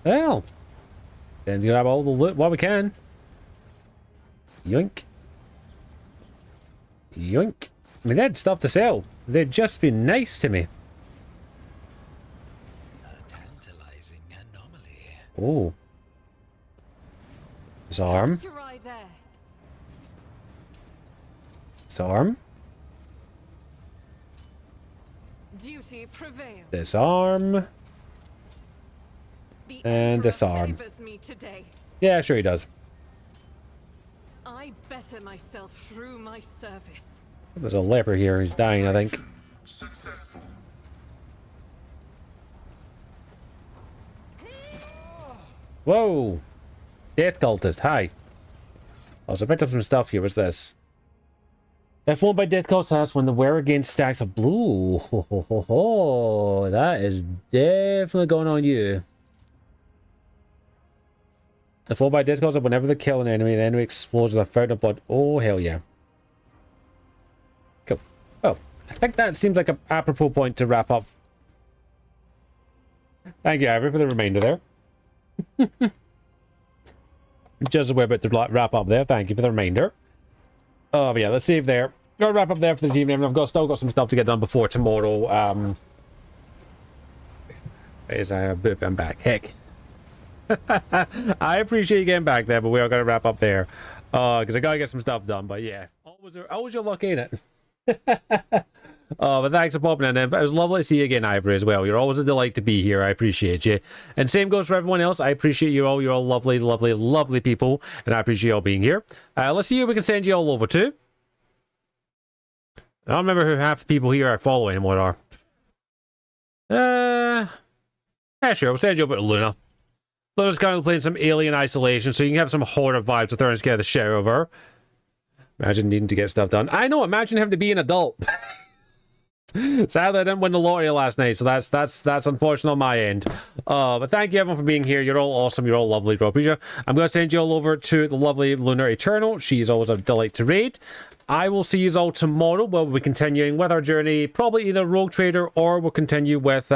Well. Then grab all the loot while we can. Yoink. Yoink. I mean, they had stuff to sell. They'd just been nice to me. A tantalizing anomaly. Oh. Disarm. Cast your eye there. Disarm. Duty prevails. Disarm. The And Emperor disarm. favors me today. Yeah, sure he does. I better myself through my service. There's a leper here. He's dying, I think. Whoa! Death cultist. Hi. Oh, so I picked up some stuff here. What's this? If won by death cultist, when the wearer gains stacks of blue. Ho, ho, ho, ho. That is definitely going on you. If won by death cultist, whenever they kill an enemy, the enemy explodes with a fountain of blood. Oh, hell yeah. Cool. Oh, I think that seems like an apropos point to wrap up. Thank you, Ivor, for the remainder there. Just a wee bit to wrap up there. Thank you for the reminder. But yeah, let's save there. Gonna wrap up there for this evening. I've still got some stuff to get done before tomorrow. As I boop, I'm back. Heck. I appreciate you getting back there, but we are gonna wrap up there. Because I gotta get some stuff done. But yeah, always your luck, ain't it? But thanks for popping in. It was lovely to see you again, Ivory, as well. You're always a delight to be here. I appreciate you. And same goes for everyone else. I appreciate you all. You're all lovely, lovely, lovely people. And I appreciate you all being here. Let's see who we can send you all over to. I don't remember who half the people here I follow anymore are. Yeah, sure. We'll send you over to Luna. Luna's kind of playing some Alien Isolation, so you can have some horror vibes with her and scare the shit out of her. Imagine needing to get stuff done. I know, imagine having to be an adult. Sadly, I didn't win the lottery last night, so that's unfortunate on my end. But thank you everyone for being here. You're all awesome. You're all lovely. Bro, appreciate it. I'm going to send you all over to the lovely Lunar Eternal. She's always a delight to raid. I will see you all tomorrow where we'll be continuing with our journey. Probably either Rogue Trader or we'll continue with